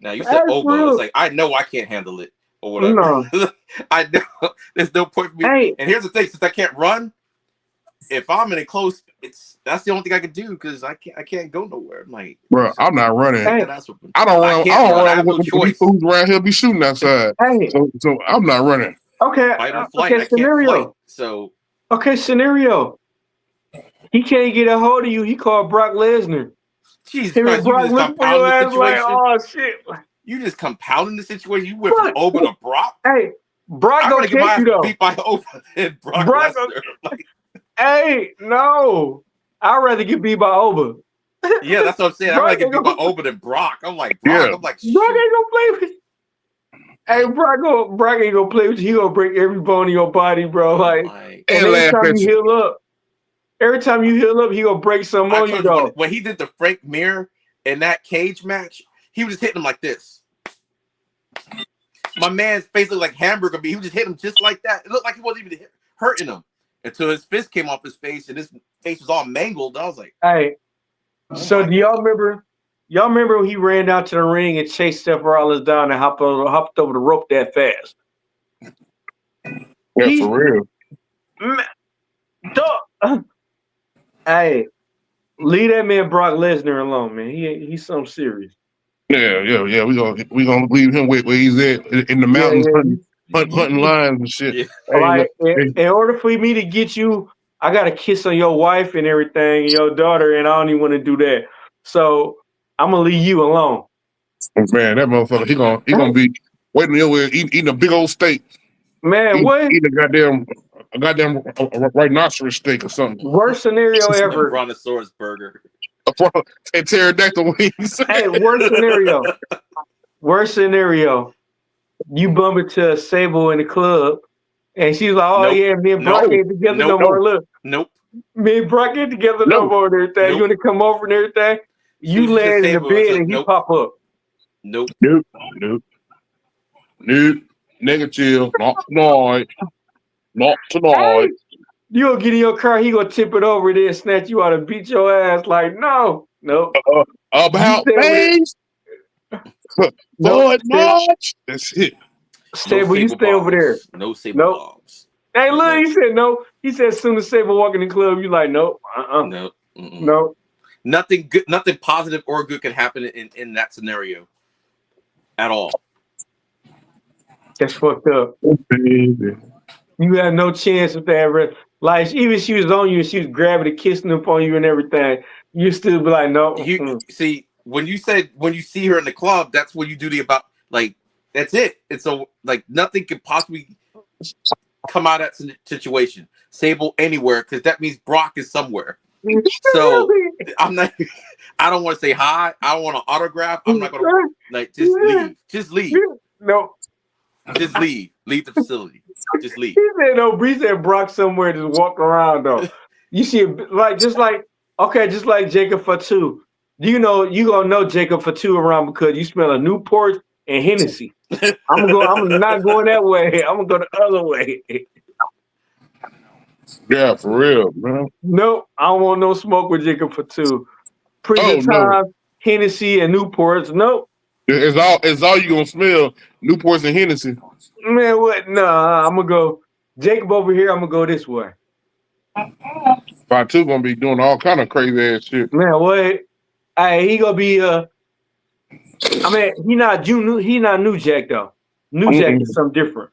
Now you said
hey, for
Oba. It's
real.
like I know I can't handle it or whatever.
No.
I know there's no point for me.
Hey,
And here's the thing: since I can't run, if I'm in a close, that's the only thing I can do because I can't go nowhere. I'm like,
Bro, I'm not running.
take
hey,
that ass whooping.
I
I
don't
can't run. I
run
have no
when these
choice.
fools around here be shooting outside.
hey.
So I'm not running.
Okay,
Fight or flight.
okay,
I can't flight.
scenario.
So
Okay, scenario. He can't get a hold of you. He called Brock Lesnar.
Jesus
Him and
Christ, you
Brock
just
looking for
compounding
your
the
ass like,
situation.
oh shit.
You just compounding the situation. You went from
What?
Oba to Brock.
Hey, Brock
I'm
gonna
gonna get my
catch
ass
you though.
beat by Oba than Brock
Brock gonna,
Lesnar. Like,
hey, no. I'd rather get beat by Oba.
yeah, that's what I'm saying. I'm
Brock
gonna get
ain't
beat by
gonna,
Oba than Brock. I'm like Brock.
Yeah.
I'm like
Brock
shoot.
ain't gonna play with you. Hey, Brock ain't gonna play with you. He gonna break every bone in your body, bro.
I'm
Like,
like,
and
And laugh at you.
every time you heal up, he gonna break something
I
on you,
told you
though.
when he did the Frank Mir in that cage match, he was just hitting him like this. My man's face looked like hamburger meat. He was just hitting him just like that. It looked like he wasn't even hurting him until his fist came off his face and his face was all mangled. I was like,
Hey,
oh
so
my
do y'all
God.
remember? Y'all remember when he ran out to the ring and chased Seth Rollins down and hopped over the rope that fast?
Yeah,
He's
for real.
dog. Hey, leave that man Brock Lesnar alone, man. He's something serious.
Yeah. We gonna leave him where he's at in the
Yeah,
mountains
yeah.
hunting lions and shit.
Yeah.
Hey, look,
Like in order for me to get you, I got to kiss on your wife and everything, and your daughter, and I don't even want to do that. So I'm gonna leave you alone.
man, that motherfucker, he gonna be waiting there with eating a big old steak.
Man, what
Eating a goddamn rhinoceros steak or something.
worst scenario
A
ever?
brontosaurus burger.
And pterodactyl wings.
Hey, worst scenario. Worst scenario. You bump into a Sable in the club, and she's like, "Oh
Nope.
yeah, me and Brock
Nope.
ain't together no
Nope.
more." Look,
Nope.
me and Brock ain't together no
No,
more and everything. You
Nope.
want to come over and everything?
Soon
You
as you said
land in the
Sable, I
bed
said
and he
nope.
pop up.
Nope.
nope, nope, nope. Negative. Not tonight. Not
Hey,
tonight.
you gonna get in your car, he gonna tip it over there and snatch you out and beat your ass. Like, no, nope. You
About
stay over there.
face.
Nope.
Forward march. That's it.
No
Stable, you
Sable
stay over there.
bombs. No Sable
Nope.
bombs.
Hey, look,
Nope.
he said no. He said as soon as Sable walk in the club, you like, nope,
Nope. Mm-mm.
nope.
Nothing good, nothing positive or good can happen in that scenario at all.
That's fucked up.
Baby.
You had no chance with that. Like, even if she was on you and she was grabbing and kissing up on you and everything, you still be like, no.
You see when you see her in the club, that's when you do the about like that's it. And so like nothing could possibly come out of that situation. Sable anywhere because that means Brock is somewhere. So I'm not. I don't want to say hi. I don't want an autograph. I'm not gonna like just leave. Just leave.
No.
Just leave. Leave the facility. Just leave.
He said no. Bree said Brock somewhere just walk around though. You see, just like Jacob Fatu. You gonna know Jacob Fatu around because you smell a Newport and Hennessy. I'm not going that way. I'm gonna go the other way.
Yeah, for real, man.
Nope, I don't want no smoke with Jacob Fatu. Prison
Oh no,
time, Hennessy and Newports. Nope.
it's all you gonna smell. Newports and Hennessy.
Man, what? Nah, I'm gonna go. Jacob over here. I'm gonna go this way.
Fatu gonna be doing all kind of crazy ass shit.
Man, what? Hey, he gonna be I mean, he not New Jack though. New Jack is something different.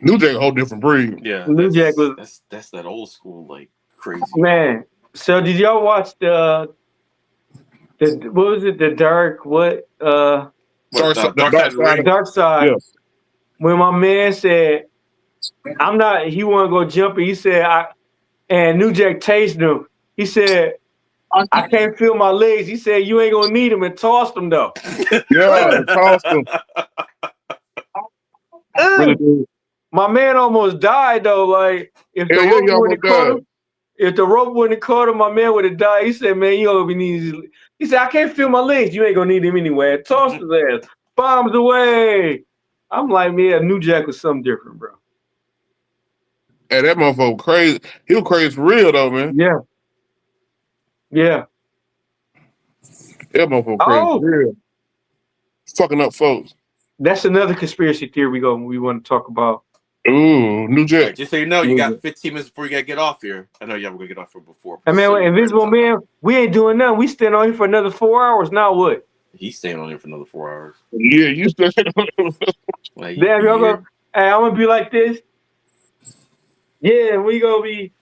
New Jack a whole different breed.
Yeah,
New Jack was
that's that old school like crazy.
man. So did y'all watch the what was it? The dark what?
Dark Side of the Ring.
Dark Side.
Yeah.
When my man said, "I'm not," he want to go jumping. He said, and New Jack tased him. He said, "I can't feel my legs." He said, "You ain't gonna need them," and tossed them though.
Yeah, tossed him. Really good.
My man almost died though. Like if the rope wouldn't have caught him, if the rope wouldn't have caught him, my man would have died. He said, "Man, you gonna be needing." He said, "I can't feel my legs. You ain't gonna need him anyway." And tossed his ass, bombs away. I'm like, man, New Jack was something different, bro.
Hey, that motherfucker crazy. He was crazy for real though, man.
Yeah. Yeah.
That motherfucker crazy for real. Fucking up folks.
That's another conspiracy theory we want to talk about.
Ooh, New Jack.
Just so you know, you got 15 minutes before you gotta get off here. I know y'all were gonna get off here before.
I mean, Invisible Man, we ain't doing nothing. We staying on here for another 4 hours. Now what?
He's staying on here for another 4 hours.
Yeah, you stay.
Like,
Damn, y'all go. Hey, I'm gonna be like this. Yeah, we gonna be.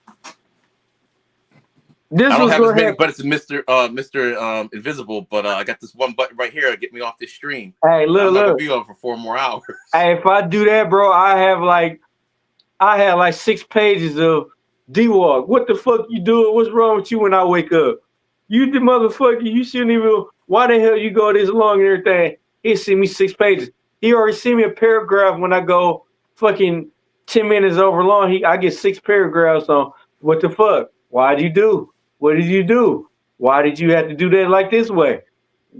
This
I don't
was
have as many
happen.
buttons as Mr. Invisible, but I got this one button right here to get me off this stream.
Hey,
I'm not
look.
gonna be on for 4 more hours.
Hey, if I do that, bro, I had like 6 pages of D-Walk. What the fuck you doing? What's wrong with you when I wake up? You the motherfucker, you shouldn't even. Why the hell you go this long and everything? He sent me 6 pages. He already sent me a paragraph when I go fucking 10 minutes over long. I get 6 paragraphs on what the fuck? Why'd you do? What did you do? Why did you have to do that like this way?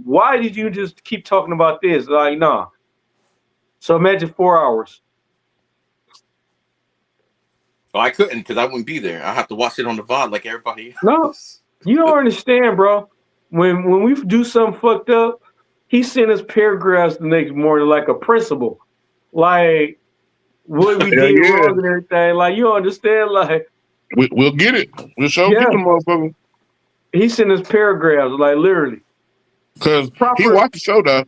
Why did you just keep talking about this? Like, nah. So imagine 4 hours.
Oh, I couldn't because I wouldn't be there. I have to watch it on the VOD like everybody else.
No, you don't understand, bro. When we do something fucked up, he sent us paragraphs the next morning like a principal. Like what we did wrong and everything. Like you don't understand, like
we'll get it. We'll show get the motherfucker.
He sent us paragraphs, like literally.
Cause he watched the show though.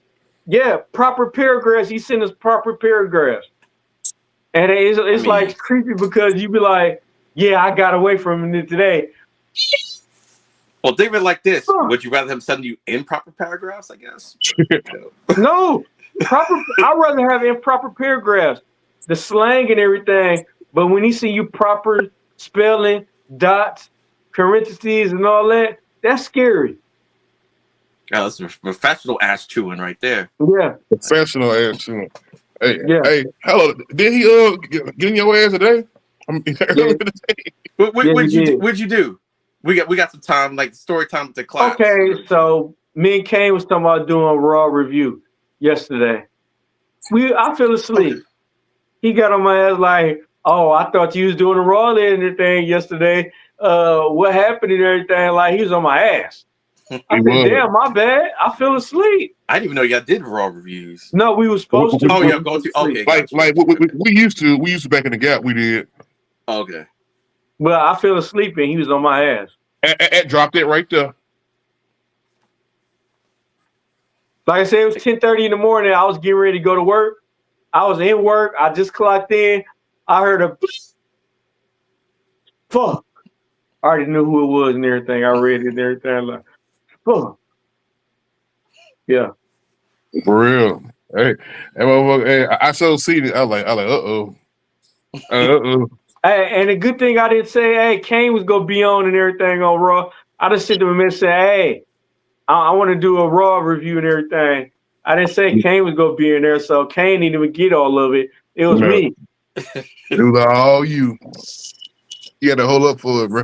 Yeah, proper paragraphs. He sent us proper paragraphs. And it's like creepy because you be like, yeah, I got away from it today.
Well, David, like this, would you rather him send you improper paragraphs, I guess?
No, proper. I'd rather have improper paragraphs, the slang and everything. But when he see you proper spelling, dots, parentheses, and all that, that's scary.
Oh, that's a professional ass chewing right there.
Yeah,
professional ass chewing. Hey, hello. Did he get in your ass today?
What'd you do? We got some time, like story time with the class.
Okay, so me and Kane was talking about doing a Raw review yesterday. I fell asleep. Okay. He got on my ass like, "Oh, I thought you was doing a Raw and everything yesterday. What happened and everything?" Like he was on my ass. I said, "Damn, my bad. I fell asleep."
I didn't even know y'all did Raw reviews.
No, we were supposed to.
Oh, yeah, go to. Okay,
like we used to. We used to back in the Gap. We did.
Okay.
Well, I fell asleep and he was on my ass.
Dropped it right there.
Like I said, it was 10:30 in the morning. I was getting ready to go to work. I was in work. I just clocked in. I heard a fuck. I already knew who it was and everything. I read it and everything. I'm like, fuck. Yeah.
For real. Hey, I so see it. I was like, uh-oh.
Hey, and the good thing I didn't say, hey, Kane was gonna be on and everything on Raw. I just sent him a message saying, hey, I want to do a Raw review and everything. I didn't say Kane was gonna be in there, so Kane didn't even get all of it. It was
No.
me.
It was all you. You had to hold up for it, bro.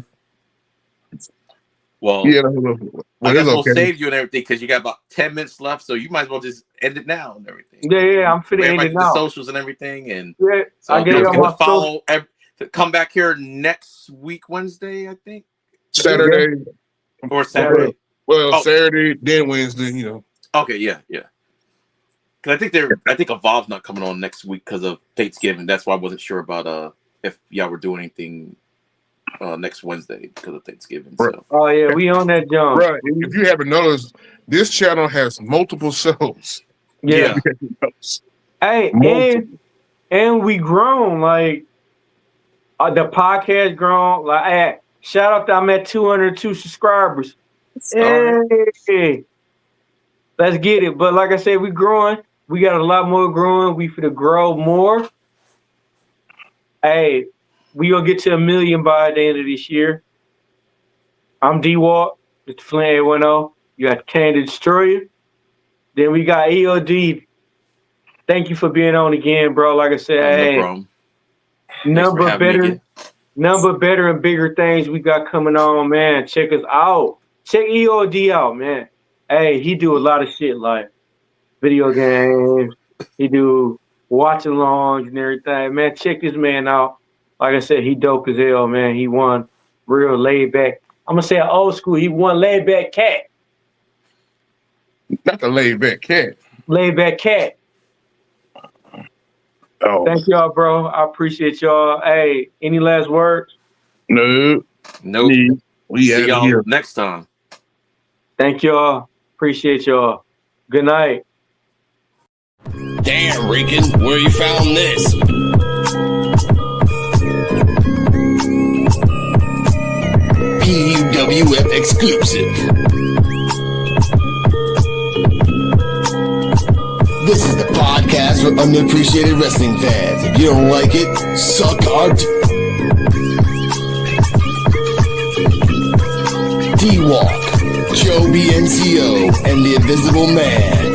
Well,
You had to hold up for it.
I
Well,
guess
it's
we'll
okay.
save you and everything because you got about 10 minutes left, so you might as well just end it now and everything.
Yeah, I'm finna end
Everybody
it
did the
now.
socials and everything, and
Yeah,
so
I gave
don't
y'all
forget
my
to follow. Come back here next week, Wednesday, I think,
Saturday.
or Saturday.
Well,
Oh.
Saturday, then Wednesday, you know.
Okay, yeah. Because I think Evolve's not coming on next week because of Thanksgiving. That's why I wasn't sure about if y'all were doing anything next Wednesday because of Thanksgiving.
Right.
So.
Oh yeah, we on that jump.
Right. If you haven't noticed, this channel has multiple shows.
Yeah. Hey, and we grown. Like the podcast grown. Like shout out I'm at 202 subscribers. Hey, let's get it. But like I said, we growing. We got a lot more growing. We finna grow more. Hey, we gonna get to 1 million by the end of this year. I'm D-Walk, Mr. Flint 810. You got Candy Destroyer. Then we got EOD. Thank you for being on again, bro. Like I said,
No problem.
Number better and bigger things we got coming on, man. Check us out. Check EOD out, man. Hey, he do a lot of shit like video games. He do watching alongs and everything. Man, check this man out. Like I said, he dope as hell, man. He won real laid back. I'm gonna say old school. He won laid back cat.
Not the laid back cat.
Laid back cat.
Oh.
Thank y'all, bro. I appreciate y'all. Hey, any last words?
No.
Nope.
We
see y'all
here
next time.
Thank y'all. Appreciate y'all. Good night.
Damn, Rican, where you found this? P.U.W.F exclusive. This is the podcast for unappreciated wrestling fans. If you don't like it, suck our D-Walk, Joe BNCO, and the Invisible Man.